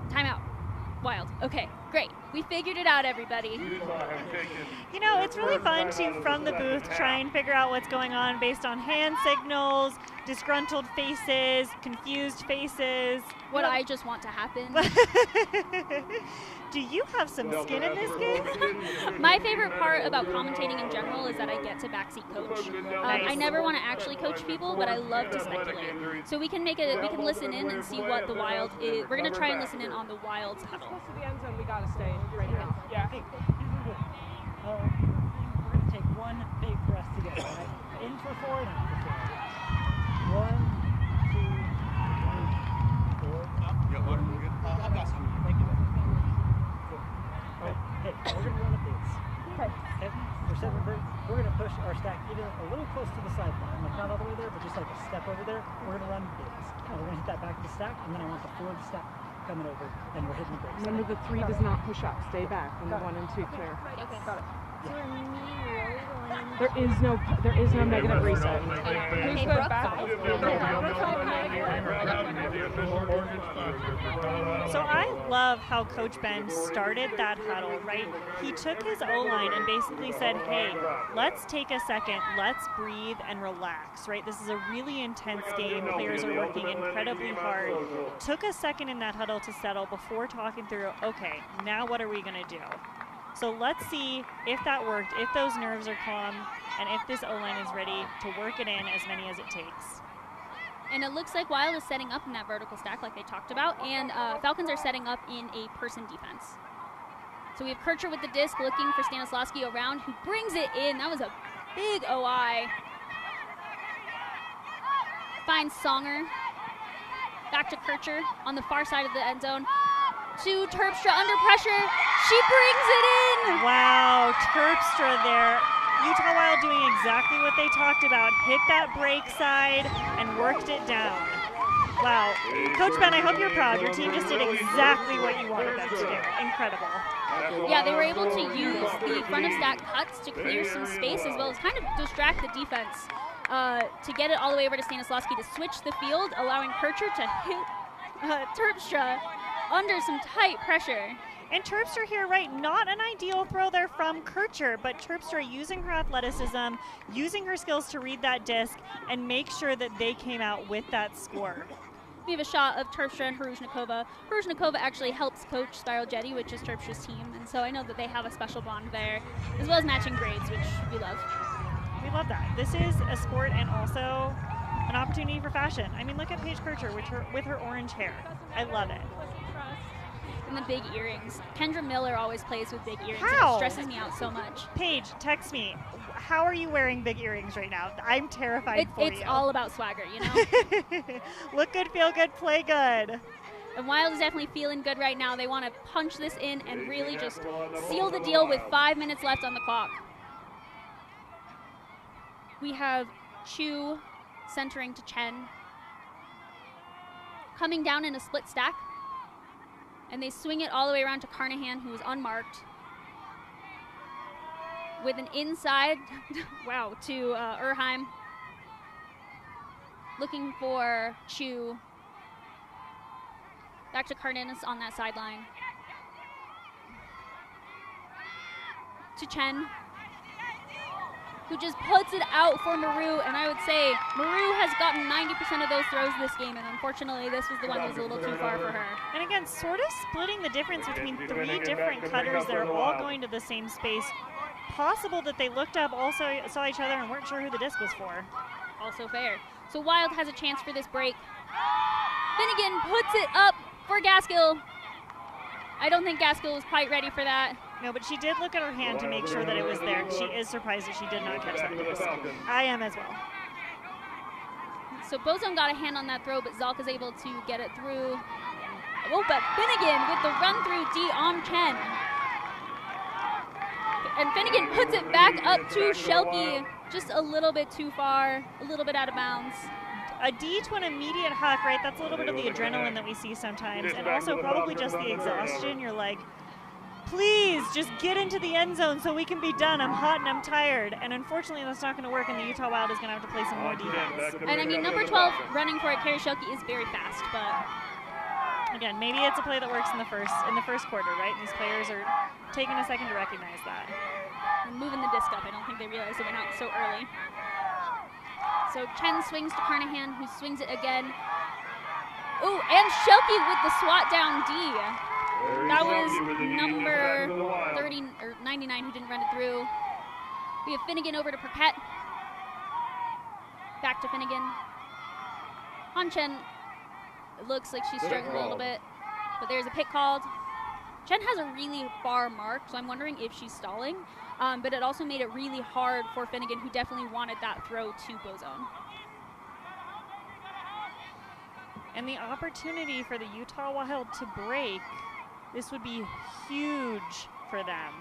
Timeout. Wild. Okay, great. We figured it out, everybody. It's really fun to, from the booth, try and figure out what's going on based on hand signals, disgruntled faces, confused faces. What I just want to happen. Do you have some skin in this game? My favorite part about commentating in general is that I get to backseat coach. I never want to actually coach people, but I love to speculate. So we can listen in and see what the Wild is. We're going to try and listen in on the Wild's huddle. Close to the end zone, we got to stay right now. Yeah. Hey, we're going to take one big breath together, right? In for 4 and out for 4. 1, 2, 3, 4. You got water? We're good? I've got some. Thank you. Hey, we're going to run a base. Okay. For 7 birds, we're going to push our stack either a little close to the sideline, like not all the way there, but just like a step over there. We're going to run base. And we're going to hit that back of the stack, and then I want the forward stack coming over, and we're hitting the base. Remember, the 3 does not push up. Stay back on the 1 and 2 clear. Okay. Got it. For me, really going There is no negative reset. Who's the back? So I love how Coach Ben started that huddle, right? He took his O-line and basically said, hey, let's take a second, let's breathe and relax, right? This is a really intense game. Players are working incredibly hard. Took a second in that huddle to settle before talking through, okay, now what are we going to do? So let's see if that worked, if those nerves are calm, and if this O-line is ready to work it in as many as it takes. And it looks like Wild is setting up in that vertical stack like they talked about, and Falcons are setting up in a person defense. So we have Kircher with the disc looking for Stanislavski around, who brings it in. That was a big OI. Finds Songer. Back to Kircher on the far side of the end zone. To Terpstra under pressure. She brings it in! Wow, Terpstra there. Utah Wild doing exactly what they talked about. Hit that break side and worked it down. Wow. Coach Ben, I hope you're proud. Your team just did exactly what you wanted them to do. Incredible. Yeah, they were able to use the front of stack cuts to clear some space as well as kind of distract the defense to get it all the way over to Stanislavski to switch the field, allowing Kircher to hit Terpstra under some tight pressure. And Terpstra here, right, not an ideal throw there from Kircher, but Terpstra using her athleticism, using her skills to read that disc and make sure that they came out with that score. We have a shot of Terpstra and Hruzhnikova. Hruzhnikova actually helps coach Spiral Jetty, which is Terpstra's team, and so I know that they have a special bond there, as well as matching grades, which we love. We love that. This is a sport and also an opportunity for fashion. I mean, look at Paige Kircher with her orange hair. I love it. And the big earrings. Kendra Miller always plays with big earrings. How? And it stresses me out so much. Paige, text me. How are you wearing big earrings right now? I'm terrified for you. It's all about swagger, you know? Look good, feel good, play good. And Wild is definitely feeling good right now. They want to punch this in and really just seal the deal with 5 minutes left on the clock. We have Chu centering to Chen. Coming down in a split stack. And they swing it all the way around to Carnahan, who is unmarked. With an inside, wow, to Urheim. Looking for Chu. Back to Cardenas on that sideline. To Chen, who just puts it out for Maru, and I would say Maru has gotten 90% of those throws this game, and unfortunately this was the one that was a little too far for her. And again, sort of splitting the difference between 3 different cutters. They're all going to the same space. Possible that they looked up, also saw each other, and weren't sure who the disc was for. Also fair. So Wild has a chance for this break. Finnegan puts it up for Gaskill. I don't think Gaskill was quite ready for that. No, but she did look at her hand to make sure that it was there. She is surprised that she did not catch that disc. I am as well. So Bozone got a hand on that throw, but Zalk is able to get it through. Oh, but Finnegan with the run through D on Chen. And Finnegan puts it back up to Shelke, just a little bit too far, a little bit out of bounds. A D to an immediate huck, right? That's a little bit of the adrenaline that we see sometimes, and also probably just the exhaustion. You're like, please just get into the end zone so we can be done. I'm hot and I'm tired. And unfortunately, that's not going to work, and the Utah Wild is going to have to play some more defense. And I mean, number 12 running for it, Carrie Shelke, is very fast, but again, maybe it's a play that works in the first quarter, right? And these players are taking a second to recognize that. And moving the disc up. I don't think they realized it went out so early. So Chen swings to Carnahan, who swings it again. Ooh, and Shelke with the swat down D. That was number 30 or 99 who didn't run it through. We have Finnegan over to Perquette. Back to Finnegan. On Chen, it looks like she's struggling a little bit, but there's a pick called. Chen has a really far mark, so I'm wondering if she's stalling. But it also made it really hard for Finnegan, who definitely wanted that throw to Bozone. And the opportunity for the Utah Wild to break, this would be huge for them.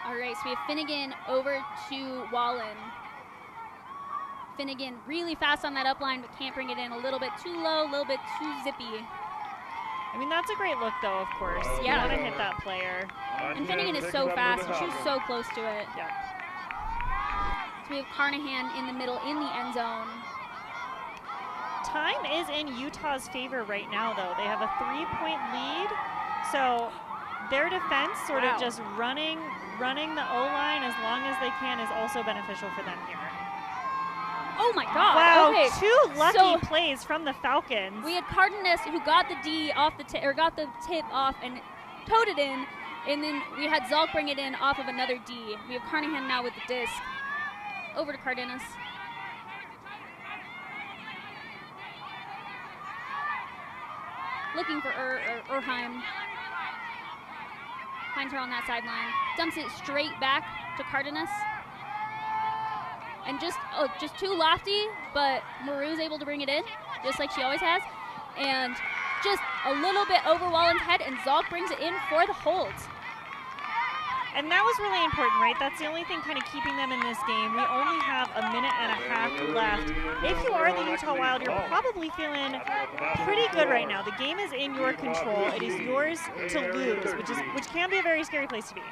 All right, so we have Finnegan over to Wallen. Finnegan really fast on that up line, but can't bring it in. A little bit too low, a little bit too zippy. I mean, that's a great look, though, of course. Yeah. You want to hit that player. And Finnegan is so fast, and she was so close to it. Yeah. So we have Carnahan in the middle in the end zone. Time is in Utah's favor right now, though. They have a 3-point lead, so their defense sort of just running the O-line as long as they can is also beneficial for them here. Oh my God! Wow, okay. 2 lucky plays from the Falcons. We had Cardenas who got the D off the tip, or got the tip off and towed it in, and then we had Zalk bring it in off of another D. We have Carnahan now with the disc. Over to Cardenas. Looking for Urheim. Finds her on that sideline. Dumps it straight back to Cardenas. And just too lofty, but Maru's able to bring it in, just like she always has. And just a little bit over Wallen's head, and Zalk brings it in for the hold. And that was really important, right? That's the only thing kind of keeping them in this game. We only have a minute and a half left. If you are the Utah Wild, you're probably feeling pretty good right now. The game is in your control. It is yours to lose, which can be a very scary place to be.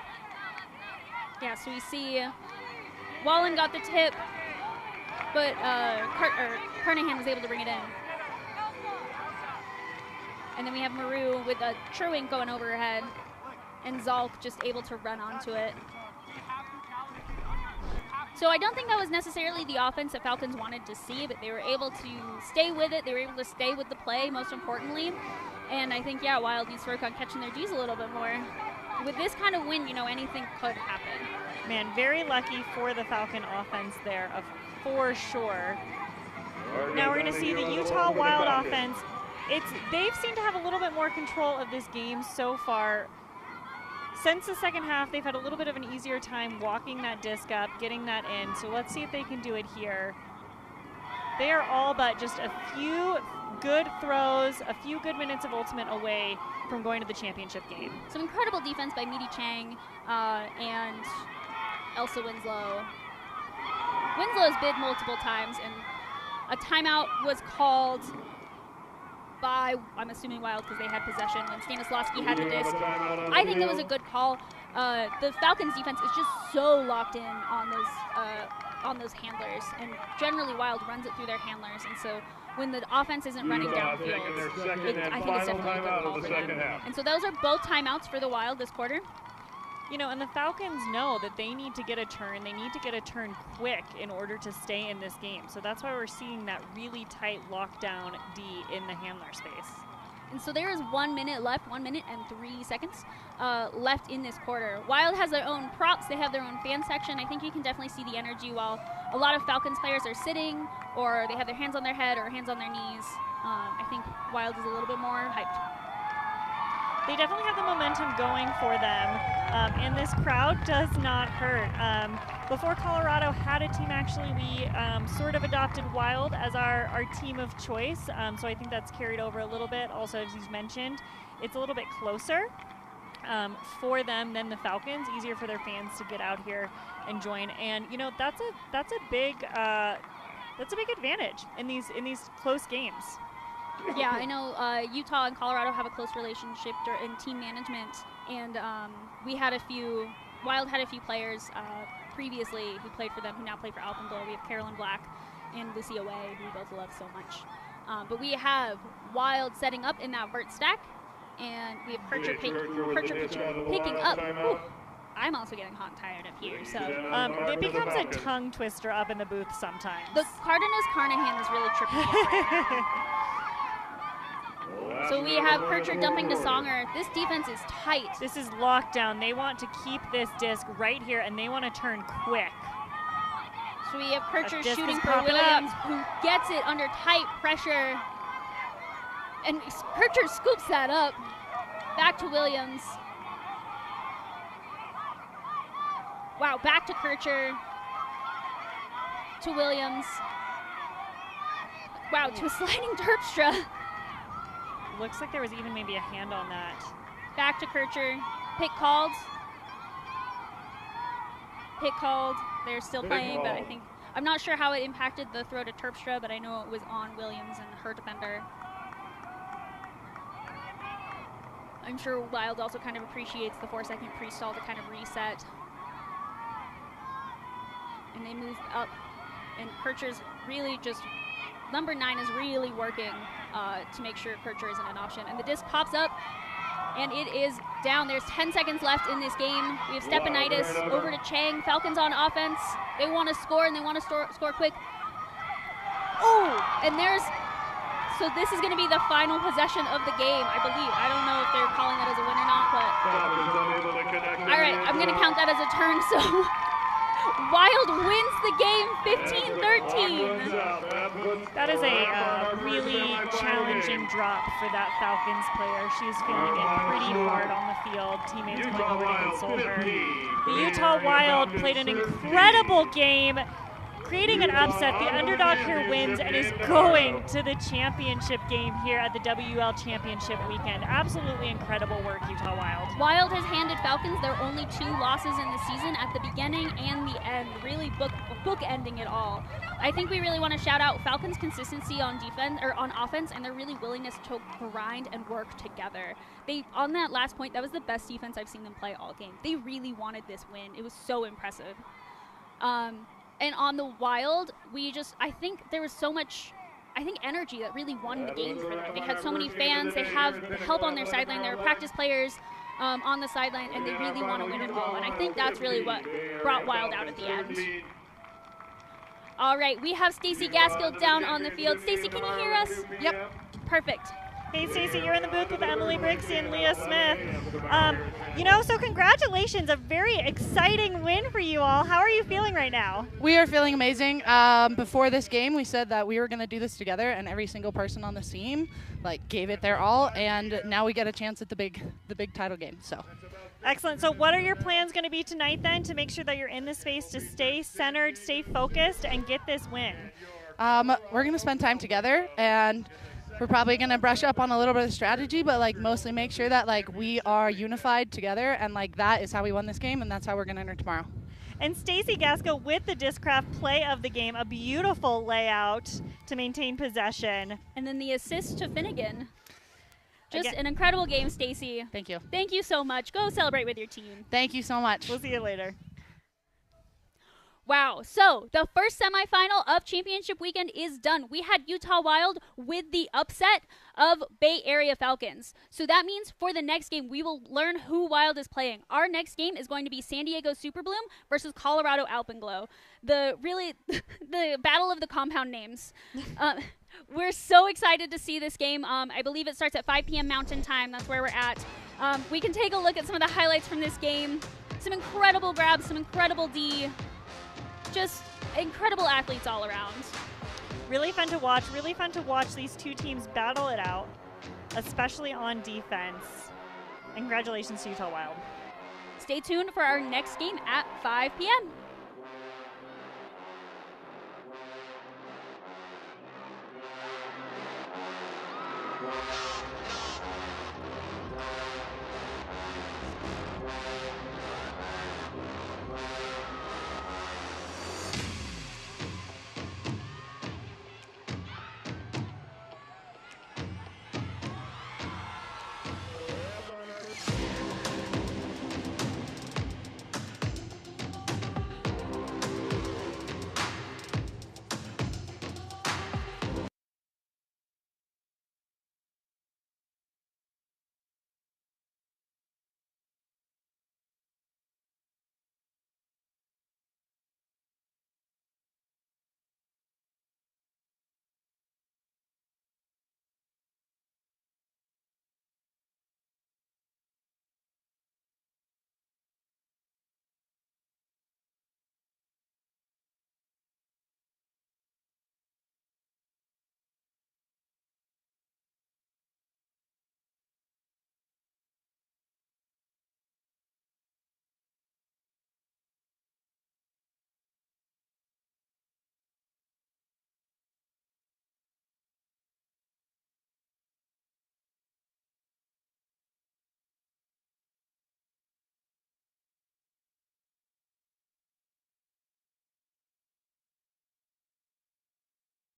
Yeah, so we see Wallen got the tip, but Carnahan was able to bring it in. And then we have Maru with a Truink going over her head, and Zalk just able to run onto it. So I don't think that was necessarily the offense that Falcons wanted to see, but they were able to stay with it. They were able to stay with the play, most importantly. And I think, yeah, Wild needs to work on catching their Ds a little bit more. With this kind of win, you know, anything could happen. Man, very lucky for the Falcon offense there, for sure. Now we're going to see the Utah Wild offense. They've seemed to have a little bit more control of this game so far. Since the second half, they've had a little bit of an easier time walking that disc up, getting that in. So let's see if they can do it here. They are all but just a few good throws, a few good minutes of ultimate away from going to the championship game. Some incredible defense by Meaty Chang and Elsa Winslow. Winslow's bid multiple times, and a timeout was called by, I'm assuming, Wild, because they had possession when Stanislavski had the disc. I think it was a good call. The Falcons defense is just so locked in on those handlers, and generally Wild runs it through their handlers, and so when the offense isn't running downfield, I think it's definitely a good call for them. And so those are both timeouts for the Wild this quarter. You know, and the Falcons know that they need to get a turn. They need to get a turn quick in order to stay in this game. So that's why we're seeing that really tight lockdown D in the handler space. And so there is 1 minute left, 1 minute and 3 seconds left in this quarter. Wild has their own props. They have their own fan section. I think you can definitely see the energy while a lot of Falcons players are sitting, or they have their hands on their head or hands on their knees. I think Wild is a little bit more hyped. They definitely have the momentum going for them, and this crowd does not hurt. Before Colorado had a team, actually, we sort of adopted Wild as our team of choice, so I think that's carried over a little bit. Also, as he's mentioned, it's a little bit closer for them than the Falcons, easier for their fans to get out here and join. And you know, that's a big advantage in these close games. Yeah, I know Utah and Colorado have a close relationship in team management, and Wild had a few players previously who played for them who now play for Alpenville. We have Carolyn Black and Lucia Way, who we both love so much. But we have Wild setting up in that vert stack, and we have Kircher picking up. Ooh, I'm also getting hot and tired up here, so. It becomes a tongue twister up in the booth sometimes. The Cardenas-Carnahan is really tripping me up right now. So we have Kircher dumping to Songer. This defense is tight. This is lockdown. They want to keep this disc right here, and they want to turn quick. So we have Kircher shooting for Williams, who gets it under tight pressure. And Kircher scoops that up. Back to Williams. Wow, back to Kircher. To Williams. Wow, to a sliding Terpstra. Looks like there was even maybe a hand on that. Back to Kircher. Pick called. Pick called. They're still playing, but I'm not sure how it impacted the throw to Terpstra, but I know it was on Williams and her defender. I'm sure Wild also kind of appreciates the 4-second pre-stall to kind of reset. And they move up, and Kircher's really just, number 9 is really working to make sure Kircher isn't an option. And the disc pops up, and it is down. There's 10 seconds left in this game. We have Stepanaitis over to Chang. Falcons on offense. They want to score, and they want to score quick. Oh, and there's, so this is going to be the final possession of the game, I believe. I don't know if they're calling that as a win or not, but. All right, I'm going to count that as a turn, so. Wild wins the game 15-13. That is a really challenging drop for that Falcons player. She's feeling it pretty hard on the field. Teammates going over to console her. The Utah Wild played an incredible game, creating an upset. The underdog here wins and is going to the championship game here at the WL Championship weekend. Absolutely incredible work, Utah Wild. Wild has handed Falcons their only 2 losses in the season at the beginning and the end, really bookending it all. I think we really want to shout out Falcons' consistency on defense or on offense and their really willingness to grind and work together. They, on that last point, that was the best defense I've seen them play all game. They really wanted this win. It was so impressive. And on the Wild, I think there was so much, energy that really won the game for them. They had so many fans. They have help on their sideline. There are practice players on the sideline, and they really want to win it all. And I think that's really what brought Wild out at the end. All right, we have Stacy Gaskill down on the field. Stacy, can you hear us? Yep. Perfect. Hey, Stacey, you're in the booth with Emily Brixey and Leah Smith. So congratulations, a very exciting win for you all. How are you feeling right now? We are feeling amazing. Before this game, we said that we were going to do this together, and every single person on the team gave it their all, and now we get a chance at the big title game. So. Excellent. So what are your plans going to be tonight then to make sure that you're in the space to stay centered, stay focused, and get this win? We're going to spend time together, and we're probably going to brush up on a little bit of strategy, but mostly make sure that we are unified together, and that is how we won this game, and that's how we're going to enter tomorrow. And Stacy Gaskill with the Discraft play of the game, a beautiful layout to maintain possession. And then the assist to Finnegan. Just an incredible game, Stacy. Thank you. Thank you so much. Go celebrate with your team. Thank you so much. We'll see you later. Wow, so the first semifinal of championship weekend is done. We had Utah Wild with the upset of Bay Area Falcons. So that means for the next game, we will learn who Wild is playing. Our next game is going to be San Diego Superbloom versus Colorado Alpenglow. The battle of the compound names. We're so excited to see this game. I believe it starts at 5 p.m. Mountain Time. That's where we're at. We can take a look at some of the highlights from this game. Some incredible grabs, some incredible D. Just incredible athletes all around. Really fun to watch these two teams battle it out, especially on defense. And congratulations to Utah Wild. Stay tuned for our next game at 5 p.m.